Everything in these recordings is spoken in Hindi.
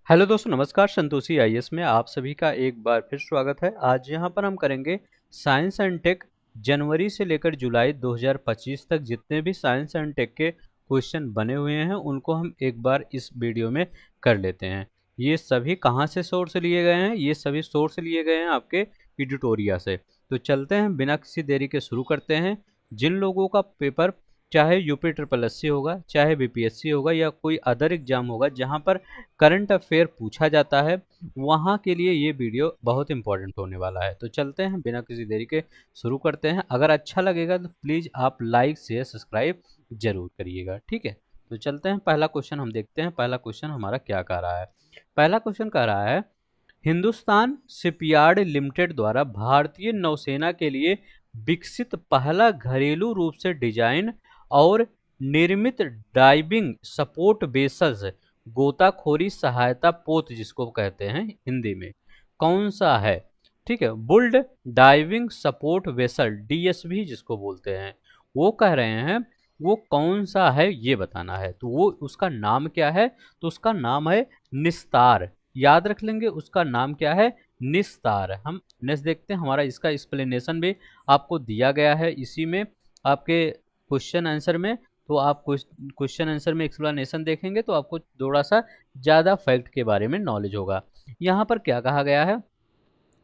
हेलो दोस्तों, नमस्कार। संतोषी आईएएस में आप सभी का एक बार फिर स्वागत है। आज यहाँ पर हम करेंगे साइंस एंड टेक जनवरी से लेकर जुलाई 2025 तक जितने भी साइंस एंड टेक के क्वेश्चन बने हुए हैं उनको हम एक बार इस वीडियो में कर लेते हैं। ये सभी कहाँ से सोर्स लिए गए हैं? ये सभी सोर्स लिए गए हैं आपके एडिटोरिया से। तो चलते हैं, बिना किसी देरी के शुरू करते हैं। जिन लोगों का पेपर चाहे यूपी ट्रिपल एससी होगा, चाहे बीपीएससी होगा या कोई अदर एग्जाम होगा जहाँ पर करंट अफेयर पूछा जाता है, वहाँ के लिए ये वीडियो बहुत इंपॉर्टेंट होने वाला है। तो चलते हैं, बिना किसी देरी के शुरू करते हैं। अगर अच्छा लगेगा तो प्लीज़ आप लाइक शेयर सब्सक्राइब जरूर करिएगा, ठीक है। तो चलते हैं, पहला क्वेश्चन हम देखते हैं। पहला क्वेश्चन हमारा क्या कह रहा है? पहला क्वेश्चन कह रहा है, हिंदुस्तान शिपयार्ड लिमिटेड द्वारा भारतीय नौसेना के लिए विकसित पहला घरेलू रूप से डिजाइन और निर्मित डाइविंग सपोर्ट वेसल्स, गोताखोरी सहायता पोत जिसको कहते हैं हिंदी में, कौन सा है? ठीक है, built diving support vessel, DSV जिसको बोलते हैं, वो कह रहे हैं वो कौन सा है ये बताना है। तो वो उसका नाम क्या है? तो उसका नाम है निस्तार। याद रख लेंगे, उसका नाम क्या है? निस्तार। हम नेक्स्ट देखते हैं, हमारा इसका एक्सप्लेनेशन भी आपको दिया गया है इसी में आपके क्वेश्चन आंसर में। तो आप क्वेश्चन आंसर में एक्सप्लेनेशन देखेंगे तो आपको थोड़ा सा ज़्यादा फैक्ट के बारे में नॉलेज होगा। यहाँ पर क्या कहा गया है?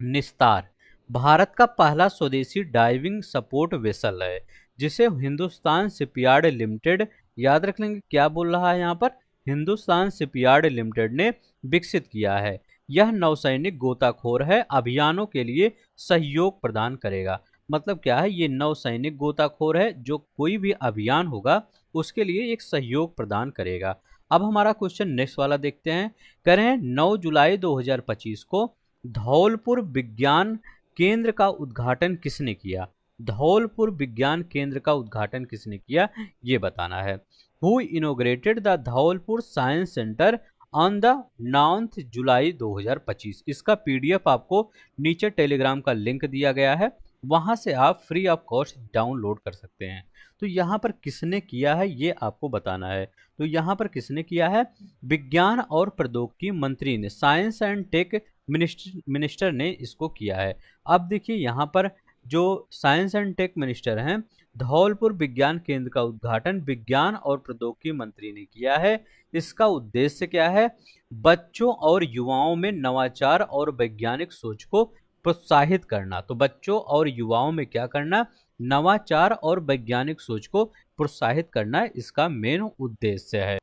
निस्तार भारत का पहला स्वदेशी डाइविंग सपोर्ट वेसल है जिसे हिंदुस्तान शिपयार्ड लिमिटेड, याद रख लेंगे क्या बोल रहा है यहाँ पर, हिंदुस्तान शिपयार्ड लिमिटेड ने विकसित किया है। यह नौसैनिक गोताखोर है, अभियानों के लिए सहयोग प्रदान करेगा। मतलब क्या है? ये नौसैनिक गोताखोर है जो कोई भी अभियान होगा उसके लिए एक सहयोग प्रदान करेगा। अब हमारा क्वेश्चन नेक्स्ट वाला देखते हैं। कह रहे हैं 9 जुलाई 2025 को धौलपुर विज्ञान केंद्र का उद्घाटन किसने किया? धौलपुर विज्ञान केंद्र का उद्घाटन किसने किया ये बताना है। Who inaugurated the Dholpur science centre on the 9 जुलाई 2025। इसका पीडीएफ आपको नीचे टेलीग्राम का लिंक दिया गया है, वहां से आप फ्री ऑफ कॉस्ट डाउनलोड कर सकते हैं। तो यहाँ पर किसने किया है ये आपको बताना है। तो यहाँ पर किसने किया है? विज्ञान और प्रौद्योगिकी मंत्री ने, साइंस एंड टेक मिनिस्टर ने इसको किया है। अब देखिए यहाँ पर जो साइंस एंड टेक मिनिस्टर हैं, धौलपुर विज्ञान केंद्र का उद्घाटन विज्ञान और प्रौद्योगिकी मंत्री ने किया है। इसका उद्देश्य क्या है? बच्चों और युवाओं में नवाचार और वैज्ञानिक सोच को प्रोत्साहित करना। तो बच्चों और युवाओं में क्या करना? नवाचार और वैज्ञानिक सोच को प्रोत्साहित करना इसका मेन उद्देश्य है।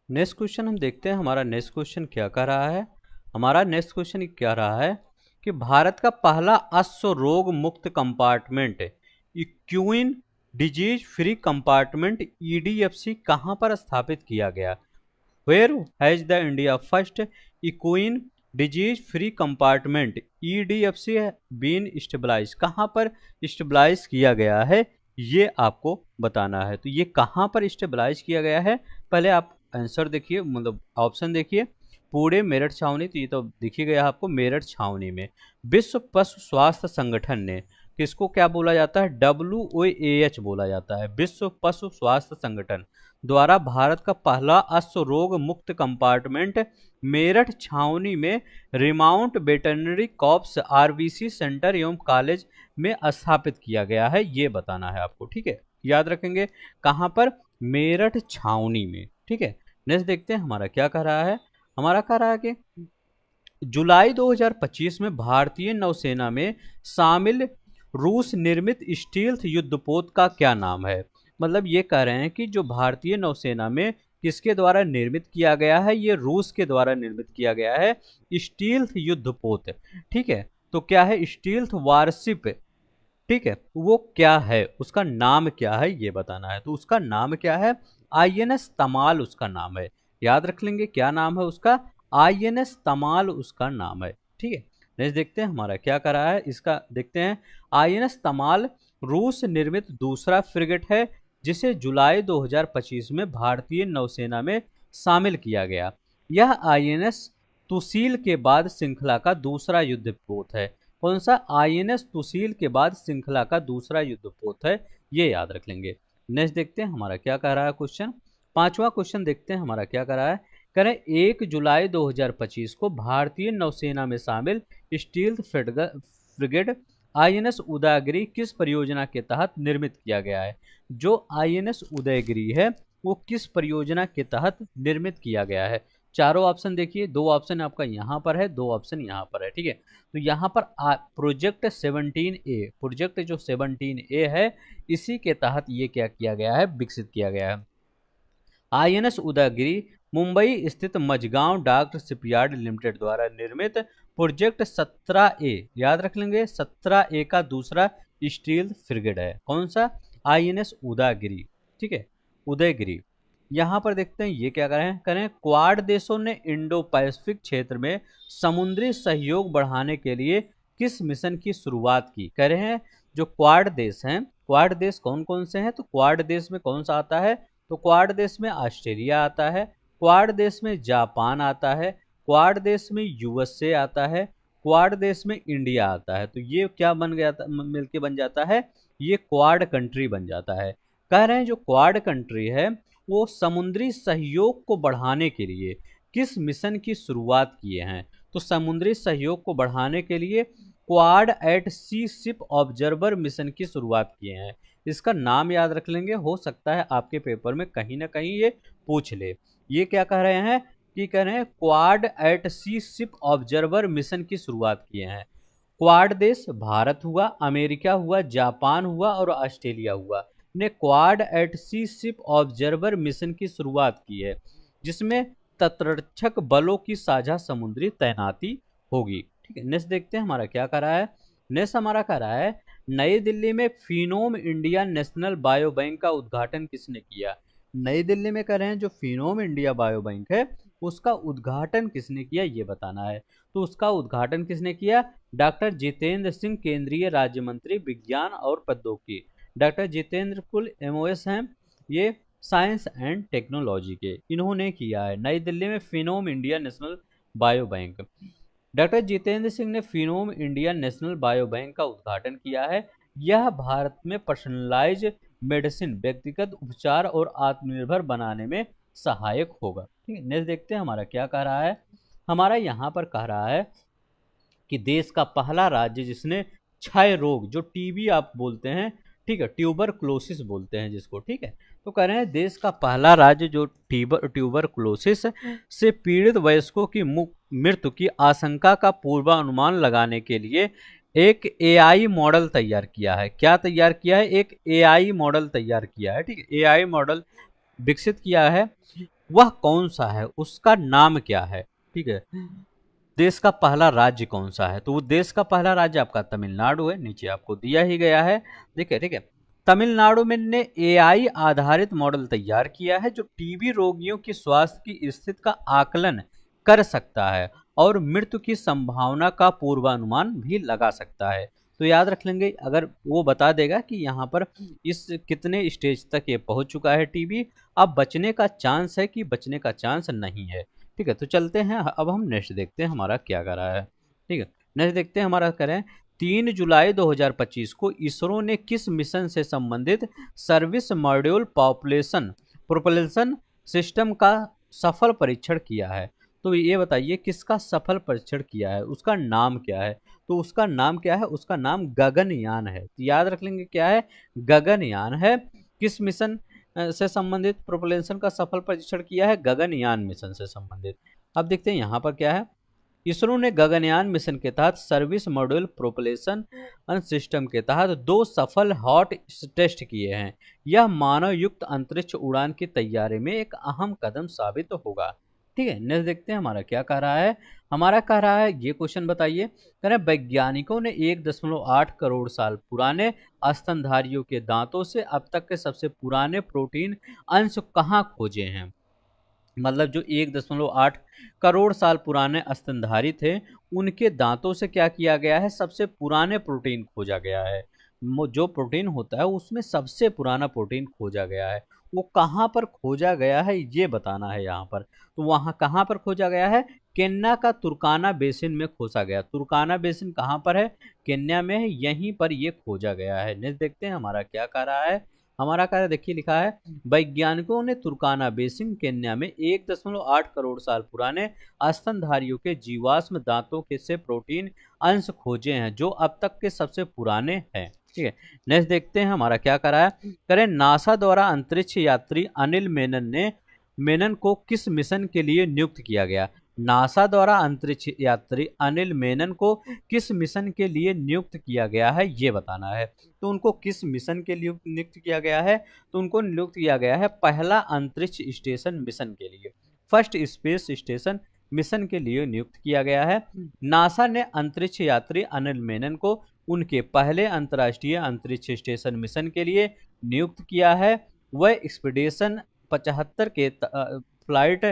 नेक्स्ट क्वेश्चन हम देखते हैं, हमारा नेक्स्ट क्वेश्चन क्या कह रहा है? हमारा नेक्स्ट क्वेश्चन क्या रहा है कि भारत का पहला अश्व रोग मुक्त compartment, equine disease free compartment EDFC कहां पर स्थापित किया गया? Where has the India first equine disease free compartment EDFC been stabilize, कहां पर स्टेबलाइज किया गया है ये आपको बताना है। तो ये कहां पर स्टेबलाइज किया गया है? पहले आप आंसर देखिए, मतलब ऑप्शन देखिए। पूरे मेरठ छावनी, तो ये तो दिख ही गया आपको, मेरठ छावनी में। विश्व पशु स्वास्थ्य संगठन ने, किसको क्या बोला जाता है? WOAH बोला जाता है, विश्व पशु स्वास्थ्य संगठन द्वारा भारत का पहला अश्व रोग मुक्त कंपार्टमेंट मेरठ छावनी में remount veterinary corps RBC centre एवं कॉलेज में स्थापित किया गया है, ये बताना है आपको, ठीक है। याद रखेंगे कहां पर? मेरठ छावनी में, ठीक है। नेक्स्ट देखते हैं हमारा क्या कह रहा है। हमारा कह रहा है कि जुलाई 2025 में भारतीय नौसेना में शामिल रूस निर्मित स्टील्थ युद्धपोत का क्या नाम है? मतलब ये कह रहे हैं कि जो भारतीय नौसेना में किसके द्वारा निर्मित किया गया है? ये रूस के द्वारा निर्मित किया गया है स्टील्थ युद्धपोत, ठीक है। तो क्या है? स्टील्थ वारशिप, ठीक है। वो क्या है, उसका नाम क्या है ये बताना है। तो उसका नाम क्या है? आईएनएस तमाल उसका नाम है। याद रख लेंगे क्या नाम है उसका? आईएनएस तमाल उसका नाम है, ठीक है। नेक्स्ट देखते हैं हमारा क्या कर रहा है, इसका देखते हैं। आईएनएस तमाल रूस निर्मित दूसरा फ्रिगेट है जिसे जुलाई 2025 में भारतीय नौसेना में शामिल किया गया। यह आईएनएस तुसील के बाद श्रृंखला का दूसरा युद्धपोत है। कौन सा? आईएनएस तुसील के बाद श्रृंखला का दूसरा युद्धपोत है, ये याद रख लेंगे। नेक्स्ट देखते हैं हमारा क्या कह रहा है क्वेश्चन। पांचवा क्वेश्चन देखते हैं हमारा क्या कह रहा है कह रहे हैं 1 जुलाई 2025 को भारतीय नौसेना में शामिल स्टील्थ फ्रिगेट आईएनएस उदयगिरी किस परियोजना के तहत निर्मित किया गया है? जो आईएनएस उदयगिरी है वो किस परियोजना के तहत निर्मित किया गया है? चारों ऑप्शन देखिए, दो ऑप्शन आपका यहाँ पर है, दो ऑप्शन यहाँ पर है, ठीक है। तो यहाँ पर प्रोजेक्ट 17A, प्रोजेक्ट जो 17A है इसी के तहत ये क्या किया गया है, विकसित किया गया है। आईएनएस उदयगिरी मुंबई स्थित मझगांव डाक शिपयार्ड लिमिटेड द्वारा निर्मित प्रोजेक्ट 17A, याद रख लेंगे 17A का दूसरा स्टील फ्रिगेट है। कौन सा? आईएनएस उदयगिरी, ठीक है, उदयगिरी। यहां पर देखते हैं ये क्या करें क्वाड देशों ने इंडो पैसिफिक क्षेत्र में समुद्री सहयोग बढ़ाने के लिए किस मिशन की शुरुआत की? कह रहे हैं जो क्वाड देश हैं, क्वाड देश कौन कौन से हैं? तो क्वाड देश में कौन सा आता है? तो क्वाड देश में ऑस्ट्रेलिया आता है, क्वाड देश में जापान आता है, क्वाड देश में यूएसए आता है, क्वाड देश में इंडिया आता है। तो ये क्या बन गया, मिलके बन जाता है, ये क्वाड कंट्री बन जाता है। कह रहे हैं जो क्वाड कंट्री है वो समुद्री सहयोग को बढ़ाने के लिए किस मिशन की शुरुआत किए हैं? तो समुद्री सहयोग को बढ़ाने के लिए क्वाड एट सी शिप ऑब्जर्वर मिशन की शुरुआत किए हैं। इसका नाम याद रख लेंगे, हो सकता है आपके पेपर में कहीं ना कहीं ये पूछ ले। ये क्या कह रहे हैं कि कह रहे हैं क्वाड एट सी शिप ऑब्जर्वर मिशन की शुरुआत किए हैं। क्वाड देश भारत हुआ, अमेरिका हुआ, जापान हुआ और ऑस्ट्रेलिया हुआ ने क्वाड एट सी शिप ऑब्जर्वर मिशन की शुरुआत की है, जिसमें तटरक्षक बलों की साझा समुद्री तैनाती होगी। ठीक है, नेक्स्ट देखते हैं हमारा क्या कर रहा है। नेक्स्ट हमारा कर रहा है नई दिल्ली में Phenome India national bio bank का उद्घाटन किसने किया? नई दिल्ली में कर रहे हैं जो फिनोम इंडिया बायो बैंक है उसका उद्घाटन किसने किया ये बताना है। तो उसका उद्घाटन किसने किया? डॉक्टर जितेंद्र सिंह, केंद्रीय राज्य मंत्री विज्ञान और प्रौद्योगिकी। डॉक्टर जितेंद्र कुल एमओएस हैं, ये साइंस एंड टेक्नोलॉजी के, इन्होंने किया है नई दिल्ली में Phenome India national bio bank. Doctor Jitendra Singh ने Phenome India national bio bank का उद्घाटन किया है। यह भारत में पर्सनलाइज मेडिसिन, व्यक्तिगत उपचार और आत्मनिर्भर बनाने में सहायक होगा। ठीक है, नेक्स्ट देखते हैं हमारा क्या कह रहा है। हमारा यहाँ पर कह रहा है कि देश का पहला राज्य जिसने क्षय रोग, जो टीबी आप बोलते हैं, ठीक है, ट्यूबरक्लोसिस बोलते हैं जिसको, ठीक है, तो कह रहे हैं देश का पहला राज्य जो ट्यूबरक्लोसिस से पीड़ित वयस्कों की मृत्यु की आशंका का पूर्वानुमान लगाने के लिए एक एआई मॉडल तैयार किया है। क्या तैयार किया है? एक एआई मॉडल तैयार किया है, ठीक है, एआई मॉडल विकसित किया है। वह कौन सा है, उसका नाम क्या है? ठीक है, देश का पहला राज्य कौन सा है? तो वो देश का पहला राज्य आपका तमिलनाडु है, नीचे आपको दिया ही गया है, देखिए, ठीक है। तमिलनाडु में ने एआई आधारित मॉडल तैयार किया है जो टीबी रोगियों की स्वास्थ्य की स्थिति का आकलन कर सकता है और मृत्यु की संभावना का पूर्वानुमान भी लगा सकता है। तो याद रख लेंगे, अगर वो बता देगा कि यहाँ पर इस कितने स्टेज तक ये पहुंच चुका है टीबी, अब बचने का चांस है कि बचने का चांस नहीं है। ठीक है, तो चलते हैं, अब हम नेक्स्ट देखते हैं हमारा क्या कर रहा है। ठीक है, नेक्स्ट देखते हैं हमारा करें 3 जुलाई 2025 को इसरो ने किस मिशन से संबंधित service module population propulsion system का सफल परीक्षण किया है? तो ये बताइए किसका सफल परीक्षण किया है, उसका नाम क्या है? तो उसका नाम क्या है? उसका नाम गगनयान है। तो याद रख लेंगे क्या है, गगनयान है। किस मिशन से संबंधित प्रोपल्शन का सफल परीक्षण किया है? गगनयान मिशन से संबंधित। अब देखते हैं यहाँ पर क्या है। इसरो ने गगनयान मिशन के तहत सर्विस मॉड्यूल प्रोपल्शन सिस्टम के तहत 2 सफल हॉट टेस्ट किए हैं। यह मानव युक्त अंतरिक्ष उड़ान की तैयारी में एक अहम कदम साबित होगा। ठीक है, नेक्स्ट देखते हैं हमारा क्या कह रहा है। हमारा कह रहा है ये क्वेश्चन बताइए, कह रहे हैं वैज्ञानिकों ने 1.8 करोड़ साल पुराने स्तनधारियों के दांतों से अब तक के सबसे पुराने प्रोटीन अंश कहाँ खोजे हैं? मतलब जो 1.8 करोड़ साल पुराने स्तनधारी थे उनके दांतों से क्या किया गया है, सबसे पुराने प्रोटीन खोजा गया है। जो प्रोटीन होता है उसमें सबसे पुराना प्रोटीन खोजा गया है। वो कहाँ पर खोजा गया है ये बताना है यहाँ पर। तो वहाँ कहाँ पर खोजा गया है? केन्या का तुर्काना बेसिन में खोजा गया। तुर्काना बेसिन कहाँ पर है? केन्या में है, यहीं पर ये खोजा गया है। नेक्स्ट देखते हैं हमारा क्या कह रहा है। हमारा कार्य देखिए लिखा है, वैज्ञानिकों ने तुर्काना बेसिन केन्या में 1.8 करोड़ साल पुराने स्तनधारियों के जीवाश्म दांतों के से प्रोटीन अंश खोजे हैं जो अब तक के सबसे पुराने हैं। ठीक है, नेक्स्ट देखते हैं हमारा क्या करा है। करें, नासा द्वारा अंतरिक्ष यात्री अनिल मेनन को किस मिशन के लिए नियुक्त किया गया। नासा द्वारा अंतरिक्ष यात्री अनिल मेनन को किस मिशन के लिए नियुक्त किया गया है ये बताना है। तो उनको किस मिशन के लिए नियुक्त किया गया है, तो उनको नियुक्त किया गया है पहला अंतरिक्ष स्टेशन मिशन के लिए, फर्स्ट स्पेस स्टेशन मिशन के लिए नियुक्त किया गया है। नासा ने अंतरिक्ष यात्री अनिल मेनन को उनके पहले अंतर्राष्ट्रीय अंतरिक्ष स्टेशन मिशन के लिए नियुक्त किया है। वह एक्सपीडिशन 75 के फ्लाइट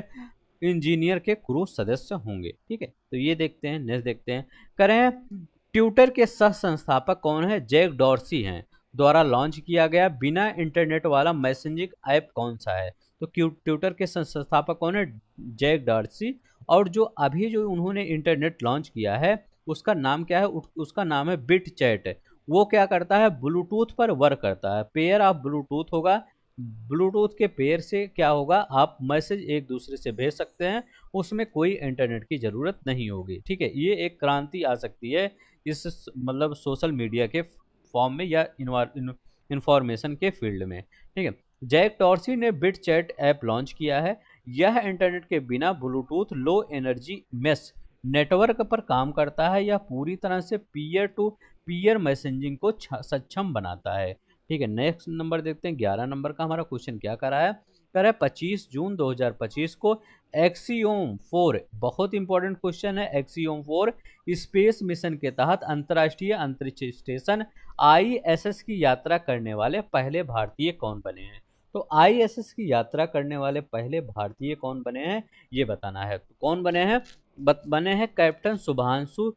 इंजीनियर के क्रू सदस्य होंगे। ठीक है, तो ये देखते हैं, नेक्स्ट देखते हैं। करें, ट्विटर के सह संस्थापक कौन है। जैक डॉर्सी हैं। द्वारा लॉन्च किया गया बिना इंटरनेट वाला मैसेजिंग ऐप कौन सा है। तो ट्विटर के संस्थापक कौन है, जैक डॉर्सी। और जो अभी जो उन्होंने इंटरनेट लॉन्च किया है उसका नाम क्या है, उसका नाम है बिट चैट। वो क्या करता है, ब्लूटूथ पर वर्क करता है। पेयर ऑफ ब्लूटूथ होगा, ब्लूटूथ के पेयर से क्या होगा, आप मैसेज एक दूसरे से भेज सकते हैं, उसमें कोई इंटरनेट की ज़रूरत नहीं होगी। ठीक है, ये एक क्रांति आ सकती है इस मतलब सोशल मीडिया के फॉर्म में या इंफॉर्मेशन के फील्ड में। ठीक है, जैक टॉर्सी ने बिट चैट ऐप लॉन्च किया है। यह इंटरनेट के बिना Bluetooth low energy mesh network पर काम करता है। यह पूरी तरह से पीयर टू पीयर मैसेजिंग को सक्षम बनाता है। ठीक है, नेक्स्ट नंबर देखते हैं। 11 नंबर का हमारा क्वेश्चन क्या करा है, कह रहा है 25 जून 2025 को एक्सियोम 4, बहुत इंपॉर्टेंट क्वेश्चन है, एक्सियोम 4 स्पेस मिशन के तहत अंतर्राष्ट्रीय अंतरिक्ष स्टेशन ISS की यात्रा करने वाले पहले भारतीय कौन बने हैं। तो ISS की यात्रा करने वाले पहले भारतीय कौन बने हैं ये बताना है। तो कौन बने हैं, बने हैं कैप्टन शुभांशु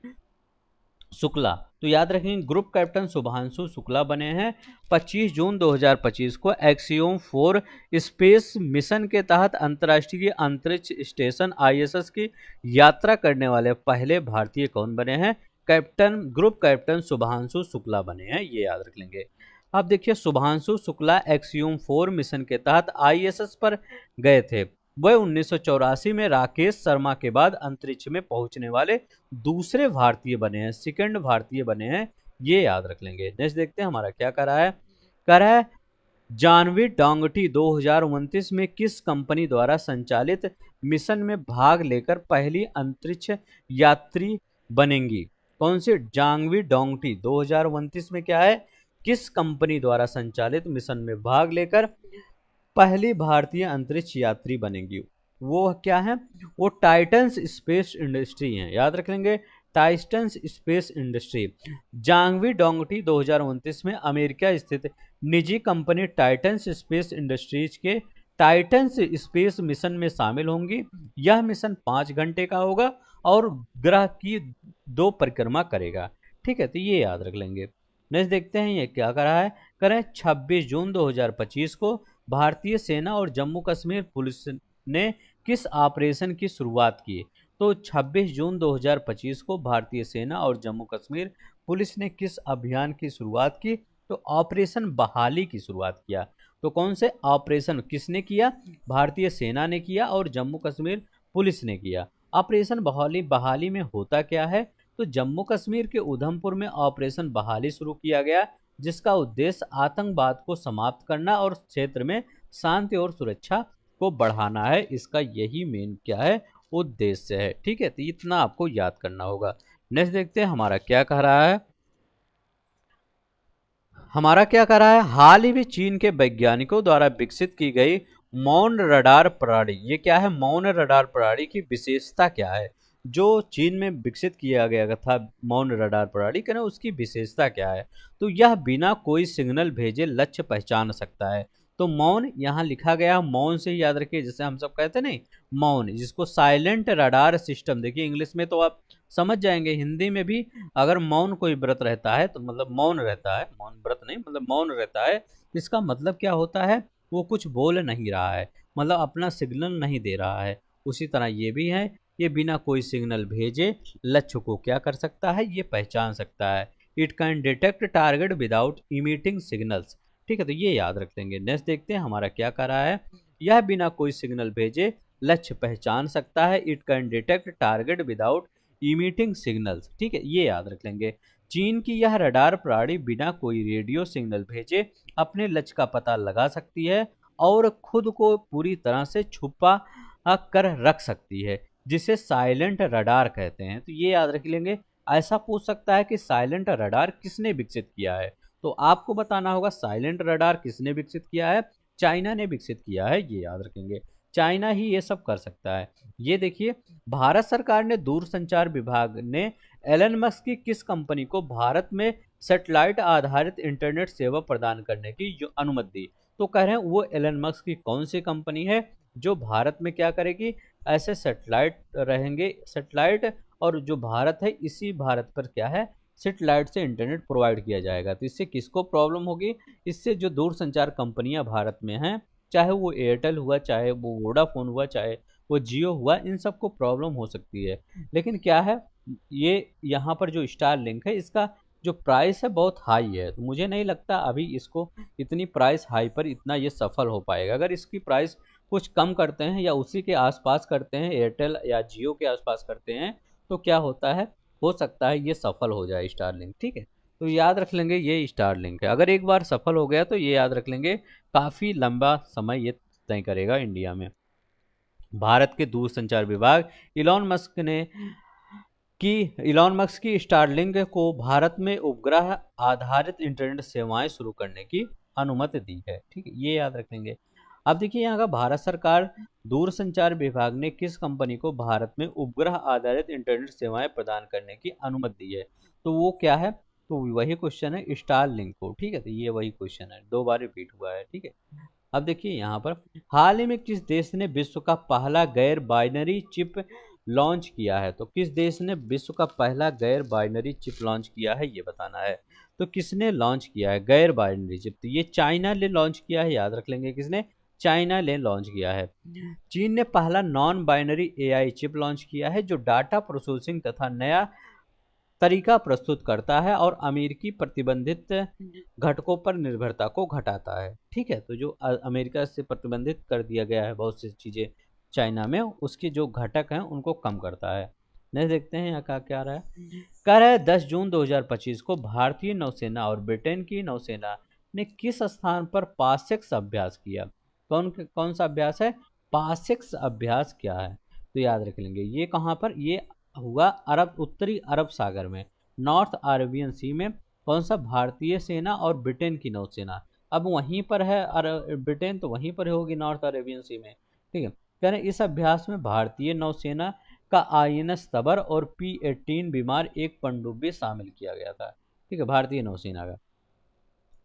शुक्ला। तो याद रखेंगे, ग्रुप कैप्टन शुभांशु शुक्ला बने हैं। 25 जून 2025 को एक्सियोम 4 स्पेस मिशन के तहत अंतर्राष्ट्रीय अंतरिक्ष स्टेशन ISS की यात्रा करने वाले पहले भारतीय कौन बने हैं, ग्रुप कैप्टन शुभांशु शुक्ला बने हैं, ये याद रख लेंगे। अब देखिए, शुभांशु शुक्ला एक्सियोम 4 मिशन के तहत ISS पर गए थे। वह 1984 में राकेश शर्मा के बाद अंतरिक्ष में पहुंचने वाले दूसरे भारतीय बने हैं, सेकंड भारतीय बने हैं, ये याद रख लेंगे। नेक्स्ट देखते हैं हमारा क्या कर रहा है। जानवी डोंगटी 2029 में किस कंपनी द्वारा संचालित मिशन में भाग लेकर पहली अंतरिक्ष यात्री बनेंगी। कौन सी, जानवी डोंगटी 2029 में क्या है, किस कंपनी द्वारा संचालित मिशन में भाग लेकर पहली भारतीय अंतरिक्ष यात्री बनेगी। वो क्या है, वो टाइटन्स स्पेस इंडस्ट्री है, याद रख लेंगे, टाइटन्स स्पेस इंडस्ट्री। जांगवी डोंगटी 2029 में अमेरिका स्थित निजी कंपनी टाइटन्स स्पेस इंडस्ट्रीज के टाइटन्स स्पेस मिशन में शामिल होंगी। यह मिशन 5 घंटे का होगा और ग्रह की 2 परिक्रमा करेगा। ठीक है, तो ये याद रख लेंगे। नेक्स्ट देखते हैं ये क्या करें 26 जून 2025 को भारतीय सेना और जम्मू कश्मीर पुलिस ने किस ऑपरेशन की शुरुआत की। तो 26 जून 2025 को भारतीय सेना और जम्मू कश्मीर पुलिस ने किस अभियान की शुरुआत की, तो ऑपरेशन बहाली की शुरुआत किया। तो कौन से ऑपरेशन किसने किया, भारतीय सेना ने किया और जम्मू कश्मीर पुलिस ने किया। ऑपरेशन बहाली में होता क्या है, तो जम्मू कश्मीर के उधमपुर में ऑपरेशन बहाली शुरू किया गया, जिसका उद्देश्य आतंकवाद को समाप्त करना और क्षेत्र में शांति और सुरक्षा को बढ़ाना है। इसका यही मेन क्या है, उद्देश्य है। ठीक है, तो इतना आपको याद करना होगा। नेक्स्ट देखते हैं हमारा क्या कह रहा है। हाल ही में चीन के वैज्ञानिकों द्वारा विकसित की गई मौन रडार प्रणाली, ये क्या है, मौन रडार प्रणाली की विशेषता क्या है। जो चीन में विकसित किया गया था मौन रडार प्रणाली, कहना उसकी विशेषता क्या है। तो यह बिना कोई सिग्नल भेजे लक्ष्य पहचान सकता है। तो मौन यहाँ लिखा गया, मौन से ही याद रखिए, जैसे हम सब कहते हैं नहीं, मौन, जिसको साइलेंट रडार सिस्टम, देखिए इंग्लिश में तो आप समझ जाएंगे, हिंदी में भी अगर मौन कोई व्रत रहता है तो मतलब मौन रहता है, मौन व्रत नहीं मतलब मौन रहता है, इसका मतलब क्या होता है, वो कुछ बोल नहीं रहा है, मतलब अपना सिग्नल नहीं दे रहा है। उसी तरह ये भी है, ये बिना कोई सिग्नल भेजे लक्ष्य को क्या कर सकता है, ये पहचान सकता है। It can detect target without emitting signals. ठीक है, तो ये याद रख लेंगे। नेक्स्ट देखते हैं हमारा क्या कर रहा है। यह बिना कोई सिग्नल भेजे लक्ष्य पहचान सकता है। It can detect target without emitting signals. ठीक है, ये याद रख लेंगे। चीन की यह रडार प्रणाली बिना कोई रेडियो सिग्नल भेजे अपने लक्ष्य का पता लगा सकती है और खुद को पूरी तरह से छुपा कर रख सकती है, जिसे साइलेंट रडार कहते हैं। तो ये याद रख लेंगे। ऐसा पूछ सकता है कि साइलेंट रडार किसने विकसित किया है, तो आपको बताना होगा साइलेंट रडार किसने विकसित किया है। चाइना ने विकसित किया है, ये याद रखेंगे। चाइना ही ये सब कर सकता है। ये देखिए, भारत सरकार ने दूरसंचार विभाग ने एलन मस्क की किस कंपनी को भारत में सैटेलाइट आधारित इंटरनेट सेवा प्रदान करने की जो अनुमति दी। तो कह रहे हैं वो एलन मस्क की कौन सी कंपनी है जो भारत में क्या करेगी, ऐसे सैटेलाइट रहेंगे, सैटेलाइट, और जो भारत है इसी भारत पर क्या है, सैटेलाइट से इंटरनेट प्रोवाइड किया जाएगा। तो इससे किसको प्रॉब्लम होगी, इससे जो दूरसंचार कंपनियां भारत में हैं, चाहे वो एयरटेल हुआ, चाहे वो वोडाफोन हुआ, चाहे वो जियो हुआ, इन सबको प्रॉब्लम हो सकती है। लेकिन क्या है, ये यहाँ पर जो स्टार लिंक है इसका जो प्राइस है बहुत हाई है, तो मुझे नहीं लगता अभी इसको इतनी प्राइस हाई पर इतना ये सफल हो पाएगा। अगर इसकी प्राइस कुछ कम करते हैं या उसी के आसपास करते हैं, एयरटेल या जियो के आसपास करते हैं, तो क्या होता है, हो सकता है ये सफल हो जाए स्टारलिंक। ठीक है, तो याद रख लेंगे ये स्टारलिंक है। अगर एक बार सफल हो गया तो ये याद रख लेंगे काफ़ी लंबा समय ये तय करेगा इंडिया में। भारत के दूरसंचार विभाग इलॉन मस्क ने कि इलॉन मस्क की स्टारलिंक को भारत में उपग्रह आधारित इंटरनेट सेवाएं शुरू करने की अनुमति दी है। ठीक है, ये याद रखेंगे। अब देखिए यहाँ का भारत सरकार दूरसंचार विभाग ने किस कंपनी को भारत में उपग्रह आधारित इंटरनेट सेवाएं प्रदान करने की अनुमति दी है, तो वो क्या है, तो वही क्वेश्चन है स्टारलिंक को। ठीक है, तो ये वही क्वेश्चन है, दो बार रिपीट हुआ है। ठीक है, अब देखिए यहाँ पर हाल ही में किस देश ने विश्व का पहला गैर बाइनरी चिप लॉन्च किया है, तो किस देश ने विश्व का पहला गैर बाइनरी चिप लॉन्च किया है ये बताना है। तो किसने लॉन्च किया है गैर बाइनरी चिप, तो ये चाइना ने लॉन्च किया है, याद रख लेंगे किसने, चाइना ने लॉन्च किया है। चीन ने पहला non binary AI chip launch किया है जो डाटा प्रोसेसिंग तथा नया तरीका प्रस्तुत करता है और अमेरिकी प्रतिबंधित घटकों पर निर्भरता को घटाता है। ठीक है, तो जो अमेरिका से प्रतिबंधित कर दिया गया है बहुत सी चीज़ें चाइना में, उसके जो घटक हैं उनको कम करता है। नहीं, देखते हैं यहाँ का क्या रहा है। कह रहा है 10 जून 2025 को भारतीय नौसेना और ब्रिटेन की नौसेना ने किस स्थान पर पासेक्स अभ्यास किया। कौन कौन सा अभ्यास है, पासेक्स अभ्यास क्या है, तो याद रख लेंगे ये कहाँ पर, ये हुआ अरब, उत्तरी अरब सागर में, नॉर्थ अरेबियन सी में। कौन सा, भारतीय सेना और ब्रिटेन की नौसेना। अब वहीं पर है ब्रिटेन, तो वहीं पर होगी नॉर्थ अरेबियन सी में। ठीक है, कह रहे इस अभ्यास में भारतीय नौसेना का आईएनएस तबर और P-18 बीमार एक पनडुब्बी शामिल किया गया था। ठीक है, भारतीय नौसेना का।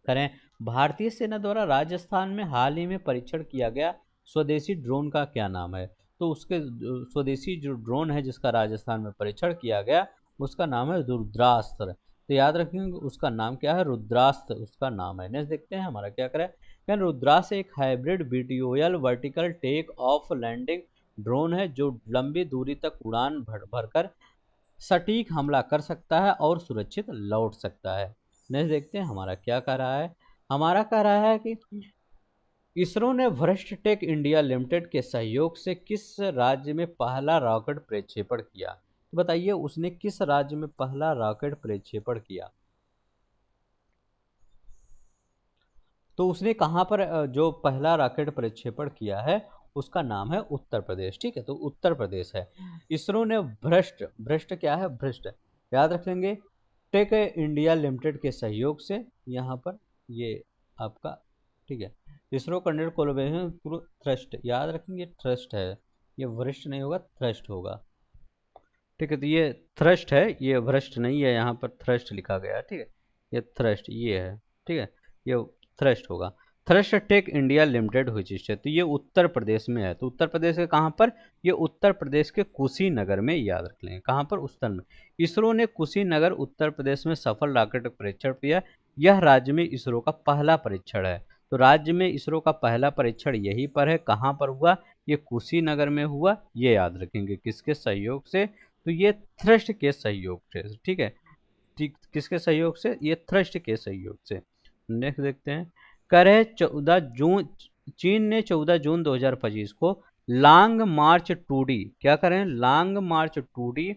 करें, भारतीय सेना द्वारा राजस्थान में हाल ही में परीक्षण किया गया स्वदेशी ड्रोन का क्या नाम है, तो उसके स्वदेशी जो ड्रोन है जिसका राजस्थान में परीक्षण किया गया उसका नाम है रुद्रास्त्र। तो याद रखेंगे उसका नाम क्या है, रुद्रास्त्र उसका नाम है। नेक्स्ट देखते हैं हमारा क्या करें। रुद्रास्त्र एक hybrid VTOL vertical take off landing drone है जो लंबी दूरी तक उड़ान भरकर सटीक हमला कर सकता है और सुरक्षित लौट सकता है। नेक्स्ट देखते हैं हमारा क्या कह रहा है। हमारा कह रहा है कि इसरो ने भ्रष्ट टेक इंडिया लिमिटेड के सहयोग से किस राज्य में पहला रॉकेट प्रक्षेपण किया, तो बताइए उसने किस राज्य में पहला रॉकेट प्रक्षेपण किया। तो उसने कहाँ पर जो पहला रॉकेट प्रक्षेपण किया है उसका नाम है उत्तर प्रदेश। ठीक है, तो उत्तर प्रदेश है। इसरो ने भ्रष्ट, भ्रष्ट क्या है, भ्रष्ट याद रखेंगे, टेक इंडिया लिमिटेड के सहयोग से यहाँ पर ये आपका, ठीक है, ISRO conduct collaboration through thrust, याद रखेंगे थ्रस्ट है, ये वरिष्ठ नहीं होगा, थ्रस्ट होगा। ठीक है, तो ये थ्रस्ट है, ये भ्रष्ट नहीं है, यहाँ पर थ्रस्ट लिखा गया है। ठीक है, ये थ्रस्ट ये है। ठीक है, ये थ्रस्ट होगा। थ्रस्ट टेक इंडिया लिमिटेड हुई चीज है, तो ये उत्तर प्रदेश में है। तो उत्तर प्रदेश के कहाँ पर, ये उत्तर प्रदेश के कुशीनगर में, याद रख लेंगे कहाँ पर, उत्तर में। इसरो ने कुशीनगर उत्तर प्रदेश में सफल रॉकेट परीक्षण किया। यह राज्य में इसरो का पहला परीक्षण है। तो राज्य में इसरो का पहला परीक्षण यहीं पर है, कहाँ पर हुआ, ये कुशीनगर में हुआ। ये याद रखेंगे किसके सहयोग से, तो ये थ्रस्ट के सहयोग से। ठीक है, ठीक, किसके सहयोग से, ये थ्रस्ट के सहयोग से। नेक्स्ट देखते हैं, करे 14 जून, चीन ने 14 जून 2025 को लॉन्ग मार्च 2D, क्या करें, लॉन्ग मार्च 2D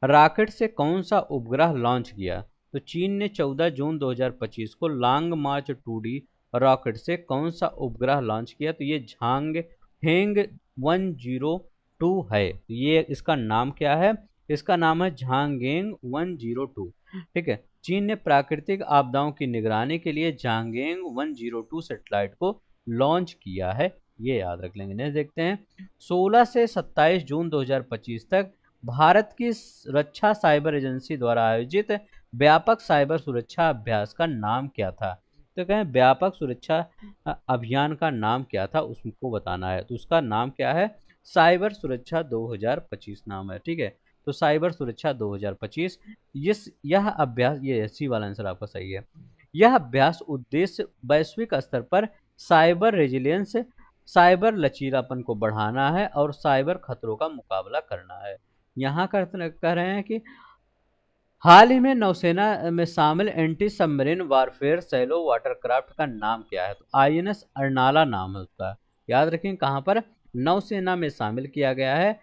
रॉकेट से कौन सा उपग्रह लॉन्च किया? तो चीन ने 14 जून 2025 को लॉन्ग मार्च 2D रॉकेट से कौन सा उपग्रह लॉन्च किया? तो ये झांग हेंग 102 है। तो ये इसका नाम क्या है? इसका नाम है झांगेंग 102। ठीक है, चीन ने प्राकृतिक आपदाओं की निगरानी के लिए झांगेंग 102 सैटेलाइट को लॉन्च किया है, ये याद रख लेंगे। नेक्स्ट देखते हैं, 16 से 27 जून 2025 तक भारत की रक्षा साइबर एजेंसी द्वारा आयोजित व्यापक साइबर सुरक्षा अभ्यास का नाम क्या था? तो कहें व्यापक सुरक्षा अभियान का नाम क्या था, उसको बताना है। तो उसका नाम क्या है? साइबर सुरक्षा 2025 नाम है। ठीक है, तो साइबर सुरक्षा 2025, यह अभ्यास, ये सी वाला आंसर आपका सही है। यह अभ्यास उद्देश्य वैश्विक स्तर पर साइबर रेजिलियंस, साइबर लचीलापन को बढ़ाना है और साइबर खतरों का मुकाबला करना है। यहाँ कह रहे हैं कि हाल ही में नौसेना में शामिल anti submarine warfare shallow watercraft का नाम क्या है? तो INS अर्नाला नाम है उसका। याद रखें, कहाँ पर? नौसेना में शामिल किया गया है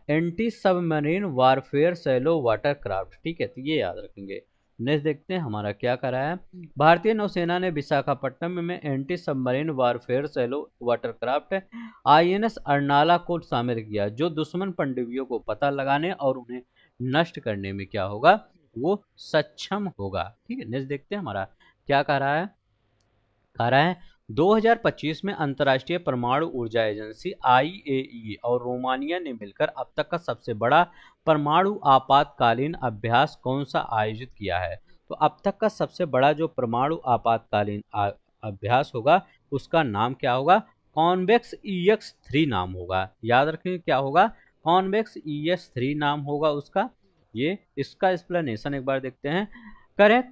anti submarine warfare shallow watercraft. ठीक है, तो ये याद रखेंगे। नेक्स्ट देखते हैं हमारा क्या करा है। भारतीय नौसेना ने विशाखापट्टनम में anti submarine warfare shallow watercraft INS Arnala को शामिल किया, जो दुश्मन पनडुब्बियों को पता लगाने और उन्हें नष्ट करने में क्या होगा? वो सक्षम होगा। ठीक है, नेक्स्ट देखते हैं हमारा क्या कह रहा है। कह रहा है 2025 में अंतर्राष्ट्रीय परमाणु ऊर्जा एजेंसी IAEA और रोमानिया ने मिलकर अब तक का सबसे बड़ा परमाणु आपातकालीन अभ्यास कौन सा आयोजित किया है? तो अब तक का सबसे बड़ा जो परमाणु आपातकालीन अभ्यास होगा, उसका नाम क्या होगा? कॉन्वेक्स EX3 नाम होगा। याद रखें क्या होगा? कॉन्वेक्स EX3 नाम होगा उसका। ये इसका एक्सप्लेनेशन एक बार देखते हैं। करें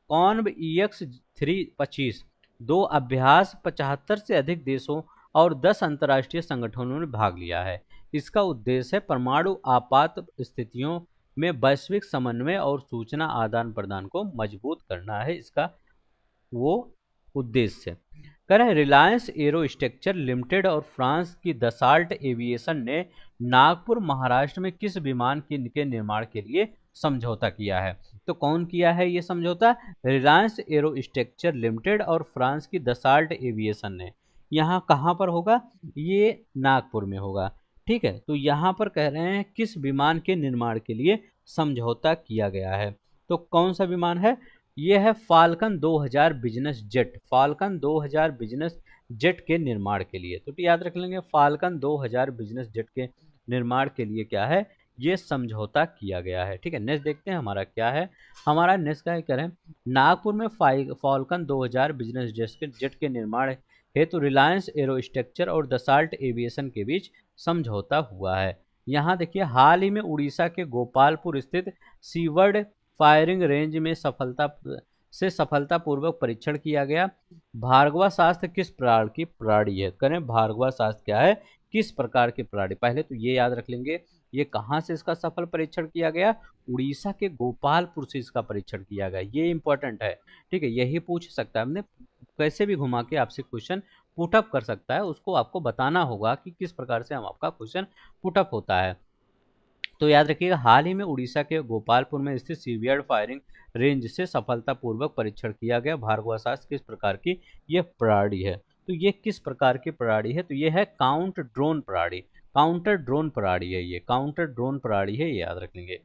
कॉन्व EX325 दो अभ्यास 75 से अधिक देशों और 10 अंतर्राष्ट्रीय संगठनों ने भाग लिया है। इसका उद्देश्य है परमाणु आपात स्थितियों में वैश्विक समन्वय और सूचना आदान प्रदान को मजबूत करना है, इसका वो उद्देश्य। कह रहे रिलायंस एरो स्ट्रक्चर लिमिटेड और फ्रांस की दसाल्ट एविएशन ने नागपुर महाराष्ट्र में किस विमान के निर्माण के लिए समझौता किया है? तो कौन किया है ये समझौता? रिलायंस एरो स्ट्रक्चर लिमिटेड और फ्रांस की दसाल्ट एविएशन ने। यहाँ कहाँ पर होगा? ये नागपुर में होगा। ठीक है, तो यहाँ पर कह रहे हैं किस विमान के निर्माण के लिए समझौता किया गया है। तो कौन सा विमान है? ये है falcon 2000 business jet. Falcon 2000 business jet के निर्माण के लिए, तो याद रख लेंगे फाल्कन 2000 बिजनेस जेट के निर्माण के लिए क्या है? ये समझौता किया गया है। ठीक है, नेक्स्ट देखते हैं हमारा क्या है। हमारा नेक्स्ट क्या करें, नागपुर में फाल्कन 2000 बिजनेस जेट के निर्माण हेतु रिलायंस एरो स्ट्रक्चर और दसाल्ट एविएशन के बीच समझौता हुआ है। यहाँ देखिए, हाल ही में उड़ीसा के गोपालपुर स्थित सीवर्ड फायरिंग रेंज में सफलतापूर्वक परीक्षण किया गया। भार्गवास्त्र किस प्रकार की प्रणाली है? करें भार्गवास्त्र क्या है, किस प्रकार की प्रणाली? पहले तो ये याद रख लेंगे, ये कहाँ से इसका सफल परीक्षण किया गया? उड़ीसा के गोपालपुर से इसका परीक्षण किया गया। ये इंपॉर्टेंट है। ठीक है, यही पूछ सकता है, हमने कैसे भी घुमा के आपसे क्वेश्चन पुटअप कर सकता है, उसको आपको बताना होगा कि किस प्रकार से हम आपका क्वेश्चन पुटअप होता है। तो याद रखिएगा, हाल ही में उड़ीसा के गोपालपुर में स्थित सीवियर्ड फायरिंग रेंज से सफलतापूर्वक परीक्षण किया गया भार्गवास्त्र किस प्रकार की यह प्रणाली है। तो ये किस प्रकार की प्रणाली है? तो ये है काउंटर ड्रोन प्रणाली। काउंटर ड्रोन प्रणाली है, ये काउंटर ड्रोन प्रणाली है, ये याद रख लेंगे।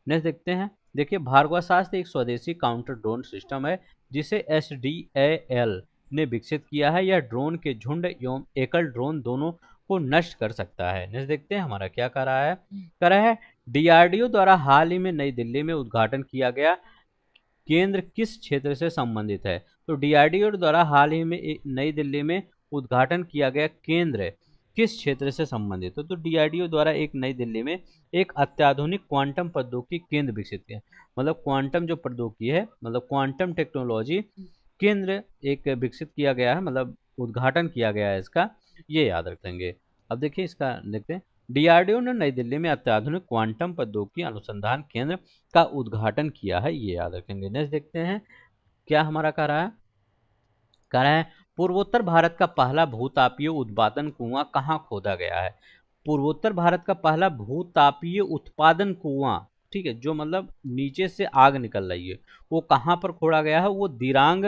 नेक्स्ट देखते हैं। देखिए, भार्गवास्त्र एक स्वदेशी काउंटर ड्रोन सिस्टम है जिसे SDAL ने विकसित किया है। यह ड्रोन के झुंड एवं एकल ड्रोन दोनों को नष्ट कर सकता है। नेक्स्ट देखते हैं हमारा क्या कर रहा है। कर रहा है DRDO द्वारा हाल ही में नई दिल्ली में उद्घाटन किया गया केंद्र किस क्षेत्र से संबंधित है? तो DRDO द्वारा हाल ही में नई दिल्ली में उद्घाटन किया गया केंद्र किस क्षेत्र से संबंधित है? तो DRDO द्वारा एक नई दिल्ली में एक अत्याधुनिक क्वांटम प्रौद्योगिकी केंद्र विकसित किया, मतलब क्वांटम जो प्रौद्योगिकी है, मतलब क्वांटम टेक्नोलॉजी केंद्र एक विकसित किया गया है, मतलब उद्घाटन किया गया है इसका, ये याद रखेंगे। अब देखिए इसका देखते हैं। DRDO ने नई दिल्ली में अत्याधुनिक क्वांटम प्रौद्योगिकी अनुसंधान केंद्र का उद्घाटन किया है, ये याद रखेंगे। नेक्स्ट देखते हैं क्या हमारा कह रहा है। कह रहे हैं पूर्वोत्तर भारत का पहला भूतापीय उत्पादन कुआं कहाँ खोदा गया है। पूर्वोत्तर भारत का पहला भूतापीय उत्पादन कुआं, ठीक है, जो मतलब नीचे से आग निकल रही है, वो कहाँ पर खोदा गया है, वो दिरांग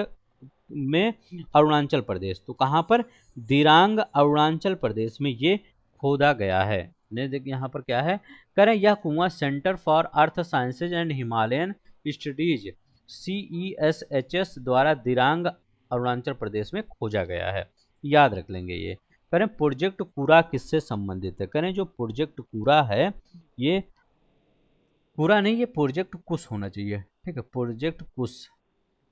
में, अरुणाचल प्रदेश। तो कहाँ पर, दिरांग अरुणाचल प्रदेश में ये खोदा गया है। ने देखिए यहाँ पर क्या है, करें यह कुआं centre for earth sciences and Himalayan studies CESHS द्वारा दिरांग अरुणाचल प्रदेश में खोजा गया है, याद रख लेंगे ये। करें प्रोजेक्ट कूरा किससे संबंधित है, करें जो प्रोजेक्ट कूरा है, ये पूरा नहीं, ये प्रोजेक्ट कुश होना चाहिए, ठीक है, प्रोजेक्ट कुश,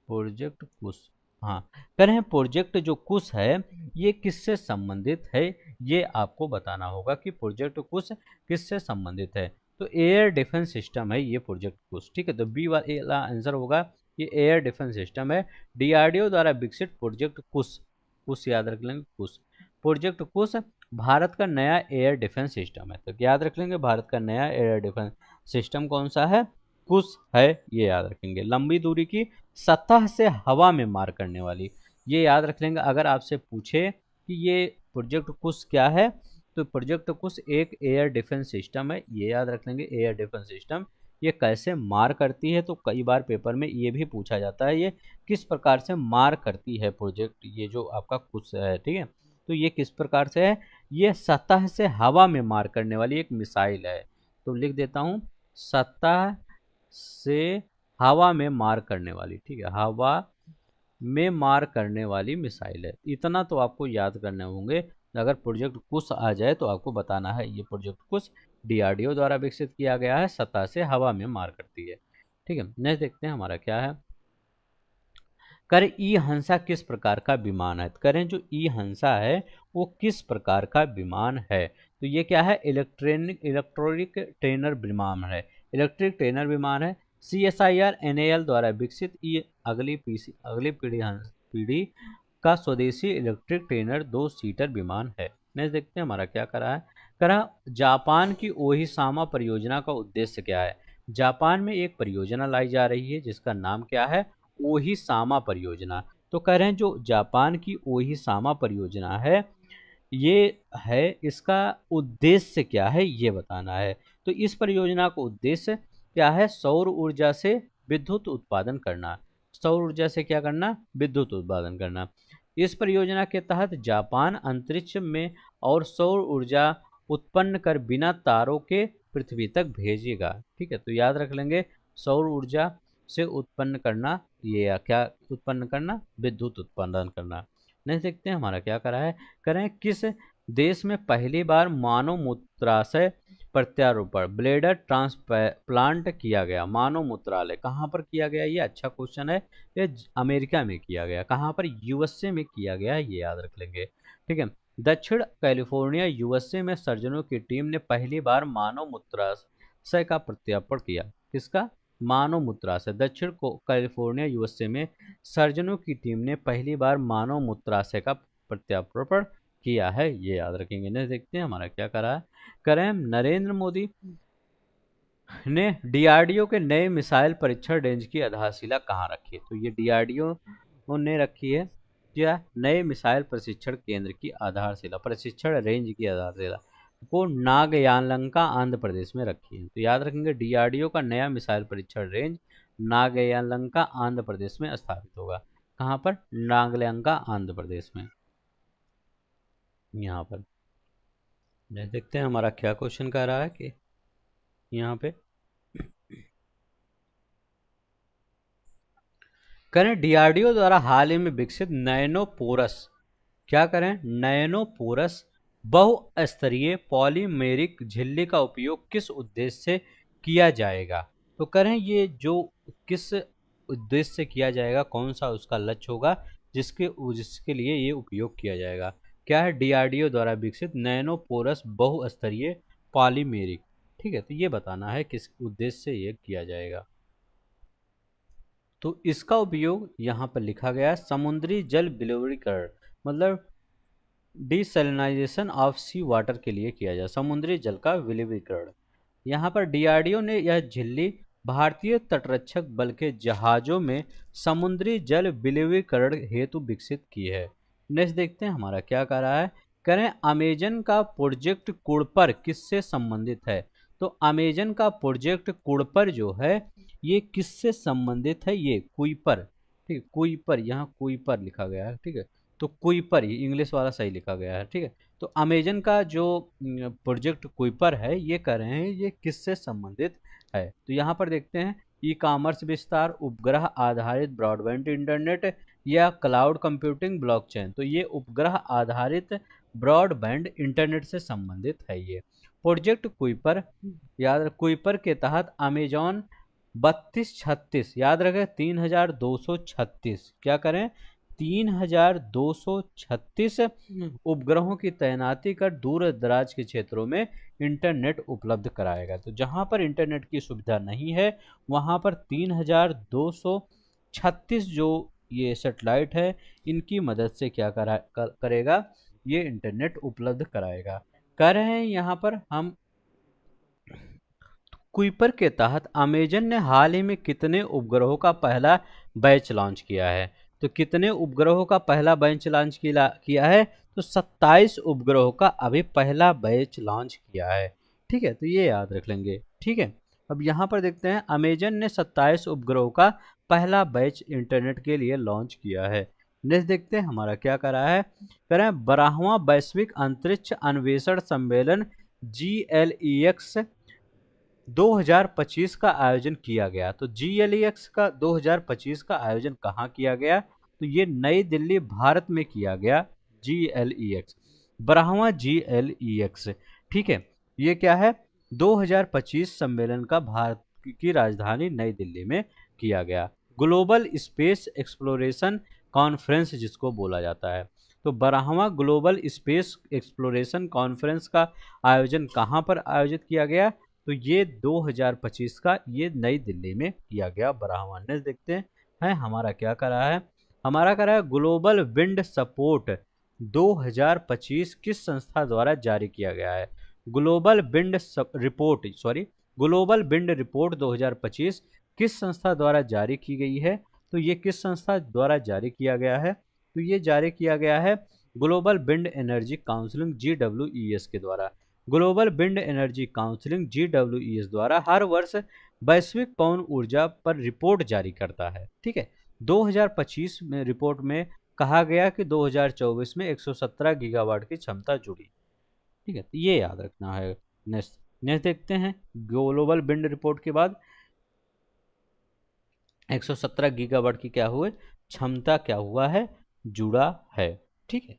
प्रोजेक्ट कुश, हाँ। कह रहे हैं प्रोजेक्ट जो कुश है ये किससे संबंधित है, ये आपको बताना होगा कि प्रोजेक्ट कुश किससे संबंधित है। तो एयर डिफेंस सिस्टम है ये प्रोजेक्ट कुश, ठीक है, तो बी वाला आंसर होगा, ये एयर डिफेंस सिस्टम है। डीआरडीओ द्वारा विकसित प्रोजेक्ट कुश, कुश याद रख लेंगे, कुश, प्रोजेक्ट कुश भारत का नया एयर डिफेंस सिस्टम है। तो याद रख लेंगे भारत का नया एयर डिफेंस सिस्टम कौन सा है, कुश है, ये याद रखेंगे। लंबी दूरी की सतह से हवा में मार करने वाली, ये याद रख लेंगे। अगर आपसे पूछे कि ये प्रोजेक्ट कुश क्या है, तो प्रोजेक्ट कुश एक एयर डिफेंस सिस्टम है, ये याद रख लेंगे। एयर डिफेंस सिस्टम ये कैसे मार करती है, तो कई बार पेपर में ये भी पूछा जाता है, ये किस प्रकार से मार करती है प्रोजेक्ट, ये जो आपका कुश है, ठीक है, तो ये किस प्रकार से है, ये सतह से हवा में मार करने वाली एक मिसाइल है। तो लिख देता हूं, सतह से हवा में मार करने वाली, ठीक है, हवा में मार करने वाली मिसाइल है। इतना तो आपको याद करने होंगे। अगर प्रोजेक्ट कुश आ जाए तो आपको बताना है ये प्रोजेक्ट कुश डीआरडीओ द्वारा विकसित किया गया है, सतह से हवा में मार करती है, ठीक है। नेक्स्ट देखते हैं हमारा क्या है, करें ई हंसा किस प्रकार का विमान है। करें जो ई हंसा है वो किस प्रकार का विमान है, तो ये क्या है, इलेक्ट्रॉनिक ट्रेनर विमान है, इलेक्ट्रिक ट्रेनर विमान है। CSIR NAL द्वारा विकसित ये अगली पीढ़ी का स्वदेशी इलेक्ट्रिक ट्रेनर 2 सीटर विमान है। नेक्स्ट देखते हैं हमारा क्या करा है, करा जापान की ओहिसामा परियोजना का उद्देश्य क्या है। जापान में एक परियोजना लाई जा रही है जिसका नाम क्या है, ओहिसामा परियोजना। तो कह रहे हैं जो जापान की ओहिसामा परियोजना है, ये है, इसका उद्देश्य क्या है ये बताना है। तो इस परियोजना का उद्देश्य क्या है, सौर ऊर्जा से विद्युत उत्पादन करना, सौर ऊर्जा से क्या करना, विद्युत उत्पादन करना। इस परियोजना के तहत जापान अंतरिक्ष में और सौर ऊर्जा उत्पन्न कर बिना तारों के पृथ्वी तक भेजेगा, ठीक है, तो याद रख लेंगे सौर ऊर्जा से उत्पन्न करना, ये क्या उत्पन्न करना, विद्युत उत्पादन करना। नहीं देखते हैं हमारा क्या करा है, करें किस देश में पहली बार मानव मूत्राशय प्रत्यारोपण ब्लेडर ट्रांसप्लांट किया गया, मानव मूत्रालय कहाँ पर किया गया, ये अच्छा क्वेश्चन है। ये अमेरिका में किया गया, कहाँ पर, USA में किया गया, ये याद रख लेंगे, ठीक है। दक्षिण कैलिफोर्निया USA में सर्जनों की टीम ने पहली बार मानव मूत्राशय का प्रत्यारोपण किया, किसका, मानव मूत्राशय। दक्षिण कैलिफोर्निया USA में सर्जनों की टीम ने पहली बार मानव मूत्राशय का प्रत्यारोपण किया है, ये याद रखेंगे। नेक्स्ट देखते हैं हमारा क्या करा है, करें नरेंद्र मोदी ने डीआरडीओ के नए मिसाइल परीक्षण रेंज की आधारशिला कहाँ रखी है। तो ये डीआरडीओ ने रखी है क्या, नए मिसाइल प्रशिक्षण केंद्र की आधारशिला, प्रशिक्षण रेंज की आधारशिला को नागयालंका आंध्र प्रदेश में रखी है। तो याद रखेंगे डीआरडीओ का नया मिसाइल परीक्षण रेंज नागयालंका आंध्र प्रदेश में स्थापित होगा, कहाँ पर, नागयालंका आंध्र प्रदेश में, यहाँ पर। देखते हैं हमारा क्या क्वेश्चन कह रहा है कि यहाँ पे करें डीआरडीओ द्वारा हाल ही में विकसित नैनोपोरस, क्या करें, नैनोपोरस बहुस्तरीय पॉलीमेरिक झिल्ली का उपयोग किस उद्देश्य से किया जाएगा। तो करें ये जो किस उद्देश्य से किया जाएगा, कौन सा उसका लक्ष्य होगा जिसके लिए ये उपयोग किया जाएगा, क्या है, डीआरडीओ द्वारा विकसित नैनोपोरस बहुस्तरीय पॉलीमेरिक, ठीक है, तो ये बताना है किस उद्देश्य से ये किया जाएगा। तो इसका उपयोग यहाँ पर लिखा गया है समुद्री जल विलवणीकरण, मतलब डिसैलिनाइजेशन ऑफ सी वाटर के लिए किया जाए, समुद्री जल का विलवणीकरण। यहाँ पर डीआरडीओ ने यह झिल्ली भारतीय तटरक्षक बल के जहाजों में समुद्री जल विलुवीकरण हेतु विकसित की है। नेक्स्ट देखते हैं हमारा क्या कह रहा है। करें अमेजन का प्रोजेक्ट कुड़पर किससे संबंधित है। तो अमेजन का प्रोजेक्ट कुड़पर जो है ये किससे संबंधित है, ये कुइपर, ठीक है, कुइपर, यहाँ कुइपर लिखा गया है, ठीक है, तो कुइपर ही इंग्लिश वाला सही लिखा गया है, ठीक है। तो अमेजन का जो प्रोजेक्ट कुइपर है ये कह रहे हैं ये किससे संबंधित है। तो यहाँ पर देखते हैं ई कॉमर्स विस्तार, उपग्रह आधारित ब्रॉडबैंड इंटरनेट या क्लाउड कंप्यूटिंग, ब्लॉकचेन। तो ये उपग्रह आधारित ब्रॉडबैंड इंटरनेट से संबंधित है ये प्रोजेक्ट कुइपर। याद कुइपर के तहत अमेजॉन 3236, याद रखें 3236, क्या करें 3236 उपग्रहों की तैनाती कर दूर दराज के क्षेत्रों में इंटरनेट उपलब्ध कराएगा। तो जहां पर इंटरनेट की सुविधा नहीं है वहां पर 3236 जो ये सैटेलाइट है इनकी मदद से क्या करेगा, ये इंटरनेट उपलब्ध कराएगा। कह रहे हैं यहाँ पर हम कुइपर के तहत अमेजन ने हाल ही में कितने उपग्रहों का पहला बैच लॉन्च किया है। तो कितने उपग्रहों का पहला बैच लॉन्च किया है, तो 27 उपग्रहों का अभी पहला बैच लॉन्च किया है, ठीक है, तो ये याद रख लेंगे, ठीक है। अब यहाँ पर देखते हैं अमेजन ने 27 उपग्रहों का पहला बैच इंटरनेट के लिए लॉन्च किया है। नेक्स्ट देखते हैं हमारा क्या कर रहा है। कह रहे हैं 12वां वैश्विक अंतरिक्ष अन्वेषण सम्मेलन GLEX 2025 का आयोजन किया गया। तो GLEX का 2025 का आयोजन कहाँ किया गया, तो ये नई दिल्ली भारत में किया गया। GLEX 12वां GLEX, ठीक है, ये क्या है 2025 सम्मेलन का भारत की राजधानी नई दिल्ली में किया गया। ग्लोबल स्पेस एक्सप्लोरेशन कॉन्फ्रेंस जिसको बोला जाता है। तो 12वां ग्लोबल स्पेस एक्सप्लोरेशन कॉन्फ्रेंस का आयोजन कहाँ पर आयोजित किया गया, तो ये 2025 का ये नई दिल्ली में किया गया 12वां। नेक्स्ट देखते हैं हमारा क्या करा है। हमारा करा है ग्लोबल विंड सपोर्ट 2025 किस संस्था द्वारा जारी किया गया है। Global wind report, sorry, global wind report 2025 किस संस्था द्वारा जारी की गई है। तो ये किस संस्था द्वारा जारी किया गया है, तो ये जारी किया गया है global wind energy counselling GWES के द्वारा। Global wind energy counselling GWES द्वारा हर वर्ष वैश्विक पवन ऊर्जा पर रिपोर्ट जारी करता है, ठीक है। 2025 में रिपोर्ट में कहा गया कि 2024 में 117 गीगावाट की क्षमता जुड़ी, ठीक है, तो ये याद रखना है। नेक्स्ट नेक्स्ट देखते हैं ग्लोबल विंड रिपोर्ट के बाद 117 गीगावाट की क्या हुआ क्षमता, क्या हुआ है, जुड़ा है, ठीक है।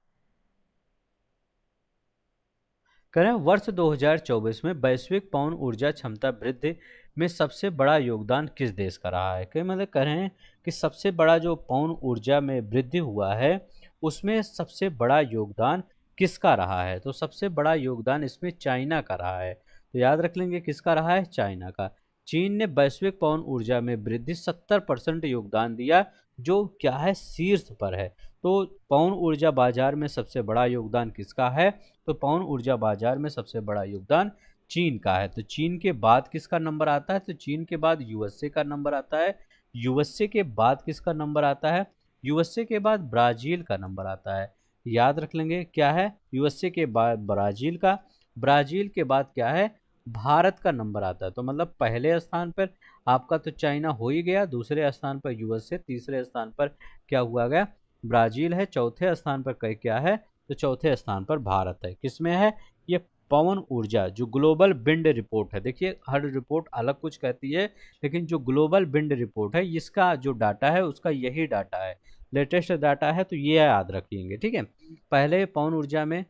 करें वर्ष 2024 में वैश्विक पवन ऊर्जा क्षमता वृद्धि में सबसे बड़ा योगदान किस देश का रहा है। कहीं मतलब कह रहे हैं कि सबसे बड़ा जो पवन ऊर्जा में वृद्धि हुआ है उसमें सबसे बड़ा योगदान किसका रहा है। तो सबसे बड़ा योगदान इसमें चाइना का रहा है। तो याद रख लेंगे किसका रहा है, चाइना का। चीन ने वैश्विक पवन ऊर्जा में वृद्धि 70% योगदान दिया, जो क्या है शीर्ष पर है। तो पवन ऊर्जा बाजार में सबसे बड़ा योगदान किसका है, तो पवन ऊर्जा बाजार में सबसे बड़ा योगदान चीन का है। तो चीन के बाद किसका नंबर आता है, तो चीन के बाद यूएसए का नंबर आता है। यूएसए के बाद किसका नंबर आता है, यूएसए के बाद ब्राजील का नंबर आता है। याद रख लेंगे क्या है, यूएसए के बाद ब्राजील का, ब्राजील के बाद क्या है भारत का नंबर आता है। तो मतलब पहले स्थान पर आपका तो चाइना हो ही गया, दूसरे स्थान पर यूएसए, तीसरे स्थान पर क्या हुआ गया ब्राजील है, चौथे स्थान पर क्या है, तो चौथे स्थान पर भारत है। किसमें है, ये पवन ऊर्जा जो ग्लोबल विंड रिपोर्ट है। देखिए हर रिपोर्ट अलग कुछ कहती है, लेकिन जो ग्लोबल विंड रिपोर्ट है इसका जो डाटा है उसका यही डाटा है, लेटेस्ट डाटा है, तो ये याद रखिएंगे, ठीक है। पहले पवन ऊर्जा में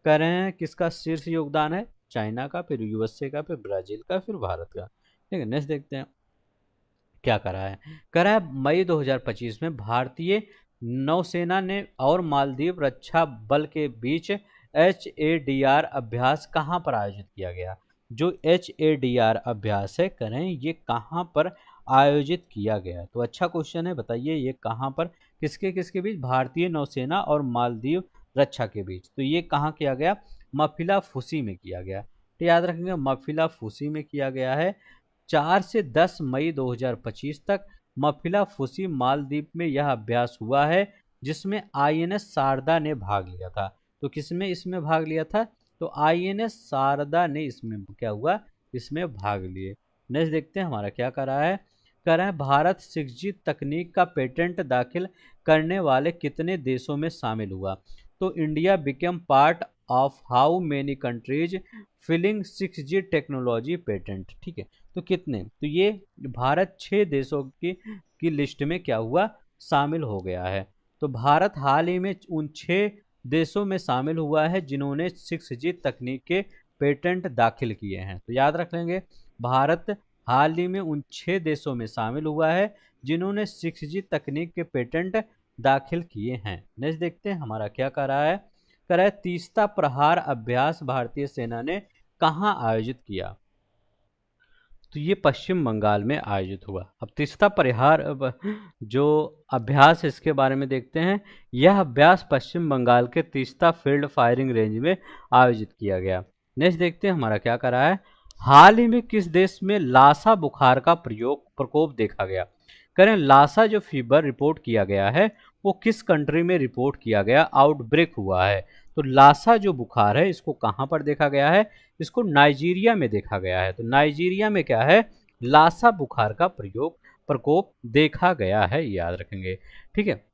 कह रहे हैं किसका शीर्ष योगदान है, चाइना का, फिर यूएसए का, फिर ब्राजील का, फिर भारत का, ठीक है। नेक्स्ट देखते हैं क्या करा है। करा है मई 2025 में भारतीय नौसेना ने और मालदीव रक्षा बल के बीच HADR अभ्यास कहां पर आयोजित किया गया। जो HADR अभ्यास है करें ये कहां पर आयोजित किया गया, तो अच्छा क्वेश्चन है, बताइए ये कहां पर, किसके किसके बीच, भारतीय नौसेना और मालदीव रक्षा के बीच। तो ये कहां किया गया, मफिला फूसी में किया गया। तो याद रखेंगे मफिला फूसी में किया गया है 4 से 10 मई 2025 तक मफिलाफुसी मालदीव में यह अभ्यास हुआ है, जिसमें आईएनएस शारदा ने भाग लिया था। तो किसमें इसमें भाग लिया था? तो आईएनएस शारदा ने इसमें क्या हुआ, इसमें भाग लिए। नेक्स्ट देखते हैं हमारा क्या कर रहा है। कह रहा है भारत 6G तकनीक का पेटेंट दाखिल करने वाले कितने देशों में शामिल हुआ? तो India became part of how many countries filing 6G technology patent. ठीक है, तो कितने? तो ये भारत 6 देशों की लिस्ट में क्या हुआ, शामिल हो गया है। तो भारत हाल ही में उन 6 देशों में शामिल हुआ है जिन्होंने 6G तकनीक के पेटेंट दाखिल किए हैं। तो याद रख लेंगे, भारत हाल ही में उन 6 देशों में शामिल हुआ है जिन्होंने 6G तकनीक के पेटेंट दाखिल किए हैं। नेक्स्ट देखते हैं हमारा क्या कर रहा है। कर रहा है तीस्ता प्रहार अभ्यास भारतीय सेना ने कहाँ आयोजित किया? तो ये पश्चिम बंगाल में आयोजित हुआ। अब तीस्ता प्रहार जो अभ्यास है इसके बारे में देखते हैं। यह अभ्यास पश्चिम बंगाल के तीस्ता फील्ड फायरिंग रेंज में आयोजित किया गया। नेक्स्ट देखते हैं हमारा क्या कर रहा है। हाल ही में किस देश में लासा बुखार का प्रकोप देखा गया? करें, लासा जो फीवर रिपोर्ट किया गया है वो किस कंट्री में रिपोर्ट किया गया, आउटब्रेक हुआ है? तो लासा जो बुखार है इसको कहाँ पर देखा गया है? इसको नाइजीरिया में देखा गया है। तो नाइजीरिया में क्या है, लासा बुखार का प्रकोप देखा गया है, याद रखेंगे। ठीक है,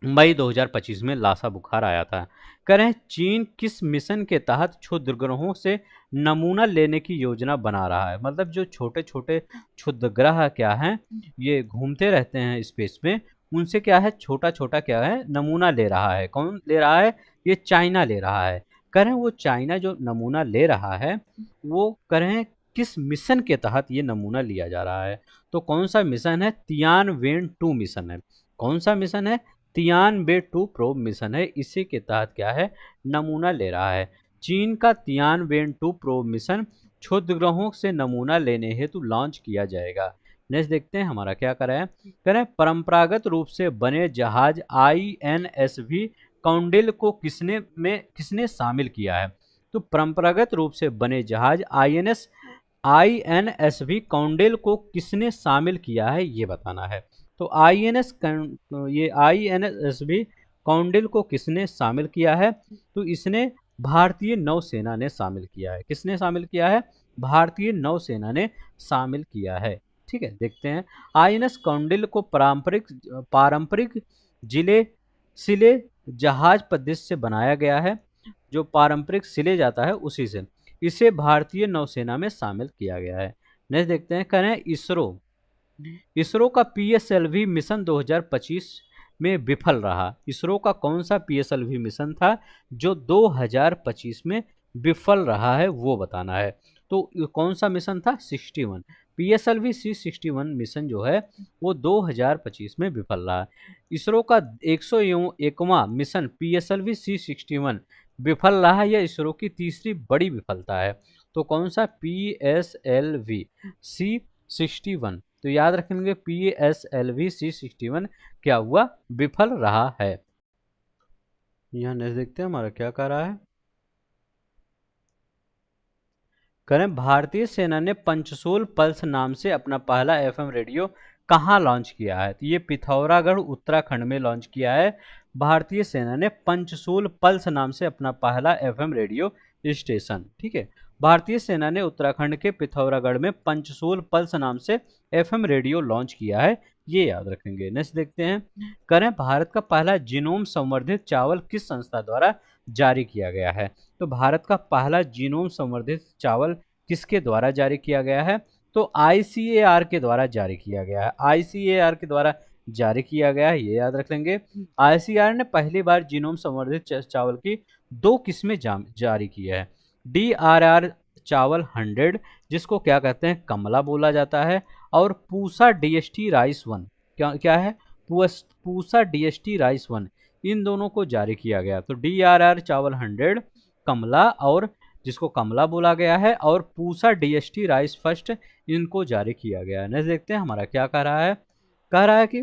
मई 2025 में लासा बुखार आया था। कह रहे हैं चीन किस मिशन के तहत क्षुद्र ग्रहों से नमूना लेने की योजना बना रहा है? मतलब जो छोटे छोटे क्षुद्र ग्रह क्या हैं, ये घूमते रहते हैं स्पेस में, उनसे क्या है, छोटा छोटा क्या है, नमूना ले रहा है। कौन ले रहा है? ये चाइना ले रहा है। कह रहे हैं वो चाइना जो नमूना ले रहा है वो कह रहे हैं किस मिशन के तहत ये नमूना लिया जा रहा है? तो कौन सा मिशन है? तियानवेन-2 मिशन है। कौन सा मिशन है? तियानवे-2 प्रोब मिशन है। इसी के तहत क्या है, नमूना ले रहा है। चीन का तियानवेन-2 प्रोब मिशन क्षुद्र ग्रहों से नमूना लेने हेतु लॉन्च किया जाएगा। नेक्स्ट देखते हैं हमारा क्या कर रहा है। कह रहे हैं परंपरागत रूप से बने जहाज INSV कौंडिल को किसने शामिल किया है? तो परंपरागत रूप से बने जहाज INSV कौंडिल को किसने शामिल किया है, ये बताना है। तो INSV कौंडिल को किसने शामिल किया है? तो इसने भारतीय नौसेना ने शामिल किया है। किसने शामिल किया है? भारतीय नौसेना ने शामिल किया है। ठीक है, देखते हैं। INS कौंडिल को पारंपरिक जिले सिले जहाज पद्धति से बनाया गया है। जो पारंपरिक सिले जाता है उसी से इसे भारतीय नौसेना में शामिल किया गया है। नेक्स्ट देखते हैं। कह रहे हैं इसरो का PSLV मिशन 2025 में विफल रहा। इसरो का कौन सा PSLV मिशन था जो 2025 में विफल रहा है, वो बताना है। तो कौन सा मिशन था? 61। PSLV C61 मिशन जो है वो 2025 में विफल रहा। इसरो का 101वां मिशन PSLV C61 विफल रहा। यह इसरो की तीसरी बड़ी विफलता है। तो कौन सा? PSLV C61। तो याद रखेंगे PSLV C61 क्या हुआ, विफल रहा है। यहां नेक्स्ट देखते हैं हमारा क्या कह रहा है। करें भारतीय सेना ने पंचशूल पल्स नाम से अपना पहला FM रेडियो कहाँ लॉन्च किया है? तो ये पिथौरागढ़ उत्तराखंड में लॉन्च किया है। भारतीय सेना ने पंचशूल पल्स नाम से अपना पहला FM रेडियो स्टेशन। ठीक है, भारतीय सेना ने उत्तराखंड के पिथौरागढ़ में पंचशूल पल्स नाम से FM रेडियो लॉन्च किया है, ये याद रखेंगे। नेक्स्ट देखते हैं। करें भारत का पहला जीनोम संवर्धित चावल किस संस्था द्वारा जारी किया गया है? तो भारत का पहला जीनोम संवर्धित चावल किसके द्वारा जारी किया गया है? तो ICAR के द्वारा जारी किया गया है। ICAR के द्वारा जारी किया गया है, ये याद रख लेंगे। ICAR ने पहली बार जीनोम संवर्धित चावल की 2 किस्में जारी की है। DRR चावल 100 जिसको क्या कहते हैं, कमला बोला जाता है, और पूसा DST राइस 1 क्या है, पूसा DST राइस 1, इन दोनों को जारी किया गया। तो DRR चावल 100 कमला, और जिसको कमला बोला गया है, और पूसा DST राइस फर्स्ट, इनको जारी किया गया है। नेक्स्ट देखते हैं हमारा क्या कह रहा है। कह रहा है कि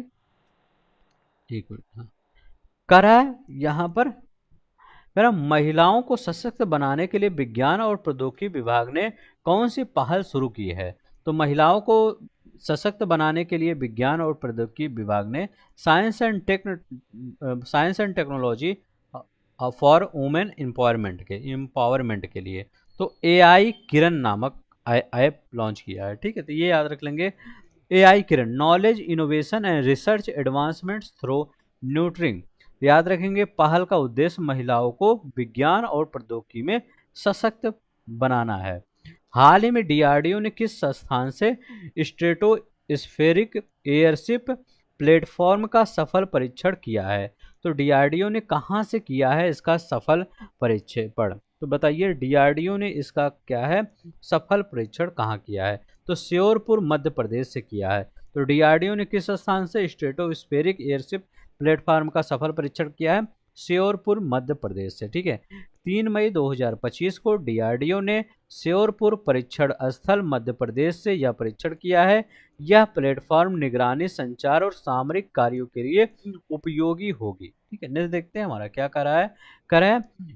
एक मिनट, कह रहा है यहाँ पर महिलाओं को सशक्त बनाने के लिए विज्ञान और प्रौद्योगिकी विभाग ने कौन सी पहल शुरू की है? तो महिलाओं को सशक्त बनाने के लिए विज्ञान और प्रौद्योगिकी विभाग ने science and technology for women empowerment के लिए तो एआई किरण नामक ऐप लॉन्च किया है। ठीक है, तो ये याद रख लेंगे। AI Kiran knowledge innovation and research advancement through nurturing. याद रखेंगे, पहल का उद्देश्य महिलाओं को विज्ञान और प्रौद्योगिकी में सशक्त बनाना है। हाल ही में डीआरडीओ ने किस संस्थान से स्ट्रेटोस्फेरिक एयरशिप प्लेटफॉर्म का सफल परीक्षण किया है? तो डीआरडीओ ने कहाँ से किया है इसका सफल परीक्षण? तो बताइए डीआरडीओ ने इसका क्या है सफल परीक्षण कहाँ किया है? तो श्योरपुर मध्य प्रदेश से किया है। तो डीआरडीओ ने किस स्थान से स्ट्रेटोस्फेरिक एयरशिप प्लेटफॉर्म का सफल परीक्षण किया है? श्योरपुर मध्य प्रदेश से। ठीक है, 3 मई 2025 को डीआरडीओ ने श्योरपुर परीक्षण स्थल मध्य प्रदेश से यह परीक्षण किया है। यह प्लेटफॉर्म निगरानी, संचार और सामरिक कार्यों के लिए उपयोगी होगी। ठीक है, नेक्स्ट देखते हैं हमारा क्या कर रहा है।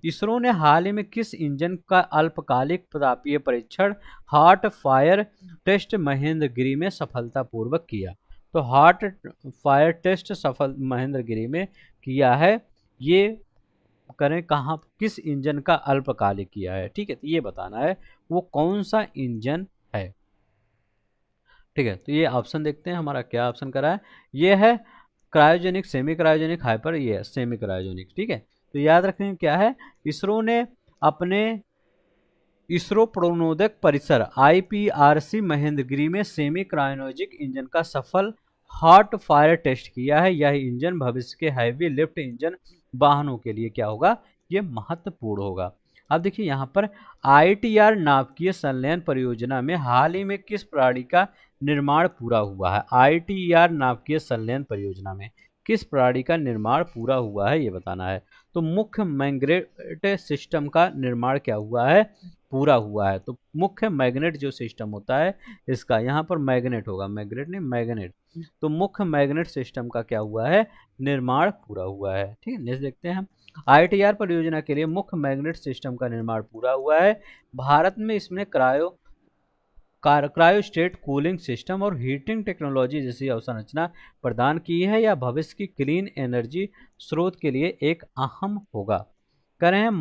इसरो ने हाल ही में किस इंजन का अल्पकालिक तापीय परीक्षण हॉट फायर टेस्ट महेंद्रगिरी में सफलतापूर्वक किया? तो हॉट फायर टेस्ट सफल महेंद्रगिरी में किया है। ये करें कहाँ, किस इंजन का अल्पकालिक किया है? ठीक है, तो ये बताना है वो कौन सा इंजन है। ठीक है, तो ये ऑप्शन देखते हैं हमारा क्या ऑप्शन करा है। ये है क्रायोजेनिक, सेमी क्रायोजेनिक, हाइपर, ये है सेमी क्रायोजेनिक। ठीक है, तो याद रखेंगे क्या है, इसरो ने अपने इसरो प्रणोदक परिसर आईपीआरसी महेंद्रगिरी में सेमी क्रायोजेनिक इंजन का सफल हॉट फायर टेस्ट किया है। यह इंजन भविष्य के हैवी लिफ्ट इंजन वाहनों के लिए क्या होगा, ये महत्वपूर्ण होगा। अब देखिए यहाँ पर आईटीआर नाभिकीय संलयन परियोजना में हाल ही में किस प्रणाली का निर्माण पूरा हुआ है? आईटीआर नाभिकीय संलयन परियोजना में किस प्रणाली का निर्माण पूरा हुआ है, ये बताना है। तो मुख्य मैग्नेट सिस्टम का निर्माण क्या हुआ है, पूरा हुआ है। तो मुख्य मैग्नेट जो सिस्टम होता है इसका, यहाँ पर मैग्नेट होगा, मैग्नेट नहीं मैग्नेट। तो मुख्य मैग्नेट सिस्टम का क्या हुआ है, निर्माण पूरा हुआ है। ठीक है, नेक्स्ट देखते हैं हम। आईटीआर परियोजना के लिए मुख्य मैग्नेट सिस्टम का निर्माण पूरा हुआ है। भारत में इसमें क्रायोस्टेट कूलिंग सिस्टम और हीटिंग टेक्नोलॉजी जैसी अवसंरचना प्रदान की है। या भविष्य की क्लीन एनर्जी स्रोत के लिए एक अहम होगा। कह रहे हैं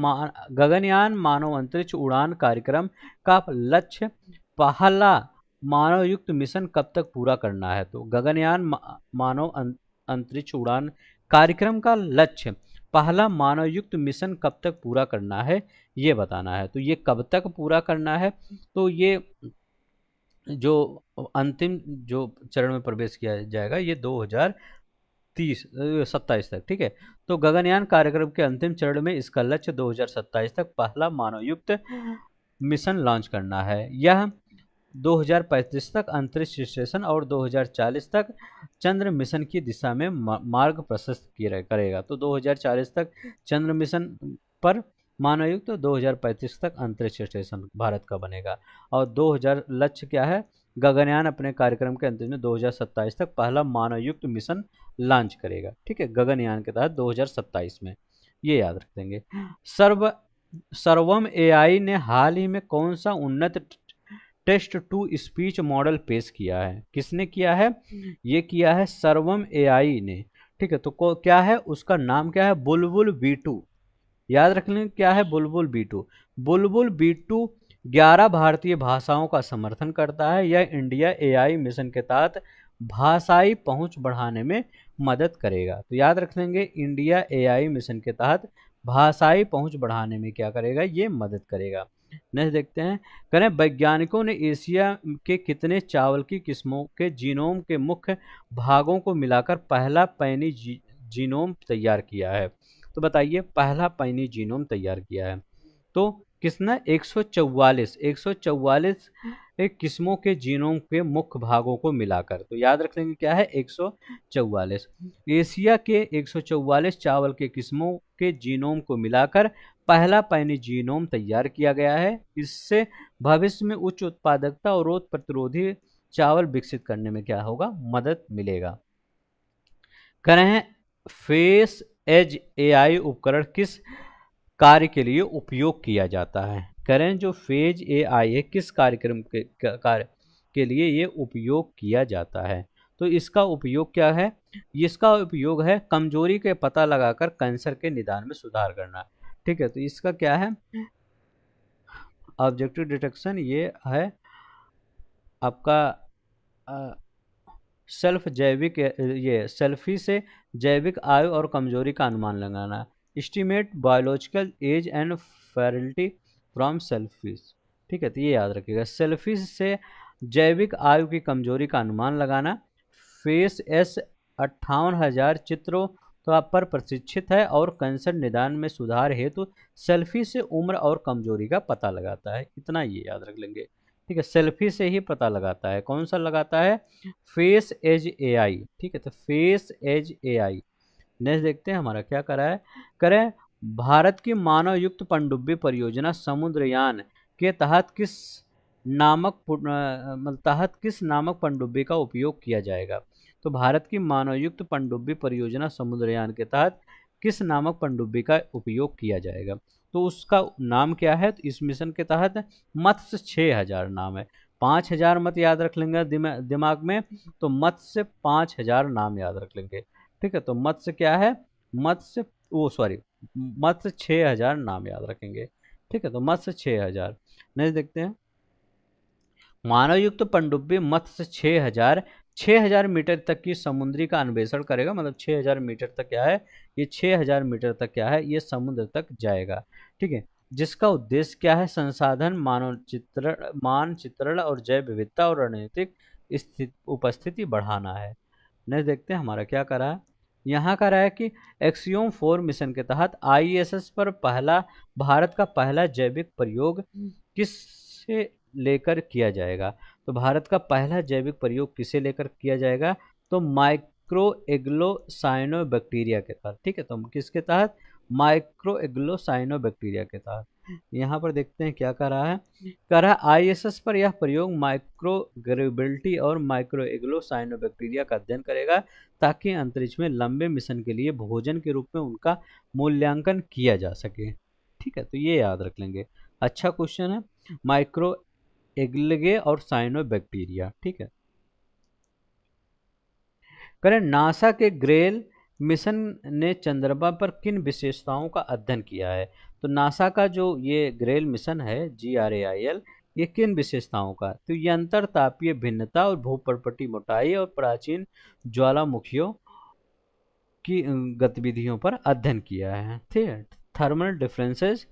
गगनयान मानव अंतरिक्ष उड़ान कार्यक्रम का लक्ष्य पहला मानवयुक्त मिशन कब तक पूरा करना है? तो गगनयान मानव अंतरिक्ष उड़ान कार्यक्रम का लक्ष्य पहला मानवयुक्त मिशन कब तक पूरा करना है, ये बताना है। तो ये कब तक पूरा करना है, तो ये जो अंतिम जो चरण में प्रवेश किया जाएगा ये 2027 तक। ठीक है, तो गगनयान कार्यक्रम के अंतिम चरण में इसका लक्ष्य 2027 तक पहला मानवयुक्त मिशन लॉन्च करना है। यह 2035 तक अंतरिक्ष स्टेशन और 2040 तक चंद्र मिशन की दिशा में मार्ग प्रशस्त करेगा। तो 2040 तक चंद्र मिशन पर मानवयुक्त, 2035 तक अंतरिक्ष स्टेशन भारत का बनेगा। और 2000 लक्ष्य क्या है, गगनयान अपने कार्यक्रम के अंतिम में 2027 तक पहला मानवयुक्त मिशन लॉन्च करेगा। ठीक है, गगनयान के तहत 2027 में, ये याद रख देंगे। सर्वम एआई ने हाल ही में कौन सा उन्नत टेक्स्ट टू स्पीच मॉडल पेश किया है? किसने किया है? ये किया है सर्वम एआई ने। ठीक है, तो क्या है उसका नाम, क्या है, बुलबुल B2। याद रख लें क्या है बुलबुल B2। बुलबुल B2 11 भारतीय भाषाओं का समर्थन करता है। यह इंडिया एआई मिशन के तहत भाषाई पहुंच बढ़ाने में मदद करेगा। तो याद रख लेंगे इंडिया एआई मिशन के तहत भाषाई पहुंच बढ़ाने में क्या करेगा, ये मदद करेगा। नेक्स्ट देखते हैं, करें वैज्ञानिकों ने एशिया के कितने चावल की किस्मों के जीनोम के मुख्य भागों को मिलाकर पहला पैनी जीनोम तैयार किया है? तो बताइए पहला पैनी जीनोम तैयार किया है तो किसने, 144 किस्मों के जीनोम के मुख्य भागों को मिलाकर। तो याद रख लेंगे क्या है, 144। एशिया के 144 चावल के किस्मों के जीनोम को मिलाकर पहला पैनी जीनोम तैयार किया गया है। इससे भविष्य में उच्च उत्पादकता और रोग प्रतिरोधी चावल विकसित करने में क्या होगा, मदद मिलेगा। कह रहे हैं फेस एज एआई उपकरण किस कार्य के लिए उपयोग किया जाता है? करें जो फेज एआई है किस कार्यक्रम के कार्य के लिए ये उपयोग किया जाता है। तो इसका उपयोग क्या है? इसका उपयोग है कमजोरी के पता लगाकर कैंसर के निदान में सुधार करना। ठीक है, तो इसका क्या है? ऑब्जेक्टिव डिटेक्शन ये है आपका ये सेल्फी से जैविक आयु और कमजोरी का अनुमान लगाना। Estimate biological age and fertility from selfies. ठीक है, तो ये याद रखिएगा, सेल्फी से जैविक आयु की कमजोरी का अनुमान लगाना। फेस एस 58,000 चित्रों पर प्रशिक्षित है और कैंसर निदान में सुधार हेतु सेल्फी से उम्र और कमजोरी का पता लगाता है। इतना ये याद रख लेंगे। ठीक है, सेल्फी से ही पता लगाता है। कौन सा लगाता है? Face age AI. ठीक है, तो फेस एज एआई। नेक्स्ट देखते हैं हमारा क्या करें। भारत की मानव युक्त पनडुब्बी परियोजना समुद्रयान के तहत किस नामक पनडुब्बी का उपयोग किया जाएगा? तो भारत की मानव युक्त पनडुब्बी परियोजना समुद्रयान के तहत किस नामक पनडुब्बी का उपयोग किया जाएगा? तो उसका नाम क्या है? तो इस मिशन के तहत मत्स्य 6000 नाम है। 5000 मत याद रख लेंगे दिमाग में, तो मत्स्य 5000 नाम याद रख लेंगे। ठीक है, तो मत्स्य क्या है? मत्स्य मत्स्य 6000 नाम याद रखेंगे। ठीक है, तो मत्स्य 6000। नेक्स्ट देखते हैं, मानव युक्त पनडुब्बी मत्स्य 6000 मीटर तक की समुद्री का अन्वेषण करेगा। मतलब 6000 मीटर तक क्या है? ये 6000 मीटर तक क्या है? ये समुद्र तक जाएगा। ठीक है, जिसका उद्देश्य क्या है? संसाधन मानचित्रण और जैव विविधता और रणनीतिक उपस्थिति बढ़ाना है। नेक्स्ट देखते हैं हमारा क्या करा है। यहाँ करा है कि एक्सियोम 4 मिशन के तहत ISS पर भारत का पहला जैविक प्रयोग किससे लेकर किया जाएगा? तो भारत का पहला जैविक प्रयोग किसे लेकर किया जाएगा? तो माइक्रो एग्लो बैक्टीरिया के तहत। ठीक है, तो किसके तहत? माइक्रो एग्लो बैक्टीरिया के तहत। यहाँ पर देखते हैं क्या कर रहा है। ISS पर यह प्रयोग माइक्रोग्रेबिलिटी और माइक्रो एग्लो बैक्टीरिया का अध्ययन करेगा, ताकि अंतरिक्ष में लंबे मिशन के लिए भोजन के रूप में उनका मूल्यांकन किया जा सके। ठीक है, तो ये याद रख लेंगे। अच्छा क्वेश्चन है, माइक्रो एग्लगे और साइनोबैक्टीरिया। ठीक है, करें नासा के ग्रेल मिशन ने चंद्रमा पर किन विशेषताओं का अध्ययन किया है? तो नासा का जो ये ग्रेल मिशन है GRAIL, ये किन विशेषताओं का? तो ये अंतर तापीय भिन्नता और भूपर्वतीय मोटाई और प्राचीन ज्वालामुखियों की गतिविधियों पर अध्ययन किया है। ठीक है, थर्मल डिफरेंसेस,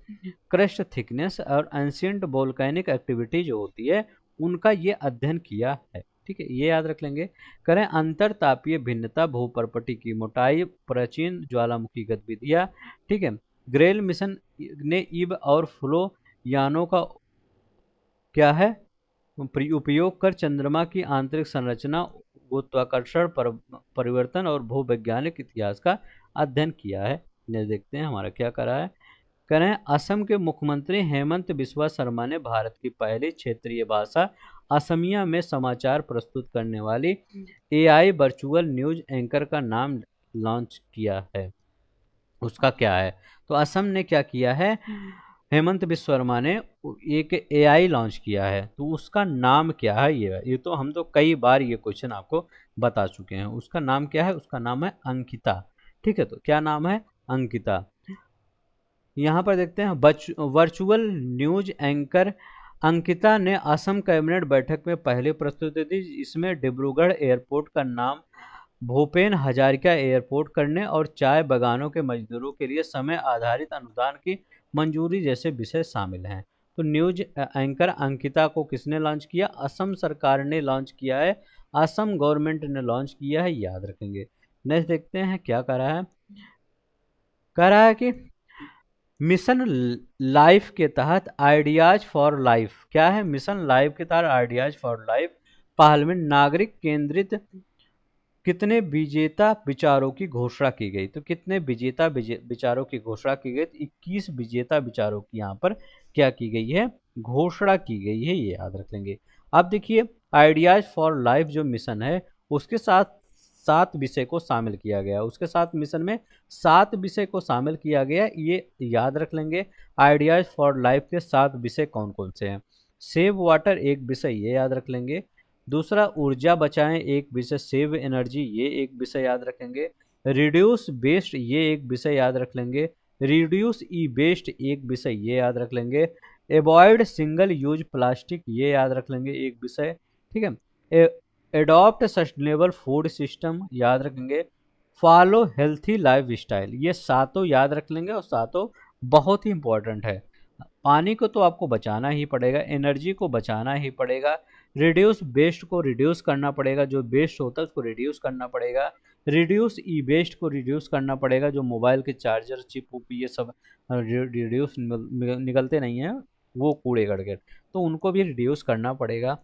क्रस्ट थिकनेस और एंशिएंट वोल्केनिक एक्टिविटी जो होती है उनका ये अध्ययन किया है। ठीक है, ये याद रख लेंगे। करें अंतर तापीय भिन्नता, भूपर्वतीय की मोटाई, प्राचीन ज्वालामुखी गतिविधियां। ठीक है, ग्रेल मिशन ने ईब और फ्लो यानों का क्या है उपयोग कर चंद्रमा की आंतरिक संरचना, गुरुत्वाकर्षण परिवर्तन और भूवैज्ञानिक इतिहास का अध्ययन किया है। ने देखते हैं हमारा क्या करा है। करें असम के मुख्यमंत्री हेमंत बिस्वा शर्मा ने भारत की पहली क्षेत्रीय भाषा असमिया में समाचार प्रस्तुत करने वाली AI वर्चुअल न्यूज एंकर का नाम लॉन्च किया है। उसका क्या है? तो असम ने क्या किया है? हेमंत बिस्वा शर्मा ने एक AI लॉन्च किया है, तो उसका नाम क्या है? ये तो हम तो कई बार ये क्वेश्चन आपको बता चुके हैं। उसका नाम क्या है? उसका नाम है अंकिता। ठीक है, तो क्या नाम है? अंकिता। यहाँ पर देखते हैं वर्चुअल न्यूज एंकर अंकिता ने असम कैबिनेट बैठक में पहले प्रस्तुति दी। इसमें डिब्रूगढ़ एयरपोर्ट का नाम भूपेन हजारिका एयरपोर्ट करने और चाय बागानों के मजदूरों के लिए समय आधारित अनुदान की मंजूरी जैसे विषय शामिल हैं। तो न्यूज एंकर अंकिता को किसने लॉन्च किया? असम सरकार ने लॉन्च किया है। असम गवर्नमेंट ने लॉन्च किया है, याद रखेंगे। नेक्स्ट देखते हैं क्या कर रहा है कि मिशन लाइफ के तहत आइडियाज फॉर लाइफ क्या है? मिशन लाइफ के तहत आइडियाज फॉर लाइफ पहल में नागरिक केंद्रित कितने विजेता विचारों की घोषणा की गई? तो कितने विजेता विचारों की घोषणा की गई? 21 विजेता विचारों की यहाँ पर क्या की गई है? घोषणा की गई है, ये याद रख लेंगे। अब देखिए, आइडियाज फॉर लाइफ जो मिशन है उसके साथ 7 विषय को शामिल किया गया। उसके साथ मिशन में 7 विषय को शामिल किया गया, ये याद रख लेंगे। आइडियाज फॉर लाइफ के 7 विषय कौन कौन से हैं? सेव वाटर एक विषय, ये याद रख लेंगे। दूसरा ऊर्जा बचाएं एक विषय, सेव एनर्जी ये एक विषय याद रखेंगे। रिड्यूस वेस्ट ये एक विषय याद रख लेंगे। रिड्यूस ई वेस्ट एक विषय ये याद रख लेंगे। एवॉइड सिंगल यूज प्लास्टिक ये याद रख लेंगे एक विषय, ठीक है। एडॉप्ट सस्टेनेबल फूड सिस्टम याद रखेंगे। फॉलो हेल्थी लाइफ स्टाइल ये सातों याद रख लेंगे और सातों बहुत ही इंपॉर्टेंट है। पानी को तो आपको बचाना ही पड़ेगा, एनर्जी को बचाना ही पड़ेगा, रिड्यूस वेस्ट को रिड्यूस करना पड़ेगा, जो वेस्ट होता है उसको रिड्यूस करना पड़ेगा, रिड्यूस ई वेस्ट को रिड्यूस करना पड़ेगा, जो मोबाइल के चार्जर चिप उप ये सब रिड्यूस निकलते नहीं हैं वो कूड़े करके, तो उनको भी रिड्यूस करना पड़ेगा।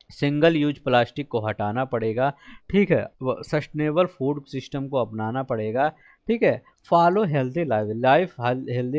सिंगल यूज प्लास्टिक को हटाना पड़ेगा, ठीक है। सस्टेनेबल फूड सिस्टम को अपनाना पड़ेगा, ठीक है। फॉलो हेल्दी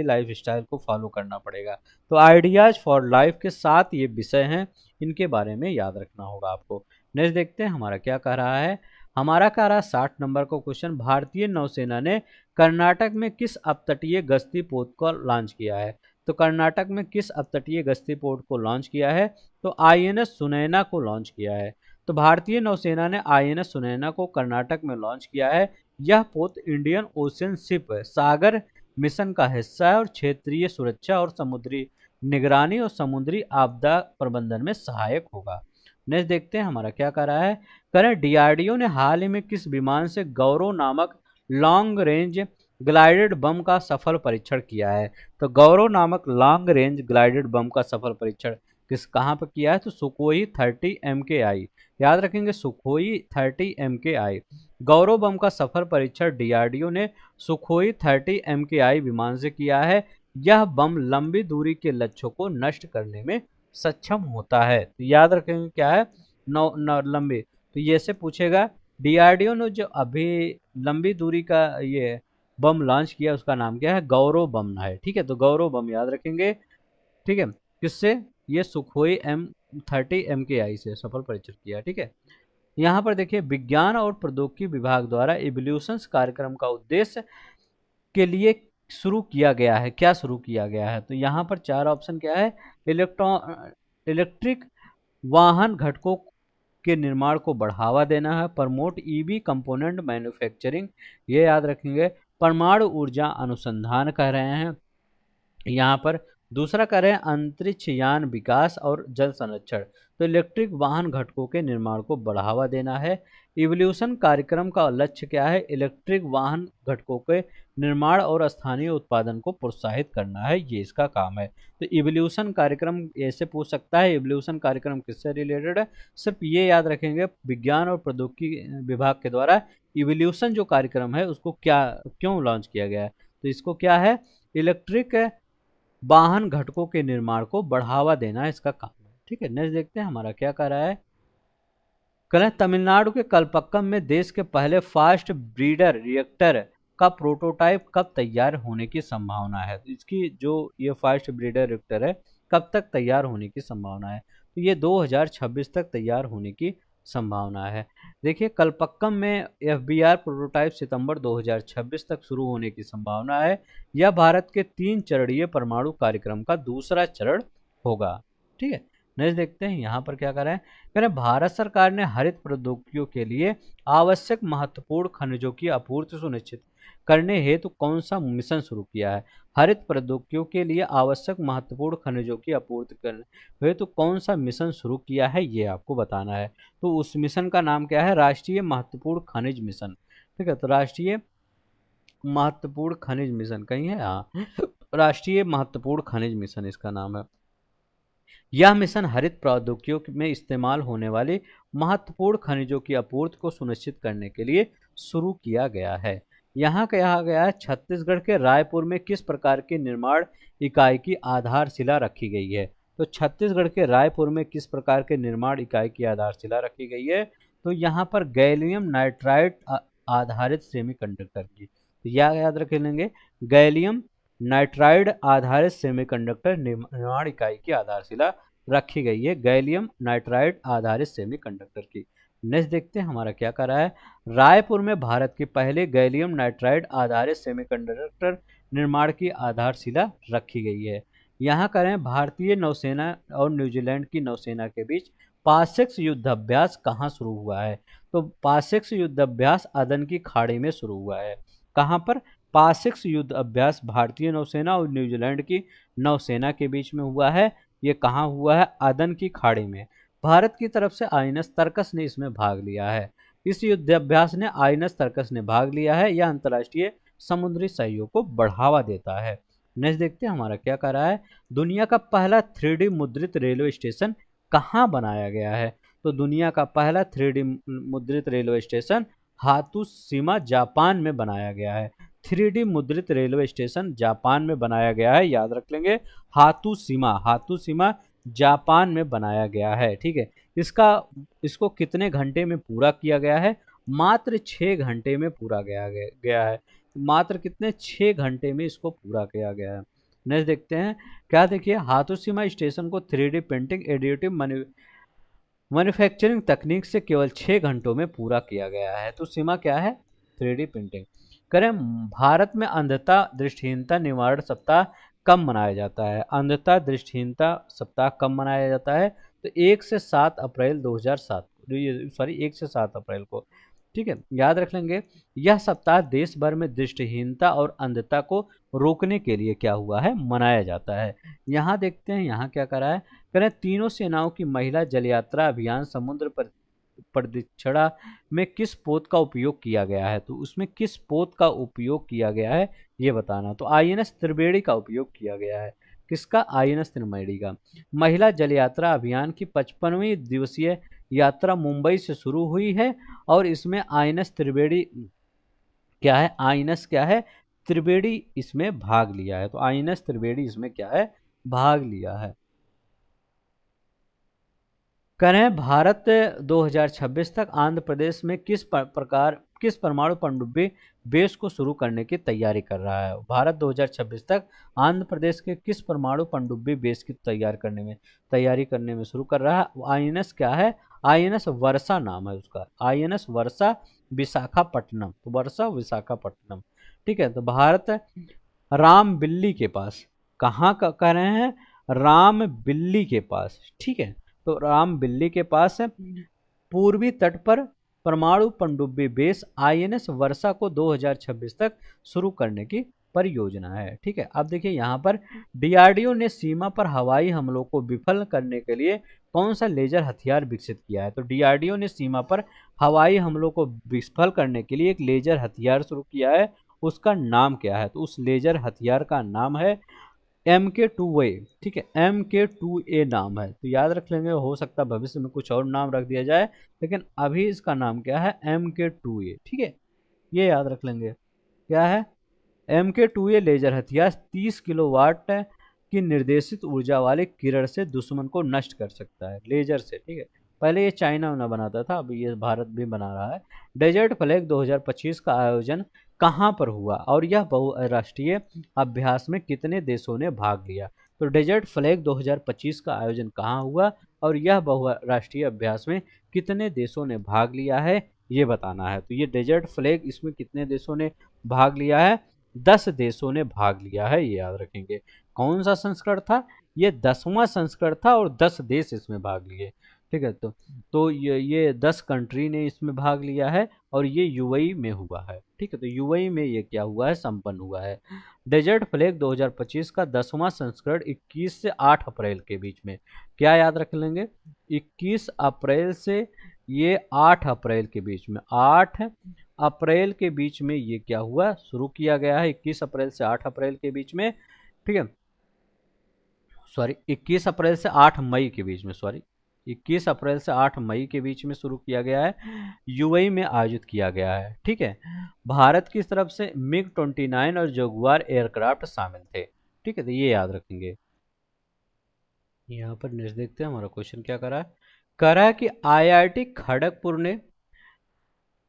लाइफ स्टाइल को फॉलो करना पड़ेगा। तो आइडियाज फॉर लाइफ के 7 ये विषय हैं, इनके बारे में याद रखना होगा आपको। नेक्स्ट देखते हैं हमारा क्या कह रहा है। हमारा कह रहा है 60 नंबर का क्वेश्चन, भारतीय नौसेना ने कर्नाटक में किस अपतटीय गश्ती पोत को लॉन्च किया है। तो कर्नाटक में किस अपतटीय गश्ती पोत को लॉन्च किया है, तो आईएनएस सुनैना को लॉन्च किया है। तो भारतीय नौसेना ने आईएनएस सुनैना को कर्नाटक में लॉन्च किया है। यह पोत इंडियन ओशन शिप सागर मिशन का हिस्सा है और क्षेत्रीय सुरक्षा और समुद्री निगरानी और समुद्री आपदा प्रबंधन में सहायक होगा। नेक्स्ट देखते हैं हमारा क्या कर रहा है। करें डीआरडीओ ने हाल ही में किस विमान से गौरव नामक लॉन्ग रेंज ग्लाइडेड बम का सफल परीक्षण किया है। तो गौरव नामक लॉन्ग रेंज ग्लाइडेड बम का सफल परीक्षण कहाँ पर किया है, तो सुखोई 30 MKI याद रखेंगे, सुखोई 30 MKI। गौरव बम का सफल परीक्षण डीआरडीओ ने सुखोई 30 MKI विमान से किया है। यह बम लंबी दूरी के लक्ष्यों को नष्ट करने में सक्षम होता है। तो याद रखेंगे क्या है, लंबी, तो ये से पूछेगा डीआरडीओ ने जो अभी लंबी दूरी का ये बम लॉन्च किया उसका नाम क्या है, गौरव बम है, ठीक है। तो गौरव बम याद रखेंगे, ठीक है। किससे, ये सुखोई M30 MKI से सफल परीक्षण किया, ठीक है। यहाँ पर देखिए विज्ञान और प्रौद्योगिकी विभाग द्वारा इवोल्यूशन कार्यक्रम का उद्देश्य के लिए शुरू किया गया है, क्या शुरू किया गया है। तो यहाँ पर 4 ऑप्शन क्या है, इलेक्ट्रिक वाहन घटकों के निर्माण को बढ़ावा देना है, प्रमोट ईवी कंपोनेंट मैन्युफैक्चरिंग ये याद रखेंगे, परमाणु ऊर्जा अनुसंधान कह रहे हैं यहाँ पर, दूसरा कह रहे हैं अंतरिक्ष यान विकास और जल संरक्षण। तो इलेक्ट्रिक वाहन घटकों के निर्माण को बढ़ावा देना है। इवोल्यूशन कार्यक्रम का लक्ष्य क्या है, इलेक्ट्रिक वाहन घटकों के निर्माण और स्थानीय उत्पादन को प्रोत्साहित करना है, ये इसका काम है। तो इवोल्यूशन कार्यक्रम ऐसे पूछ सकता है, इवोल्यूशन कार्यक्रम किससे रिलेटेड है, सिर्फ ये याद रखेंगे विज्ञान और प्रौद्योगिकी विभाग के द्वारा इवोल्यूशन जो कार्यक्रम है उसको क्या क्यों लॉन्च किया गया है। तो इसको क्या है, इलेक्ट्रिक वाहन घटकों के निर्माण को बढ़ावा देना इसका काम है, ठीक है। नेक्स्ट देखते हैं हमारा क्या कह रहा है। कल तमिलनाडु के कलपक्कम में देश के पहले फास्ट ब्रीडर रिएक्टर का प्रोटोटाइप कब तैयार होने की संभावना है। तो इसकी जो ये फास्ट ब्रीडर रिएक्टर है कब तक तैयार होने की संभावना है, तो ये 2026 तक तैयार होने की संभावना है। देखिए कलपक्कम में FBR प्रोटोटाइप सितंबर 2026 तक शुरू होने की संभावना है। यह भारत के 3 चरणीय परमाणु कार्यक्रम का दूसरा चरण होगा, ठीक है। नेक्स्ट देखते हैं यहाँ पर क्या कर रहे हैं, कह रहे हैं भारत सरकार ने हरित प्रौद्योगिकियों के लिए आवश्यक महत्वपूर्ण खनिजों की आपूर्ति सुनिश्चित करने हेतु कौन सा मिशन शुरू किया है। हरित प्रौद्योगिकियों के लिए आवश्यक महत्वपूर्ण खनिजों की आपूर्ति करने हेतु कौन सा मिशन शुरू किया है, ये आपको बताना है। तो उस मिशन का नाम क्या है, राष्ट्रीय महत्वपूर्ण खनिज मिशन, ठीक है। तो राष्ट्रीय महत्वपूर्ण खनिज मिशन कहीं है, हाँ, राष्ट्रीय महत्वपूर्ण खनिज मिशन इसका नाम है। यह मिशन हरित प्रौद्योगिकियों में इस्तेमाल होने वाली महत्वपूर्ण खनिजों की आपूर्ति को सुनिश्चित करने के लिए शुरू किया गया है। यहाँ कहा गया है छत्तीसगढ़ के रायपुर में किस प्रकार की निर्माण इकाई की आधारशिला रखी गई है। तो छत्तीसगढ़ के रायपुर में किस प्रकार के निर्माण इकाई की आधारशिला रखी गई है, तो यहाँ पर गैलियम नाइट्राइड आधारित सेमीकंडक्टर की, तो याद रख लेंगे, गैलियम नाइट्राइड आधारित सेमीकंडक्टर निर्माण इकाई की आधारशिला रखी गई है, गैलियम नाइट्राइड आधारित सेमीकंडक्टर की। नेक्स्ट देखते हैं हमारा क्या कर रहा है। रायपुर में भारत के पहले गैलियम नाइट्राइड आधारित सेमीकंडक्टर निर्माण की आधारशिला रखी गई है। यहाँ करें भारतीय नौसेना और न्यूजीलैंड की नौसेना के बीच पासेक्स युद्धाभ्यास कहाँ शुरू हुआ है? तो पासेक्स युद्धाभ्यास अदन की खाड़ी में शुरू हुआ है। कहाँ पर? पासेक्स युद्ध अभ्यास भारतीय नौसेना और न्यूजीलैंड की नौसेना के बीच में हुआ है। ये कहाँ हुआ है? अदन की खाड़ी में। भारत की तरफ से आईएनएस तरकस ने इसमें भाग लिया है। इस युद्धाभ्यास ने आईएनएस तरकस ने भाग लिया है। यह अंतर्राष्ट्रीय समुद्री सहयोग को बढ़ावा देता है। नेक्स्ट देखते हैं हमारा क्या कर रहा है। दुनिया का पहला 3D मुद्रित रेलवे स्टेशन कहाँ बनाया गया है? तो दुनिया का पहला 3D मुद्रित रेलवे स्टेशन हातुशिमा जापान में बनाया गया है। 3D मुद्रित रेलवे स्टेशन जापान में बनाया गया है, याद रख लेंगे। हातुशिमा जापान में बनाया गया है। ठीक है, इसको कितने घंटे में पूरा किया गया है? मात्र 6 घंटे में पूरा गया है। मात्र कितने? 6 घंटे में इसको पूरा किया गया है। नेक्स्ट देखते हैं क्या। देखिए, हातुशिमा स्टेशन को 3D प्रिंटिंग एडिटिव मैन्युफैक्चरिंग तकनीक से केवल 6 घंटों में पूरा किया गया है। तो सीमा क्या है? 3D printing. करें, भारत में अंधता दृष्टिहीनता निवारण सप्ताह कब मनाया जाता है? अंधता दृष्टिहीनता सप्ताह कब मनाया जाता है? तो 1 से 7 अप्रैल 2007 सॉरी 1 से 7 अप्रैल को। ठीक है, याद रख लेंगे। यह सप्ताह देश भर में दृष्टिहीनता और अंधता को रोकने के लिए क्या हुआ है? मनाया जाता है। यहाँ देखते हैं यहाँ क्या करा है। करें, तीनों सेनाओं की महिला जल यात्रा अभियान समुद्र पर प्रदक्षिणा में किस पोत का उपयोग किया गया है? तो उसमें किस पोत का उपयोग किया गया है ये बताना। तो आईएनएस त्रिवेणी का उपयोग किया गया है। किसका? आईएनएस त्रिवेणी का। महिला जल यात्रा अभियान की 55वीं दिवसीय यात्रा मुंबई से शुरू हुई है और इसमें आईएनएस त्रिवेणी क्या है? आईएनएस क्या है? त्रिवेणी इसमें भाग लिया है। तो आईएनएस त्रिवेणी इसमें क्या है? भाग लिया है। करें, भारत 2026 तक आंध्र प्रदेश में किस परमाणु पनडुब्बी बेस को शुरू करने की तैयारी कर रहा है? भारत 2026 तक आंध्र प्रदेश के किस परमाणु पनडुब्बी बेस की तैयारी करने में शुरू कर रहा है? आईएनएस क्या है? आईएनएस वर्षा नाम है उसका। आईएनएस वर्षा विशाखापट्टनम। तो वर्षा विशाखापट्टनम। ठीक है, तो भारत रामबिल्ली के पास कहाँ का कह रहे हैं? रामबिल्ली के पास। ठीक है, तो रामबिल्ली के पास पूर्वी तट पर परमाणु पनडुब्बी बेस आईएनएस वर्षा को 2026 तक शुरू करने की परियोजना है। ठीक है, अब देखिए यहाँ पर डीआरडीओ ने सीमा पर हवाई हमलों को विफल करने के लिए कौन सा लेजर हथियार विकसित किया है? तो डीआरडीओ ने सीमा पर हवाई हमलों को विफल करने के लिए एक लेजर हथियार शुरू किया है। उसका नाम क्या है? तो उस लेजर हथियार का नाम है MK2A। ठीक है, MK2A नाम है। तो याद रख लेंगे, हो सकता है भविष्य में कुछ और नाम रख दिया जाए, लेकिन अभी इसका नाम क्या है? MK2A। ठीक है, ये याद रख लेंगे। क्या है? MK2A लेजर हथियार 30 किलोवाट की निर्देशित ऊर्जा वाले किरण से दुश्मन को नष्ट कर सकता है, लेजर से। ठीक है, पहले ये चाइना में बनाता था, अभी ये भारत भी बना रहा है। डेजर्ट फ्लैग 2025 का आयोजन कहाँ पर हुआ और यह बहुराष्ट्रीय अभ्यास में कितने देशों ने भाग लिया? तो डेजर्ट फ्लैग 2025 का आयोजन कहाँ हुआ और यह बहुराष्ट्रीय अभ्यास में कितने देशों ने भाग लिया है ये बताना है। तो ये डेजर्ट फ्लैग, इसमें कितने देशों ने भाग लिया है? 10 देशों ने भाग लिया है, ये याद रखेंगे। कौन सा संस्करण था? ये 10वां संस्करण था और 10 देश इसमें भाग लिए। ठीक है, तो ये 10 कंट्री ने इसमें भाग लिया है और ये यूएई में हुआ है। ठीक है, तो यूएई में ये क्या हुआ है? संपन्न हुआ है। डेजर्ट फ्लैग 2025 का 10वां संस्करण 21 से 8 अप्रैल के बीच में, क्या याद रख लेंगे? 21 अप्रैल से ये 8 अप्रैल के बीच में, 8 अप्रैल के बीच में ये क्या हुआ? शुरू किया गया है। 21 अप्रैल से 8 अप्रैल के बीच में। ठीक है, सॉरी 21 अप्रैल से 8 मई के बीच में, सॉरी 21 अप्रैल से 8 मई के बीच में शुरू किया गया है, यूएई में आयोजित किया गया है। ठीक है, भारत की तरफ से MiG-29 और जगुआर एयरक्राफ्ट शामिल थे। ठीक है, तो ये याद रखेंगे। यहाँ पर नेक्स्ट देखते हैं हमारा क्वेश्चन क्या करा है कि आईआईटी खड़गपुर ने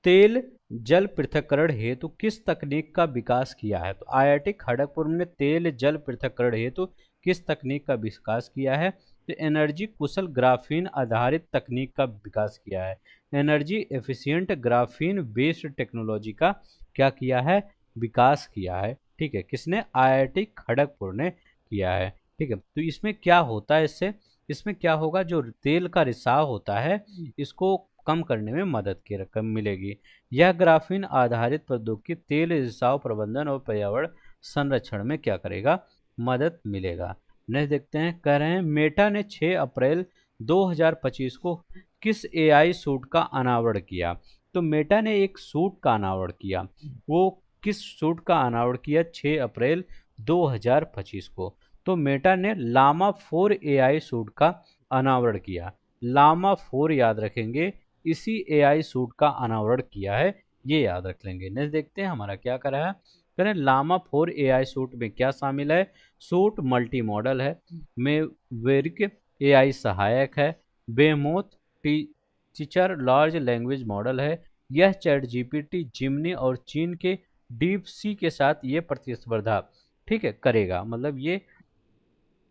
तेल जल पृथक्करण हेतु किस तकनीक का विकास किया है? तो आईआईटी खड़गपुर ने तेल जल पृथक्करण हेतु किस तकनीक का विकास किया है? तो एनर्जी कुशल ग्राफीन आधारित तकनीक का विकास किया है। Energy efficient graphene based technology का क्या किया है? विकास किया है। ठीक है, किसने? आईआईटी खड़गपुर ने किया है। ठीक है, तो इसमें क्या होता है? इससे इसमें क्या होगा, जो तेल का रिसाव होता है इसको कम करने में मदद की रकम मिलेगी। यह ग्राफीन आधारित प्रौद्योगिकी तेल रिसाव प्रबंधन और पर्यावरण संरक्षण में क्या करेगा, मदद मिलेगा। नेक्स्ट देखते हैं, कह रहे हैं मेटा ने 6 अप्रैल 2025 को किस एआई सूट का अनावरण किया। तो मेटा ने एक सूट का अनावरण किया, वो किस सूट का अनावरण किया 6 अप्रैल 2025 को। तो मेटा ने लामा 4 एआई सूट का अनावरण किया। लामा 4 याद रखेंगे, इसी एआई सूट का अनावरण किया है, ये याद रख लेंगे। नेक्स्ट देखते हैं हमारा क्या करा है, करें लामा 4 एआई सूट में क्या शामिल है। सूट मल्टी मॉडल है, मेवेरिक एआई सहायक है, बेमोथ टीचर लार्ज लैंग्वेज मॉडल है। यह चैट जीपीटी, जिमनी और चीन के डीप सी के साथ ये प्रतिस्पर्धा, ठीक है, करेगा। मतलब ये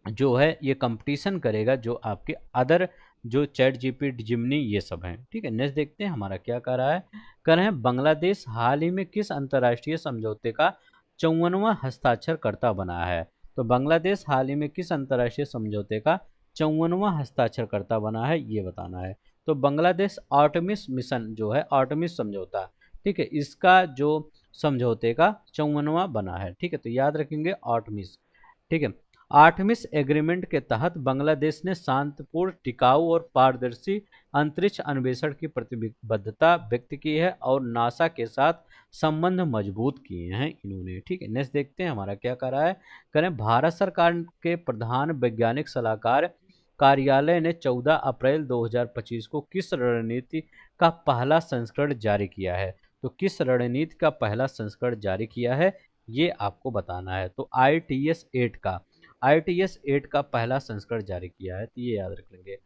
जो है ये कंपटीशन करेगा जो आपके अदर जो चैट जीपीटी, जिमनी ये सब हैं, ठीक है। नेक्स्ट देखते हैं हमारा क्या कर रहा है, कर रहे हैं बांग्लादेश हाल ही में किस अंतर्राष्ट्रीय समझौते का 54वां हस्ताक्षरकर्ता बना है। तो बांग्लादेश हाल ही में किस अंतर्राष्ट्रीय समझौते का 54वां हस्ताक्षरकर्ता बना है, ये बताना है। तो बांग्लादेश आर्टेमिस मिशन जो है, आर्टेमिस समझौता, ठीक है, इसका जो समझौते का 54वां बना है, ठीक है। तो याद रखेंगे आर्टेमिस, ठीक है। आर्टेमिस एग्रीमेंट के तहत बांग्लादेश ने शांतिपूर्ण, टिकाऊ और पारदर्शी अंतरिक्ष अन्वेषण की प्रतिबद्धता व्यक्त की है और नासा के साथ संबंध मजबूत किए हैं इन्होंने, ठीक है। नेक्स्ट देखते हैं हमारा क्या कर रहा है, करें भारत सरकार के प्रधान वैज्ञानिक सलाहकार कार्यालय ने 14 अप्रैल 2025 को किस रणनीति का पहला संस्करण जारी किया है। तो किस रणनीति का पहला संस्करण जारी किया है, ये आपको बताना है। तो ITS-8 का, ITS-8 का पहला संस्करण जारी किया है, तो ये याद रख लेंगे।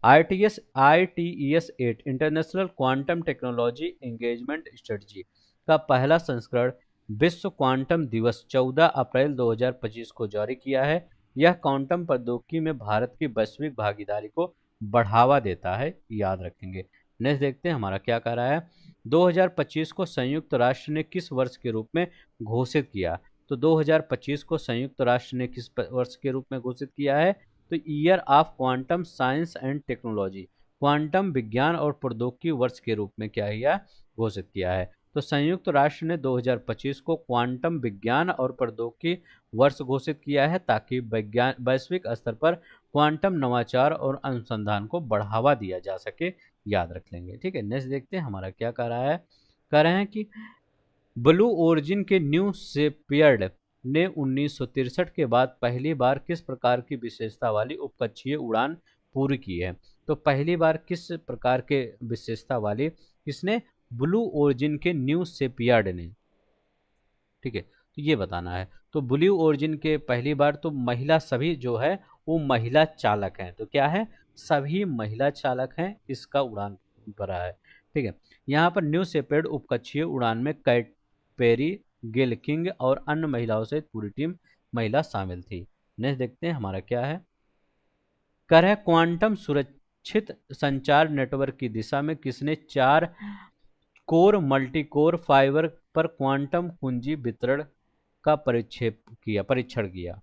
ITS-8 international quantum technology engagement strategy का पहला संस्करण विश्व क्वांटम दिवस 14 अप्रैल 2025 को जारी किया है। यह क्वांटम प्रौद्योगिकी में भारत की वैश्विक भागीदारी को बढ़ावा देता है, याद रखेंगे। नेक्स्ट देखते हैं हमारा क्या कह रहा है, 2025 को संयुक्त राष्ट्र ने किस वर्ष के रूप में घोषित किया। तो 2025 को संयुक्त राष्ट्र ने किस वर्ष के रूप में घोषित किया है। तो year of quantum science and technology, quantum विज्ञान और प्रौद्योगिकी वर्ष के रूप में क्या किया, घोषित किया है। तो संयुक्त राष्ट्र ने 2025 को क्वांटम विज्ञान और प्रौद्योगिकी वर्ष घोषित किया है ताकि वैश्विक स्तर पर क्वांटम नवाचार और अनुसंधान को बढ़ावा दिया जा सके, याद रख लेंगे, ठीक है। नेक्स्ट देखते हैं हमारा क्या कह रहा है, कह रहे हैं कि ब्लू ओरिजिन के न्यू शेपियर्ड ने 1963 के बाद पहली बार किस प्रकार की विशेषता वाली उपकक्षीय उड़ान पूरी की है। तो पहली बार किस प्रकार के विशेषता वाली, किसने, ब्लू ओरिजिन के न्यू शेपियर्ड ने, ठीक है। तो ये बताना है। तो ब्लू ओरिजिन के पहली बार तो महिला सभी जो है वो महिला चालक हैं, तो क्या है, सभी महिला चालक हैं, इसका उड़ान भरा है, ठीक है। यहाँ पर न्यू शेपर्ड उपकक्षीय उड़ान में कैट पेरी, गेल किंग और अन्य महिलाओं से पूरी टीम महिला शामिल थी। नेक्स्ट देखते हैं हमारा क्या है, कर है क्वांटम सुरक्षित संचार नेटवर्क की दिशा में किसने 4 कोर मल्टी कोर फाइबर पर क्वांटम कुंजी वितरण का परीक्षण किया।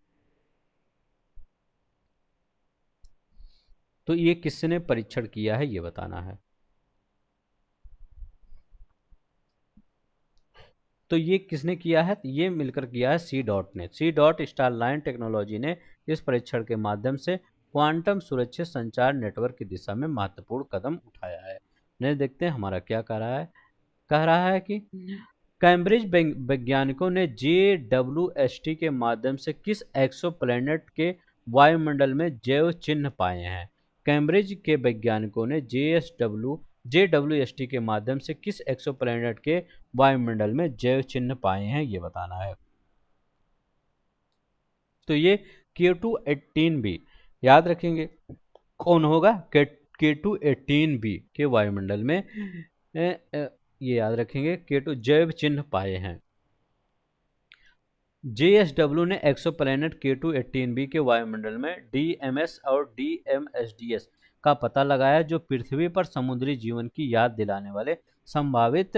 तो ये किसने परीक्षण किया है, ये बताना है। तो ये किसने किया है, तो ये मिलकर किया है सी डॉट ने, सी डॉट स्टारलाइन टेक्नोलॉजी ने इस परीक्षण के माध्यम से क्वांटम सुरक्षित संचार नेटवर्क की दिशा में महत्वपूर्ण कदम उठाया है। नेक्स्ट देखते हैं हमारा क्या कह रहा है कि कैम्ब्रिज वैज्ञानिकों ने JWST के माध्यम से किस एक्सोप्लैनेट के वायुमंडल में जैव चिन्ह पाए हैं। कैम्ब्रिज के वैज्ञानिकों ने JWST के माध्यम से किस एक्सोप्लैनेट के वायुमंडल में जैव चिन्ह पाए हैं, ये बताना है। तो ये K2-18b, याद रखेंगे कौन होगा, K2-18b के वायुमंडल में ये याद रखेंगे K2 जैव चिन्ह पाए हैं। JSW ने एक्सोप्लैनेट K2-18b के वायुमंडल में DMS और DMSDS का पता लगाया जो पृथ्वी पर समुद्री जीवन की याद दिलाने वाले संभावित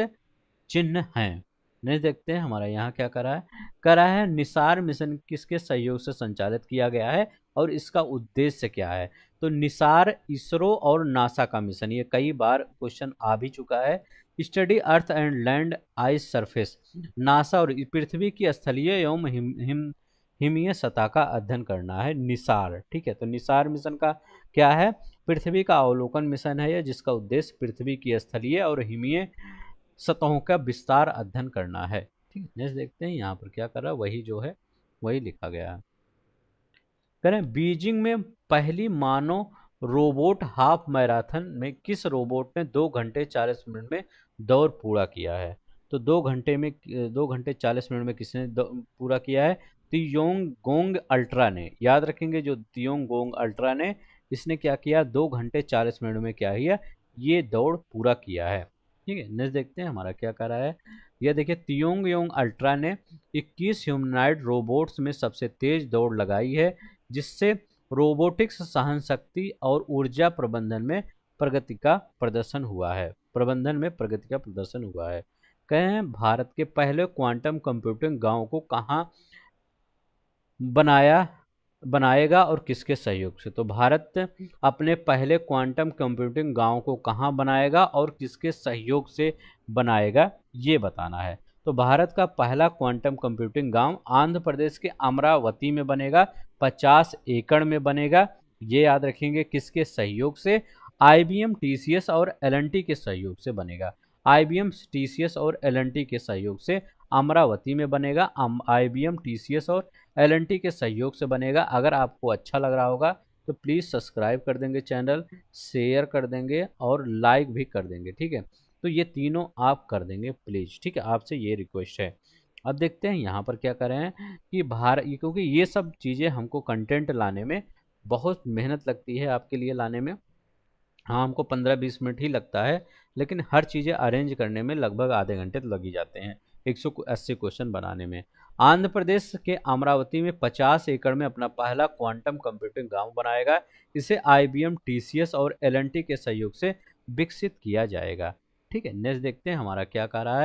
चिन्ह हैं। नेक्स्ट देखते हैं हमारा यहाँ क्या करा है निसार मिशन किसके सहयोग से संचालित किया गया है और इसका उद्देश्य क्या है। तो निसार इसरो और नासा का मिशन, ये कई बार क्वेश्चन आ भी चुका है। Study earth and land ice surface, NASA और पृथ्वी की स्थलीय एवं हिमीय सतह का अध्ययन करना है निसार। ठीक है, तो निसार मिशन का क्या है, पृथ्वी का अवलोकन मिशन है यह, जिसका उद्देश्य पृथ्वी की स्थलीय और हिमीय सतहों का विस्तार अध्ययन करना है। ठीक है, नेक्स्ट देखते हैं यहाँ पर क्या कर रहा है, वही जो है वही लिखा गया है। करें बीजिंग में पहली मानव रोबोट हाफ मैराथन में किस रोबोट ने 2 घंटे 40 मिनट में दौड़ पूरा किया है। तो 2 घंटे 40 मिनट में किसने पूरा किया है, तियोंग गोंग अल्ट्रा ने। याद रखेंगे, जो तियोंग गोंग अल्ट्रा ने, इसने क्या किया, 2 घंटे 40 मिनट में क्या किया, ये दौड़ पूरा किया है। ठीक है, नेक्स्ट देखते हैं हमारा क्या कर रहा है। यह देखिए, तियोंग योंग अल्ट्रा ने 21 ह्यूमनॉइड रोबोट्स में सबसे तेज दौड़ लगाई है, जिससे रोबोटिक्स सहन शक्ति और ऊर्जा प्रबंधन में प्रगति का प्रदर्शन हुआ है। कहे हैं भारत के पहले क्वांटम कंप्यूटिंग गांव को कहाँ बनाएगा और किसके सहयोग से। तो भारत अपने पहले क्वांटम कंप्यूटिंग गांव को कहाँ बनाएगा और किसके सहयोग से बनाएगा, ये बताना है। तो भारत का पहला क्वांटम कंप्यूटिंग गांव आंध्र प्रदेश के अमरावती में बनेगा, 50 एकड़ में बनेगा। ये याद रखेंगे, किसके सहयोग से, IBM TCS और L&T के सहयोग से बनेगा। IBM TCS और L&T के सहयोग से अमरावती में बनेगा। IBM TCS और L&T के सहयोग से बनेगा। अगर आपको अच्छा लग रहा होगा तो प्लीज़ सब्सक्राइब कर देंगे चैनल, शेयर कर देंगे और लाइक भी कर देंगे। ठीक है, तो ये तीनों आप कर देंगे प्लीज़। ठीक है, आपसे ये रिक्वेस्ट है। अब देखते हैं यहाँ पर क्या कर रहे हैं कि क्योंकि ये सब चीज़ें हमको कंटेंट लाने में बहुत मेहनत लगती है, आपके लिए लाने में। हाँ, हमको 15-20 मिनट ही लगता है, लेकिन हर चीज़ें अरेंज करने में लगभग आधे घंटे तो लग ही जाते हैं 180 क्वेश्चन बनाने में। आंध्र प्रदेश के अमरावती में 50 एकड़ में अपना पहला क्वांटम कंप्यूटिंग गांव बनाएगा। इसे IBM TCS और L&T के सहयोग से विकसित किया जाएगा। ठीक है, नेक्स्ट देखते हैं हमारा क्या कह रहा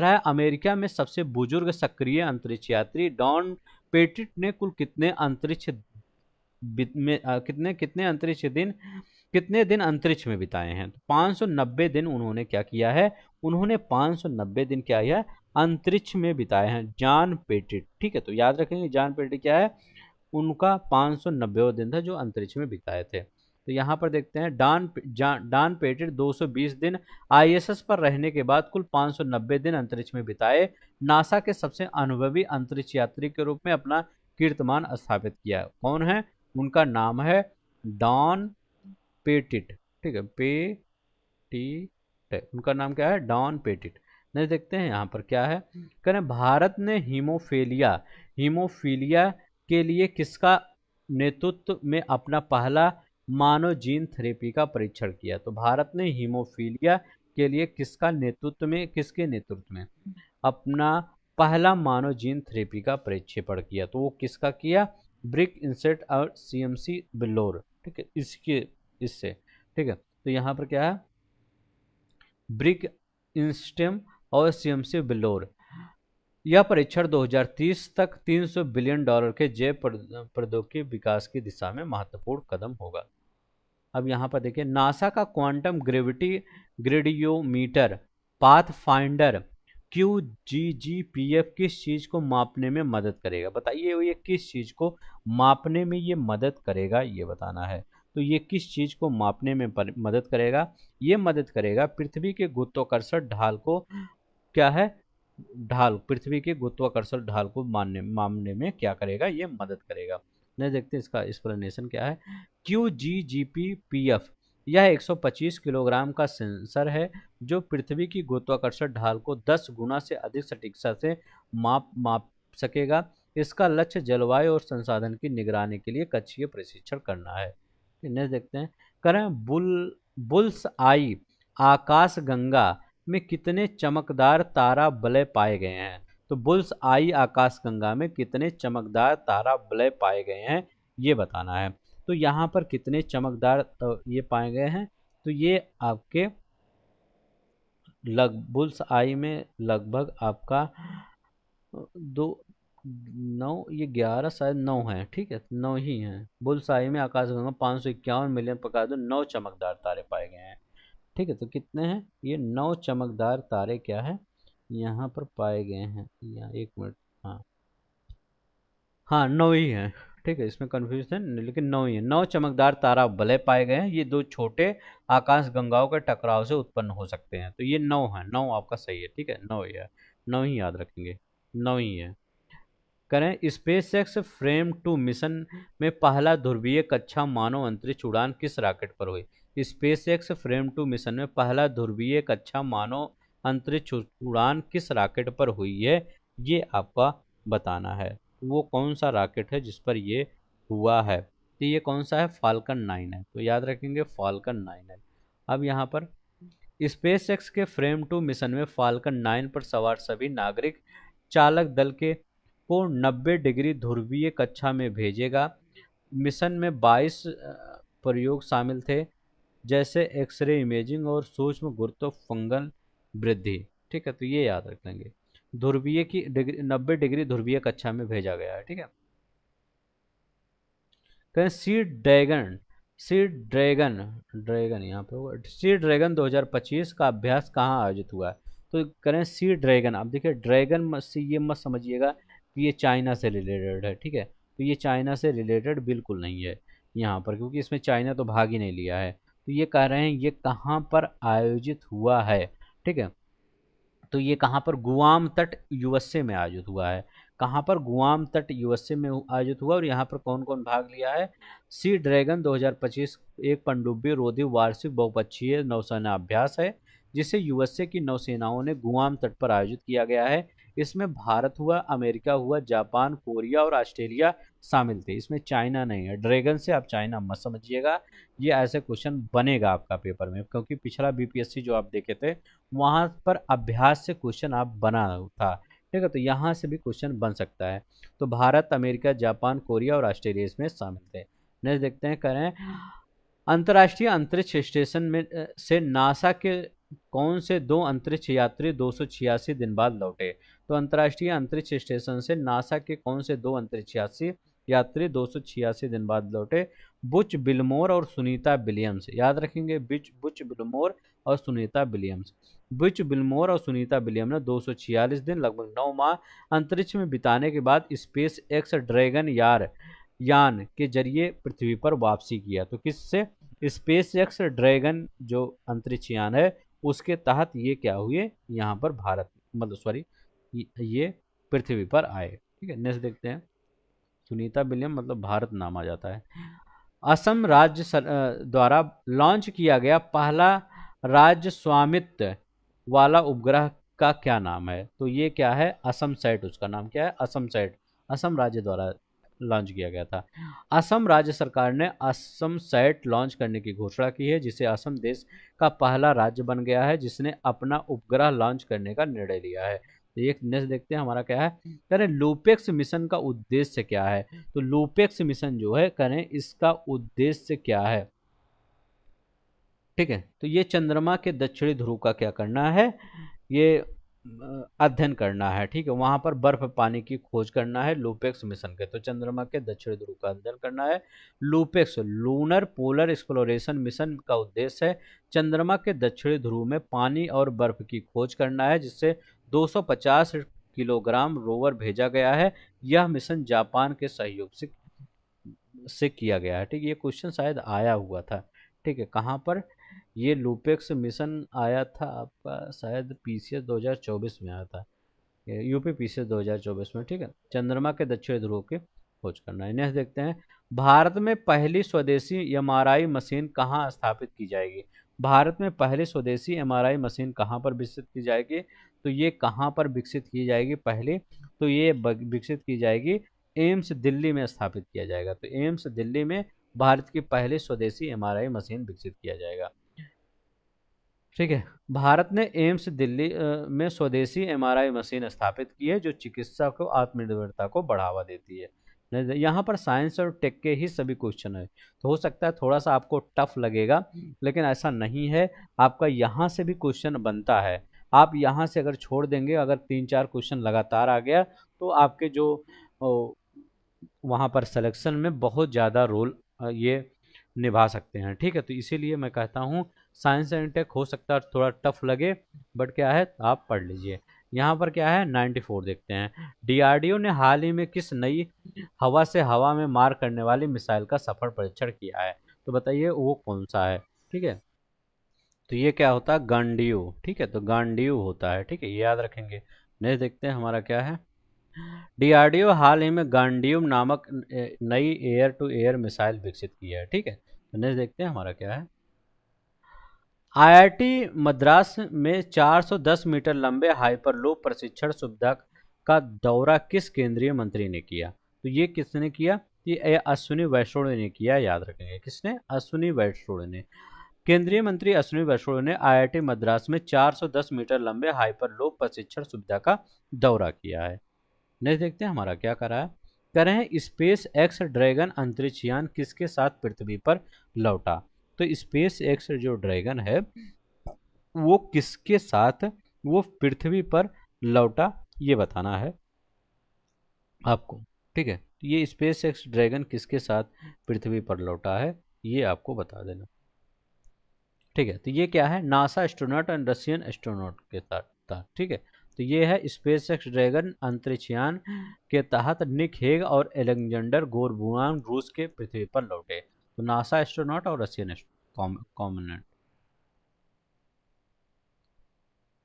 है अमेरिका में सबसे बुजुर्ग सक्रिय अंतरिक्ष यात्री डॉन पेटिट ने कुल कितने अंतरिक्ष में कितने दिन अंतरिक्ष में बिताए हैं। तो 590 दिन उन्होंने क्या किया है, उन्होंने 590 दिन क्या है, अंतरिक्ष में बिताए हैं, जॉन पेटिट। ठीक है, तो याद रखेंगे जॉन पेटिट क्या है, उनका 590 दिन था जो अंतरिक्ष में बिताए थे। तो यहाँ पर देखते हैं डॉन पेटिट 220 दिन ISS पर रहने के बाद कुल 590 दिन अंतरिक्ष में बिताए, नासा के सबसे अनुभवी अंतरिक्ष यात्री के रूप में अपना कीर्तिमान स्थापित किया। कौन है, उनका नाम है डॉन पेटिट। ठीक है, पेटिट, उनका नाम क्या है, डॉन पेटिट। नहीं, देखते हैं यहाँ पर क्या है, कह रहे भारत ने हीमोफीलिया के लिए किसका नेतृत्व में अपना पहला मानव जीन थेरेपी का परीक्षण किया। तो भारत ने हीमोफीलिया के लिए किसके नेतृत्व में अपना पहला मानव जीन थेरेपी का प्रक्षेपण किया। तो वो किसका किया, ब्रिक इंसेट और CMC बिल्लोर। ठीक है, इससे ठीक है, तो यहाँ पर क्या है, ब्रिक इंस्टेम और CMC बिल्लोर। यह परीक्षण 2030 तक $300 बिलियन के जैव प्रौद्योगिकी विकास की दिशा में महत्वपूर्ण कदम होगा। अब यहाँ पर देखिए, नासा का क्वांटम ग्रेविटी ग्रेडियोमीटर पाथफाइंडर QGGPF किस चीज को मापने में मदद करेगा। बताइए, ये किस चीज को मापने में ये मदद करेगा, ये बताना है। तो ये किस चीज को मापने में मदद करेगा, ये मदद करेगा पृथ्वी के गुरुत्वाकर्षण ढाल को, क्या है, पृथ्वी के गुरुत्वाकर्षण ढाल को मापने में क्या करेगा, ये मदद करेगा। नहीं, देखते हैं इसका एक्सप्लेनेशन क्या है। QGGPF यह 125 किलोग्राम का सेंसर है जो पृथ्वी की गुरुत्वाकर्षण ढाल को 10 गुना से अधिक सटीकता से माप सकेगा। इसका लक्ष्य जलवायु और संसाधन की निगरानी के लिए कक्षीय प्रशिक्षण करना है। नेक्स्ट देखते हैं, करें बुल्स आई आकाशगंगा में कितने चमकदार तारा वलय पाए गए हैं। तो बुल्स आई आकाशगंगा में कितने चमकदार तारा वलय पाए गए हैं, ये बताना है। तो यहाँ पर कितने चमकदार ये पाए गए हैं, तो ये आपके बुल्स आई में लगभग आपका 9, ये 11 शायद 9 है, ठीक है 9 ही है। बुलसाई में आकाशगंगा 551 मिलियन प्रकाश में 9 चमकदार तारे पाए गए हैं। ठीक है, तो कितने हैं ये 9 चमकदार तारे क्या है यहाँ पर पाए गए हैं, यहाँ एक मिनट। हाँ हाँ 9 ही है, ठीक है, इसमें कंफ्यूजन लेकिन 9 ही है। 9 चमकदार तारा वलय पाए गए हैं, ये दो छोटे आकाश गंगाओं के टकराव से उत्पन्न हो सकते हैं, तो ये 9 है, 9 आपका सही है, ठीक है 9 ही है, 9 ही याद रखेंगे, 9 ही है। करें स्पेसएक्स फ्रेम टू मिशन में पहला ध्रुवीय कक्षा मानव अंतरिक्ष उड़ान किस रॉकेट पर हुई। स्पेसएक्स फ्रेम टू मिशन में पहला ध्रुवीय कक्षा मानव अंतरिक्ष उड़ान किस रॉकेट पर हुई है, ये आपका बताना है। वो कौन सा रॉकेट है जिस पर ये हुआ है, तो ये कौन सा है, फाल्कन 9 है, तो याद रखेंगे फाल्कन 9 है। अब यहाँ पर स्पेसएक्स के फ्रेम टू मिशन में फाल्कन 9 पर सवार सभी नागरिक चालक दल के को 90 डिग्री ध्रुवीय कक्षा में भेजेगा। मिशन में 22 प्रयोग शामिल थे, जैसे एक्सरे इमेजिंग और सूक्ष्म गुरुत्व फंगल वृद्धि। ठीक है, तो ये याद रख लेंगे, ध्रुवीय की डिग्री 90 डिग्री ध्रुवीय कक्षा में भेजा गया है। ठीक है, कहें sea dragon, sea dragon, dragon यहाँ पे होगा, सी ड्रैगन 2025 का अभ्यास कहाँ आयोजित हुआ है, तो करें सी ड्रैगन। अब देखिए ड्रैगन से ये मत समझिएगा कि ये चाइना से रिलेटेड है, ठीक है, तो ये चाइना से रिलेटेड बिल्कुल नहीं है यहाँ पर, क्योंकि इसमें चाइना तो भाग ही नहीं लिया है। तो ये कह रहे हैं ये कहाँ पर आयोजित हुआ है, ठीक है, तो ये कहाँ पर, गुआम तट यूएसए में आयोजित हुआ है। कहाँ पर, गुआम तट यूएसए में आयोजित हुआ, और यहाँ पर कौन कौन भाग लिया है। सी ड्रैगन 2025 एक पनडुब्बी रोधी वार्षिक बहुपक्षीय नौसेना अभ्यास है, जिसे यूएसए की नौसेनाओं ने गुआम तट पर आयोजित किया गया है। इसमें भारत हुआ, अमेरिका हुआ, जापान, कोरिया और ऑस्ट्रेलिया शामिल थे, इसमें चाइना नहीं है। ड्रैगन से आप चाइना मत समझिएगा, ये ऐसे क्वेश्चन बनेगा आपका पेपर में, क्योंकि पिछला बीपीएससी जो आप देखे थे वहां पर अभ्यास से क्वेश्चन आप बना था। ठीक है, तो यहाँ से भी क्वेश्चन बन सकता है। तो भारत, अमेरिका, जापान, कोरिया और ऑस्ट्रेलिया इसमें शामिल थे। नेक्स्ट देखते हैं, करें अंतर्राष्ट्रीय अंतरिक्ष स्टेशन में से नासा के कौन से दो अंतरिक्ष यात्री 286 दिन बाद लौटे। तो अंतर्राष्ट्रीय अंतरिक्ष स्टेशन से नासा के कौन से दो अंतरिक्ष यात्री 286 दिन बाद लौटे। बुच बिलमोर और सुनीता विलियम्स, याद रखेंगे, बुच बिलमोर और सुनीता विलियम्स। बुच बिलमोर और सुनीता विलियम ने 246 दिन लगभग 9 माह अंतरिक्ष में बिताने के बाद स्पेस एक्स ड्रैगन यान के जरिए पृथ्वी पर वापसी किया। तो किससे, स्पेस एक्स ड्रैगन जो अंतरिक्ष यान है उसके तहत ये क्या हुए, यहाँ पर भारत मतलब सॉरी ये पृथ्वी पर आए। ठीक है, नेक्स्ट देखते हैं, सुनीता विलियम मतलब भारत नाम आ जाता है। असम राज्य द्वारा लॉन्च किया गया पहला राज्य स्वामित्व वाला उपग्रह का क्या नाम है। तो ये क्या है, असम सैट, उसका नाम क्या है, असम सैट, असम राज्य द्वारा लॉन्च किया गया था। असम राज्य सरकार ने असम सैट लॉन्च करने की घोषणा की है, जिसे असम देश का पहला राज्य बन गया है जिसने अपना उपग्रह लॉन्च करने का निर्णय लिया है। तो एक नेक्स्ट देखते हैं हमारा क्या है, करें लूपेक्स मिशन का उद्देश्य क्या है। तो लूपेक्स मिशन जो है, करें इसका उद्देश्य क्या है। ठीक है, तो ये चंद्रमा के दक्षिणी ध्रुव का क्या करना है, ये अध्ययन करना है। ठीक है, वहां पर बर्फ पानी की खोज करना है लूपेक्स मिशन के, तो चंद्रमा के दक्षिणी ध्रुव का अध्ययन करना है। LUPEX lunar polar exploration mission का उद्देश्य है चंद्रमा के दक्षिणी ध्रुव में पानी और बर्फ की खोज करना है, जिससे 250 किलोग्राम रोवर भेजा गया है। यह मिशन जापान के सहयोग से किया गया है। ठीक है, ये क्वेश्चन शायद आया हुआ था। ठीक है, कहाँ पर, ये लूपेक्स मिशन आया था आपका शायद पीसीएस 2024 में आया था, यूपी पीसीएस 2024 में। ठीक है, चंद्रमा के दक्षिणी ध्रुव की खोज करना है। नेक्स्ट देखते हैं, भारत में पहली स्वदेशी एमआरआई मशीन कहाँ स्थापित की जाएगी। भारत में पहली स्वदेशी एमआरआई मशीन कहाँ पर विकसित की जाएगी, तो ये कहाँ पर विकसित की जाएगी पहले, तो ये विकसित की जाएगी एम्स दिल्ली में स्थापित किया जाएगा। तो एम्स दिल्ली में भारत की पहली स्वदेशी एमआरआई मशीन विकसित किया जाएगा। ठीक है, भारत ने एम्स दिल्ली में स्वदेशी एमआरआई मशीन स्थापित की है, जो चिकित्सा को आत्मनिर्भरता को बढ़ावा देती है। यहाँ पर साइंस और टेक के ही सभी क्वेश्चन है, तो हो सकता है थोड़ा सा आपको टफ लगेगा, लेकिन ऐसा नहीं है, आपका यहाँ से भी क्वेश्चन बनता है। आप यहाँ से अगर छोड़ देंगे, अगर 3-4 क्वेश्चन लगातार आ गया तो आपके जो वहाँ पर सिलेक्शन में बहुत ज़्यादा रोल ये निभा सकते हैं। ठीक है, तो इसीलिए मैं कहता हूँ साइंस एंड टेक हो सकता है थोड़ा टफ लगे, बट क्या है आप पढ़ लीजिए। यहाँ पर क्या है 94 देखते हैं। डीआरडीओ ने हाल ही में किस नई हवा से हवा में मार करने वाली मिसाइल का सफल परीक्षण किया है? तो बताइए वो कौन सा है। ठीक है, तो ये क्या होता है गांडीव। ठीक है, तो गांडीव होता है। ठीक है, ये याद रखेंगे। नेक्स्ट देखते हैं हमारा क्या है। डीआरडीओ हाल ही में गांडीव नामक नई एयर टू एयर मिसाइल विकसित की है। ठीक है, तो नेक्स्ट देखते हैं हमारा क्या है। आईआईटी मद्रास में 410 मीटर लंबे हाइपरलूप प्रशिक्षण सुविधा का दौरा किस केंद्रीय मंत्री ने किया? तो ये किसने किया? ये अश्विनी वैष्णव ने किया, याद रखेंगे। किसने? अश्विनी वैष्णव ने। केंद्रीय मंत्री अश्विनी वैष्णव ने आईआईटी मद्रास में 410 मीटर लंबे हाइपरलूप प्रशिक्षण सुविधा का दौरा किया है। नेक्स्ट देखते हैं हमारा क्या करा है। कह रहे हैं स्पेस एक्स ड्रैगन अंतरिक्ष यान किसके साथ पृथ्वी पर लौटा? तो स्पेस एक्स जो ड्रैगन है वो किसके साथ वो पृथ्वी पर लौटा, ये बताना है आपको। ठीक है, तो ये स्पेस एक्स ड्रैगन किसके साथ पृथ्वी पर लौटा है, ये आपको बता देना। ठीक है, तो ये क्या है नासा एस्ट्रोनॉट और रशियन एस्ट्रोनॉट के साथ था। ठीक है, तो ये है स्पेस एक्स ड्रैगन अंतरिक्षयान के तहत निक हेग और एलेक्जेंडर गोरबुआन रूस के पृथ्वी पर लौटे। तो नासा एस्ट्रोनॉट और रशियन कॉम्पोनेंट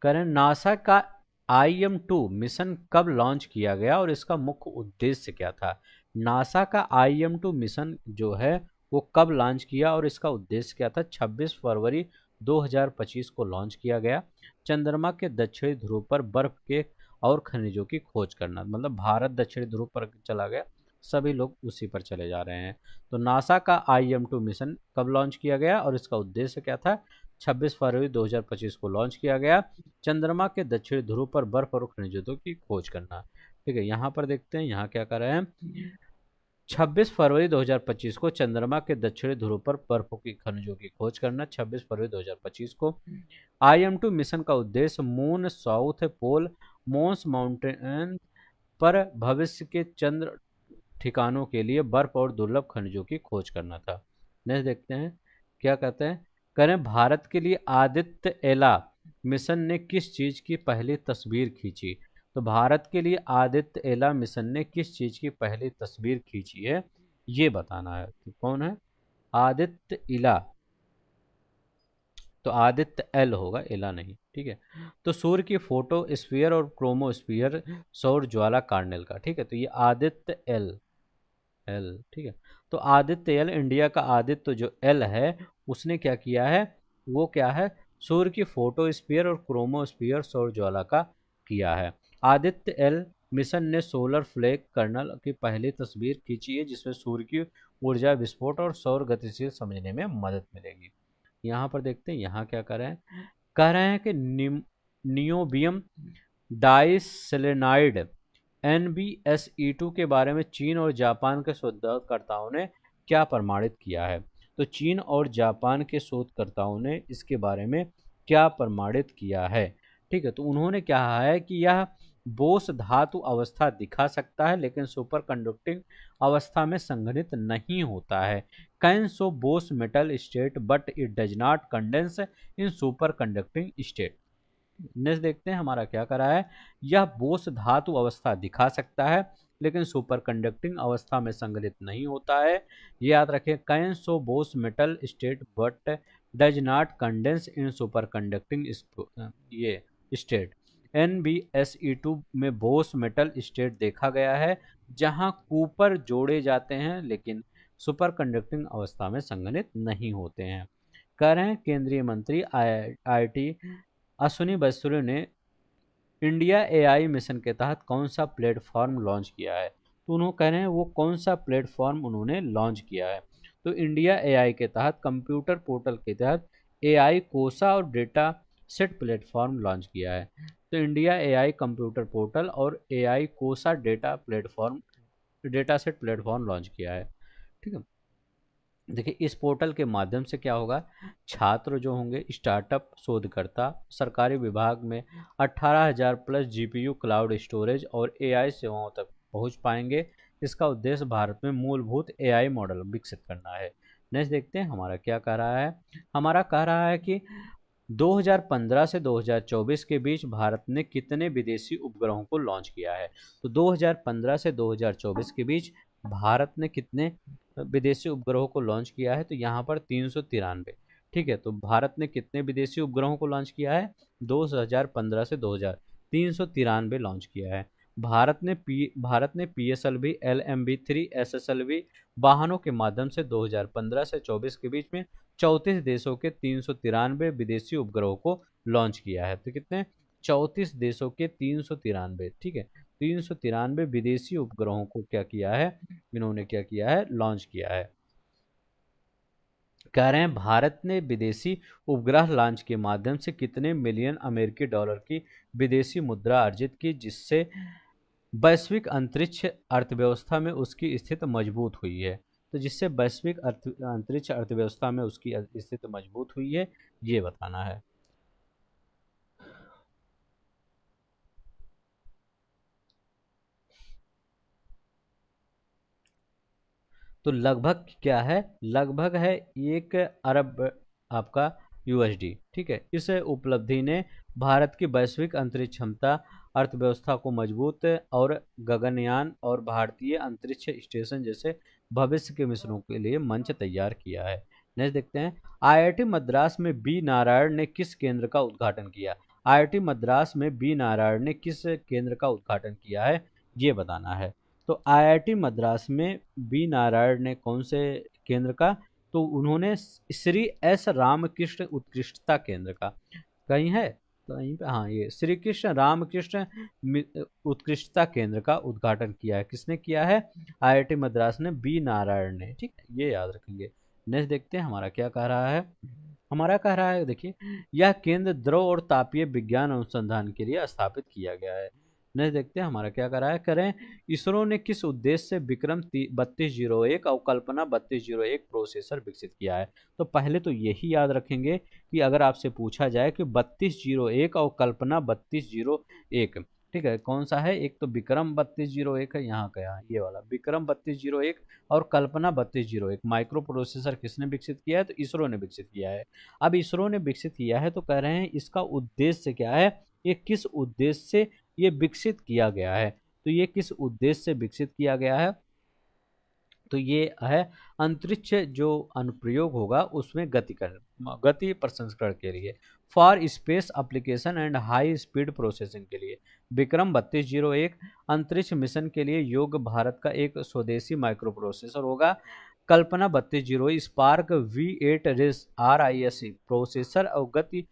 करें। नासा का IM-2 मिशन कब लॉन्च किया गया और इसका मुख्य उद्देश्य क्या था? नासा का IM-2 मिशन जो है वो कब लॉन्च किया और इसका उद्देश्य क्या था? 26 फरवरी 2025 को लॉन्च किया गया। चंद्रमा के दक्षिणी ध्रुव पर बर्फ के और खनिजों की खोज करना, मतलब भारत दक्षिणी ध्रुव पर चला गया, सभी लोग उसी पर चले जा रहे हैं। तो नासा का IM-2 मिशन कब लॉन्च किया गया और इसका उद्देश्य क्या था? 26 फरवरी 2025 को लॉन्च किया गया। चंद्रमा के दक्षिणी ध्रुव पर बर्फ और खनिजों की खोज करना। ठीक है, यहाँ पर देखते हैं यहाँ क्या कर रहे हैं। 26 फरवरी 2025 को चंद्रमा के दक्षिणी ध्रुव पर बर्फों की खनिजों की खोज करना। 26 फरवरी 2025 को IM-2 मिशन का उद्देश्य मून साउथ पोल मोन्स माउंटेन पर भविष्य के चंद्र ठिकानों के लिए बर्फ और दुर्लभ खनिजों की खोज करना था। नेक्स्ट देखते हैं क्या कहते हैं। करें भारत के लिए आदित्य एला मिशन ने किस चीज की पहली तस्वीर खींची? तो भारत के लिए आदित्य एला मिशन ने किस चीज की पहली तस्वीर खींची है, ये बताना है। तो कौन है आदित्य इला? तो आदित्य एल होगा, एला नहीं। ठीक है, तो सूर्य की फोटो स्फीयर और क्रोमोस्फीयर सौर ज्वाला कार्नेल का। ठीक है, तो ये आदित्य एल एल। ठीक है, तो आदित्य एल इंडिया का आदित्य जो एल है उसने क्या किया है, वो क्या है सूर्य की फोटोस्फीयर और क्रोमोस्फीयर सौर ज्वाला का किया है। आदित्य एल मिशन ने सोलर फ्लैग कर्नल की पहली तस्वीर खींची है जिसमें सूर्य की ऊर्जा विस्फोट और सौर गतिशील समझने में मदद मिलेगी। यहाँ पर देखते हैं यहाँ क्या कर रहे हैं। कह रहे हैं कि नियोबियम डाइसेलेनाइड NbSE2 के बारे में चीन और जापान के शोधकर्ताओं ने क्या प्रमाणित किया है? तो चीन और जापान के शोधकर्ताओं ने इसके बारे में क्या प्रमाणित किया है? ठीक है, तो उन्होंने कहा है कि यह बोस धातु अवस्था दिखा सकता है लेकिन सुपर कंडक्टिंग अवस्था में संघनित नहीं होता है। Can so Bose metal state but it does not condense in super conducting state. Next देखते हैं हमारा क्या करा है। यह बोस धातु अवस्था दिखा सकता है लेकिन सुपर कंडक्टिंग अवस्था में संग्रहित नहीं होता है। ये याद रखें can so Bose metal state but does not condense in super conducting ये स्टेट। NbSE2 में बोस मेटल स्टेट देखा गया है जहां कूपर जोड़े जाते हैं लेकिन सुपर कंडक्टिंग अवस्था में संघनित नहीं होते हैं। कह रहे हैं केंद्रीय मंत्री IIT अश्विनी वैष्णव ने इंडिया AI मिशन के तहत कौन सा प्लेटफॉर्म लॉन्च किया है? तो उन्होंने कह रहे हैं वो कौन सा प्लेटफॉर्म उन्होंने लॉन्च किया है। तो इंडिया AI के तहत कंप्यूटर पोर्टल के तहत AI कोसा और डेटा सेट प्लेटफॉर्म लॉन्च किया है। तो इंडिया AI कंप्यूटर पोर्टल और AI कोसा डेटा सेट प्लेटफॉर्म लॉन्च किया है। ठीक है, देखिए इस पोर्टल के माध्यम से क्या होगा, छात्र जो होंगे, स्टार्टअप, शोधकर्ता सरकारी विभाग में 18,000 प्लस जीपीयू क्लाउड स्टोरेज और एआई सेवाओं तक पहुंच पाएंगे। इसका उद्देश्य भारत में मूलभूत एआई मॉडल विकसित करना है। नेक्स्ट देखते हैं हमारा क्या कह रहा है। हमारा कह रहा है कि 2015 से 2024 के बीच भारत ने कितने विदेशी उपग्रहों को लॉन्च किया है। तो 2015 से 2024 के बीच भारत ने कितने विदेशी उपग्रहों को लॉन्च किया है, तो यहाँ पर 393। ठीक है, तो भारत ने कितने विदेशी उपग्रहों को लॉन्च किया है, 2015 से 2000 393 लॉन्च किया है। भारत ने पीएसएलवी, LMV-3, SSLV वाहनों के माध्यम से 2015 से 24 के बीच में 34 देशों के 393 विदेशी उपग्रहों को लॉन्च किया है। तो कितने, 34 देशों के 393। ठीक है, 393 विदेशी उपग्रहों को क्या किया है, इन्होंने क्या किया है, लॉन्च किया है। कह रहे हैं भारत ने विदेशी उपग्रह लॉन्च के माध्यम से कितने मिलियन अमेरिकी डॉलर की विदेशी मुद्रा अर्जित की, जिससे वैश्विक अंतरिक्ष अर्थव्यवस्था में उसकी स्थिति मजबूत हुई है। तो जिससे वैश्विक अंतरिक्ष अर्थव्यवस्था में उसकी स्थिति मजबूत हुई है, ये बताना है। तो लगभग क्या है, लगभग है 1 अरब आपका यूएसडी। ठीक है, इस उपलब्धि ने भारत की वैश्विक अंतरिक्ष क्षमता, अर्थव्यवस्था को मजबूत और गगनयान और भारतीय अंतरिक्ष स्टेशन जैसे भविष्य के मिशनों के लिए मंच तैयार किया है। नेक्स्ट देखते हैं, आईआईटी मद्रास में बी नारायण ने किस केंद्र का उद्घाटन किया। आईआईटी मद्रास में बी नारायण ने किस केंद्र का उद्घाटन किया है, ये बताना है। तो आईआईटी मद्रास में बी नारायण ने कौन से केंद्र का, तो उन्होंने श्री एस रामकृष्ण उत्कृष्टता केंद्र का, कहीं है कहीं पे, हाँ ये श्री कृष्ण रामकृष्ण उत्कृष्टता केंद्र का उद्घाटन किया है। किसने किया है, आईआईटी मद्रास ने, बी नारायण ने। ठीक है, ये याद रखेंगे। नेक्स्ट देखते हैं हमारा क्या कह रहा है। हमारा कह रहा है, देखिए यह केंद्र द्रव और तापीय विज्ञान अनुसंधान के लिए स्थापित किया गया है। नेक्स्ट देखते हैं हमारा क्या कर रहा है, करें इसरो ने किस उद्देश्य से विक्रम 3201 और कल्पना 3201 प्रोसेसर विकसित किया है। तो पहले तो यही याद रखेंगे कि अगर आपसे पूछा जाए कि 3201 और कल्पना 3201, ठीक है, कौन सा है, एक तो विक्रम 3201 है, यहाँ का यहाँ ये वाला विक्रम 3201 और कल्पना 3201 माइक्रो प्रोसेसर किसने विकसित किया है, तो इसरो ने विकसित किया है। अब इसरो ने विकसित किया है तो कह रहे हैं इसका उद्देश्य क्या है, ये किस उद्देश्य से ये विकसित किया गया है। तो ये किस उद्देश्य से विकसित किया गया है, तो ये है अंतरिक्ष जो अनुप्रयोग होगा उसमें गति प्रसंस्करण के लिए, for space application and high speed processing के लिए। विक्रम 3201 अंतरिक्ष मिशन के लिए योग्य भारत का एक स्वदेशी माइक्रो प्रोसेसर होगा। कल्पना 3201 स्पार्क V8 रेस RISC प्रोसेसर और गति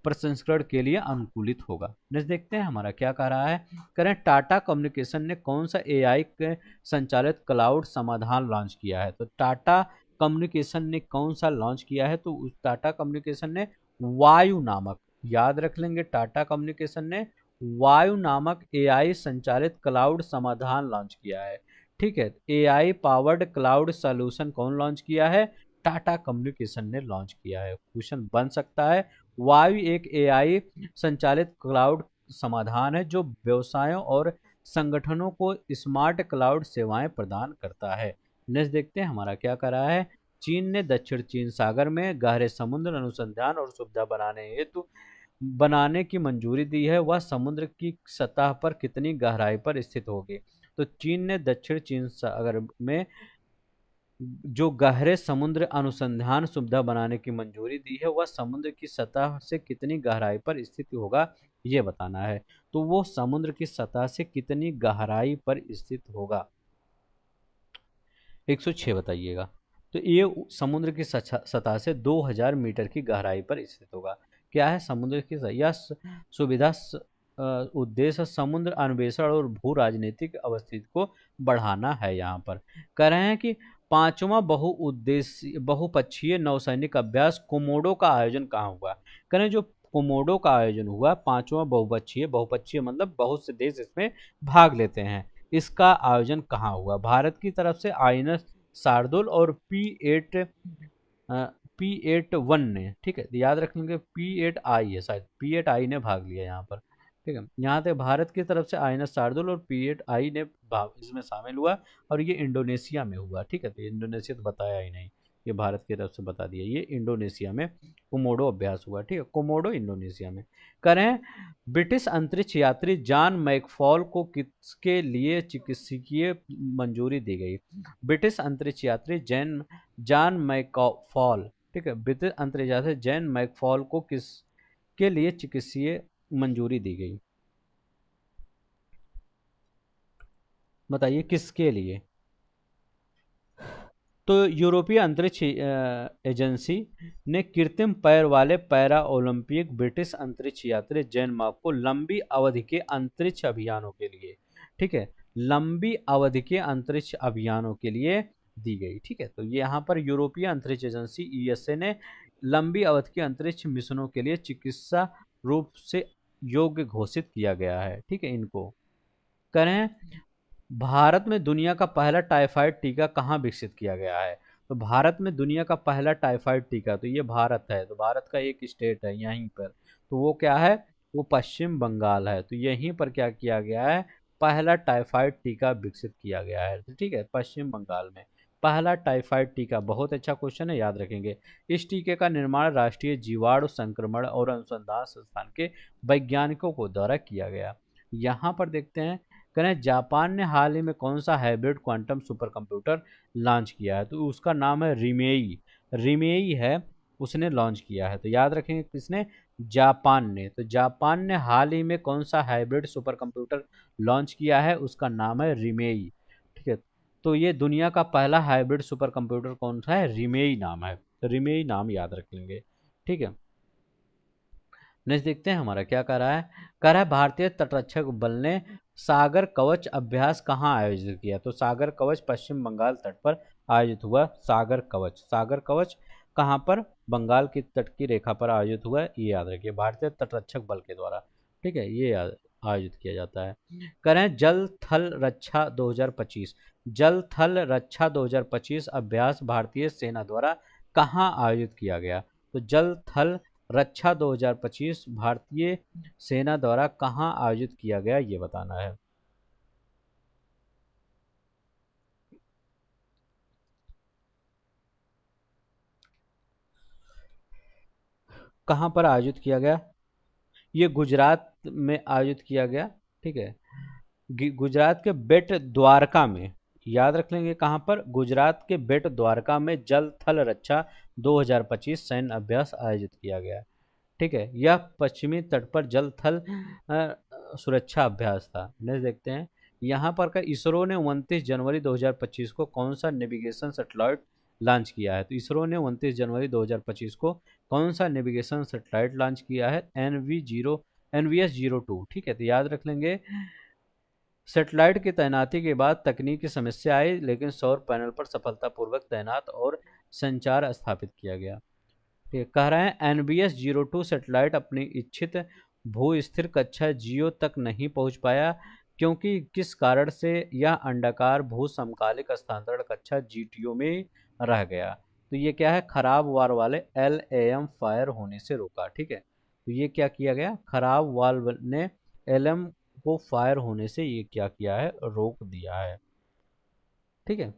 प्रसंस्करण के लिए अनुकूलित होगा। नेक्स्ट देखते हैं हमारा क्या कह रहा है, करें टाटा कम्युनिकेशन ने कौन सा एआई के संचालित क्लाउड समाधान लॉन्च किया है। तो टाटा कम्युनिकेशन ने कौन सा लॉन्च किया है, तो उस टाटा कम्युनिकेशन ने वायु नामक, याद रख लेंगे, टाटा कम्युनिकेशन ने वायु नामक एआई संचालित क्लाउड समाधान लॉन्च किया है। ठीक है, एआई पावर्ड क्लाउड सॉल्यूशन कौन लॉन्च किया है, टाटा कम्युनिकेशन ने लॉन्च किया है। क्वेश्चन बन सकता है, वायु एक एआई संचालित क्लाउड समाधान है जो व्यवसायों और संगठनों को स्मार्ट क्लाउड सेवाएं प्रदान करता है। नेक्स्ट देखते हैं हमारा क्या कर रहा है, चीन ने दक्षिण चीन सागर में गहरे समुद्र अनुसंधान और सुविधा बनाने की मंजूरी दी है। वह समुद्र की सतह पर कितनी गहराई पर स्थित होगी। तो चीन ने दक्षिण चीन सागर में जो गहरे समुद्र अनुसंधान सुविधा बनाने की मंजूरी दी है, वह समुद्र की सतह से कितनी गहराई पर स्थित होगा, ये बताना है। तो वो समुद्र की सतह से कितनी गहराई पर स्थित होगा, 106 बताइएगा। तो ये समुद्र की सतह से 2000 मीटर की गहराई पर स्थित होगा। क्या है, समुद्र की यह सुविधा उद्देश्य समुद्र अन्वेषण और भू राजनीतिक अवस्थिति को बढ़ाना है। यहाँ पर कह रहे हैं कि पांचवा बहुपक्षीय नौसैनिक अभ्यास कोमोडो का आयोजन कहाँ हुआ। कह रहे हैं जो कोमोडो का आयोजन हुआ, पांचवा बहुपक्षीय मतलब बहुत से देश इसमें भाग लेते हैं, इसका आयोजन कहाँ हुआ। भारत की तरफ से शार्दुल और P81 ने, ठीक है, याद रखेंगे P8I है, शायद P8I ने भाग लिया यहाँ पर। ठीक है, यहाँ तक भारत की तरफ से INS शार्दुल और P8I ने भाग इसमें शामिल हुआ, और ये इंडोनेशिया में हुआ। ठीक है, तो इंडोनेशिया तो बताया ही नहीं, ये भारत की तरफ से बता दिया, ये इंडोनेशिया में कोमोडो अभ्यास हुआ। ठीक है, कोमोडो इंडोनेशिया में। करें, ब्रिटिश अंतरिक्ष यात्री जॉन मैकफॉल को किसके लिए चिकित्सकीय मंजूरी दी गई? ब्रिटिश अंतरिक्ष यात्री जॉन मैकफॉल, ठीक है, ब्रिटिश अंतरिक्ष यात्री जॉन मैकफॉल को किसके लिए चिकित्सकीय मंजूरी दी गई? बताइए किसके लिए? तो यूरोपीय अंतरिक्ष एजेंसी ने कृत्रिम पैर वाले पैरा ओलंपिक ब्रिटिश अंतरिक्ष यात्री जैन मार्क को लंबी अवधि के अंतरिक्ष अभियानों के लिए, ठीक है, लंबी अवधि के अंतरिक्ष अभियानों के लिए दी गई। ठीक है, तो ये यहाँ पर यूरोपीय अंतरिक्ष एजेंसी ईएसए ने लंबी अवधि के अंतरिक्ष मिशनों के लिए चिकित्सा रूप से योग्य घोषित किया गया है। ठीक है, इनको करें, भारत में दुनिया का पहला टाइफाइड टीका कहाँ विकसित किया गया है? तो भारत में दुनिया का पहला टाइफाइड टीका, तो ये भारत है, तो भारत का एक स्टेट है यहीं पर, तो वो क्या है? वो पश्चिम बंगाल है। तो यहीं पर क्या किया गया है? पहला टाइफाइड टीका विकसित किया गया है। तो ठीक है, पश्चिम बंगाल में पहला टाइफाइड टीका। बहुत अच्छा क्वेश्चन है, याद रखेंगे। इस टीके का निर्माण राष्ट्रीय जीवाणु संक्रमण और अनुसंधान संस्थान के वैज्ञानिकों को द्वारा किया गया। यहाँ पर देखते हैं, करें, जापान ने हाल ही में कौन सा hybrid quantum super computer launch किया है? तो उसका नाम है रिमेई। रिमेई है, उसने लॉन्च किया है। तो याद रखेंगे किसने? जापान ने। तो जापान ने हाल ही में कौन सा हाइब्रिड सुपर कंप्यूटर लॉन्च किया है? उसका नाम है रिमेई। ठीक है, तो ये दुनिया का पहला हाइब्रिड सुपर कंप्यूटर कौन सा है? रिमेई नाम है। तो रिमेई नाम याद रख लेंगे। ठीक है, नेक्स्ट देखते हैं हमारा क्या कर रहा है। कर रहा है, भारतीय तटरक्षक बल ने सागर कवच अभ्यास कहाँ आयोजित किया? तो सागर कवच पश्चिम बंगाल तट पर आयोजित हुआ। सागर कवच, सागर कवच कहाँ पर? बंगाल की तट की रेखा पर आयोजित हुआ, ये याद रखिए, भारतीय तटरक्षक बल के द्वारा। ठीक है, ये आयोजित किया जाता है। करें, जल थल रक्षा 2025, जल थल रक्षा 2025 अभ्यास भारतीय सेना द्वारा कहाँ आयोजित किया गया? तो जल थल रक्षा 2025 भारतीय सेना द्वारा कहाँ आयोजित किया गया, ये बताना है। कहाँ पर आयोजित किया गया? ये गुजरात में आयोजित किया गया। ठीक है, गुजरात के बेट द्वारका में, याद रख लेंगे कहाँ पर? गुजरात के बेट द्वारका में जल थल रक्षा 2025 सैन्य अभ्यास आयोजित किया गया। ठीक है, यह पश्चिमी तट पर जल थल सुरक्षा अभ्यास था। नेक्स्ट देखते हैं, यहाँ पर का इसरो ने 29 जनवरी 2025 को कौन सा नेविगेशन सैटेलाइट लॉन्च किया है? तो इसरो ने 29 जनवरी 2025 को कौन सा नेविगेशन सैटेलाइट लॉन्च किया है? NVS-02। ठीक है, तो याद रख लेंगे। सेटेलाइट की तैनाती के बाद तकनीकी समस्या आई, लेकिन सौर पैनल पर सफलतापूर्वक तैनात और संचार स्थापित किया गया। ठीक है, कह रहे हैं NVS-02 सैटेलाइट अपनी इच्छित भू स्थिर कक्षा जियो तक नहीं पहुंच पाया, क्योंकि किस कारण से? यह अंडाकार भू समकालिक स्थानांतरण कक्षा GTO में रह गया। तो ये क्या है? खराब वार वाले LAM फायर होने से रोका। ठीक है, तो ये क्या किया गया? खराब वाल्व ने LM को फायर होने से ये क्या किया है? रोक दिया है। ठीक है,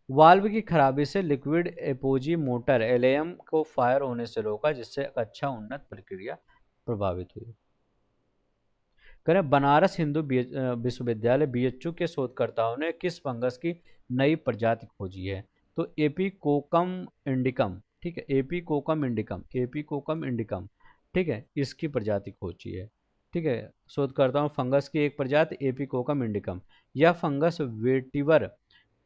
वाल्व की खराबी से लिक्विड एपोजी मोटर LAM को फायर होने से रोका, जिससे अच्छा उन्नत प्रक्रिया प्रभावित हुई। करें, बनारस हिंदू विश्वविद्यालय BHU के शोधकर्ताओं ने किस फंगस की नई प्रजाति खोजी है? तो एपीकोकम इंडिकम। ठीक है, एपीकोकम इंडिकम, ठीक है, इसकी प्रजाति खोजी है। ठीक है, शोधकर्ताओं फंगस की एक प्रजाति एपीकोकम इंडिकम। यह फंगस वेटिवर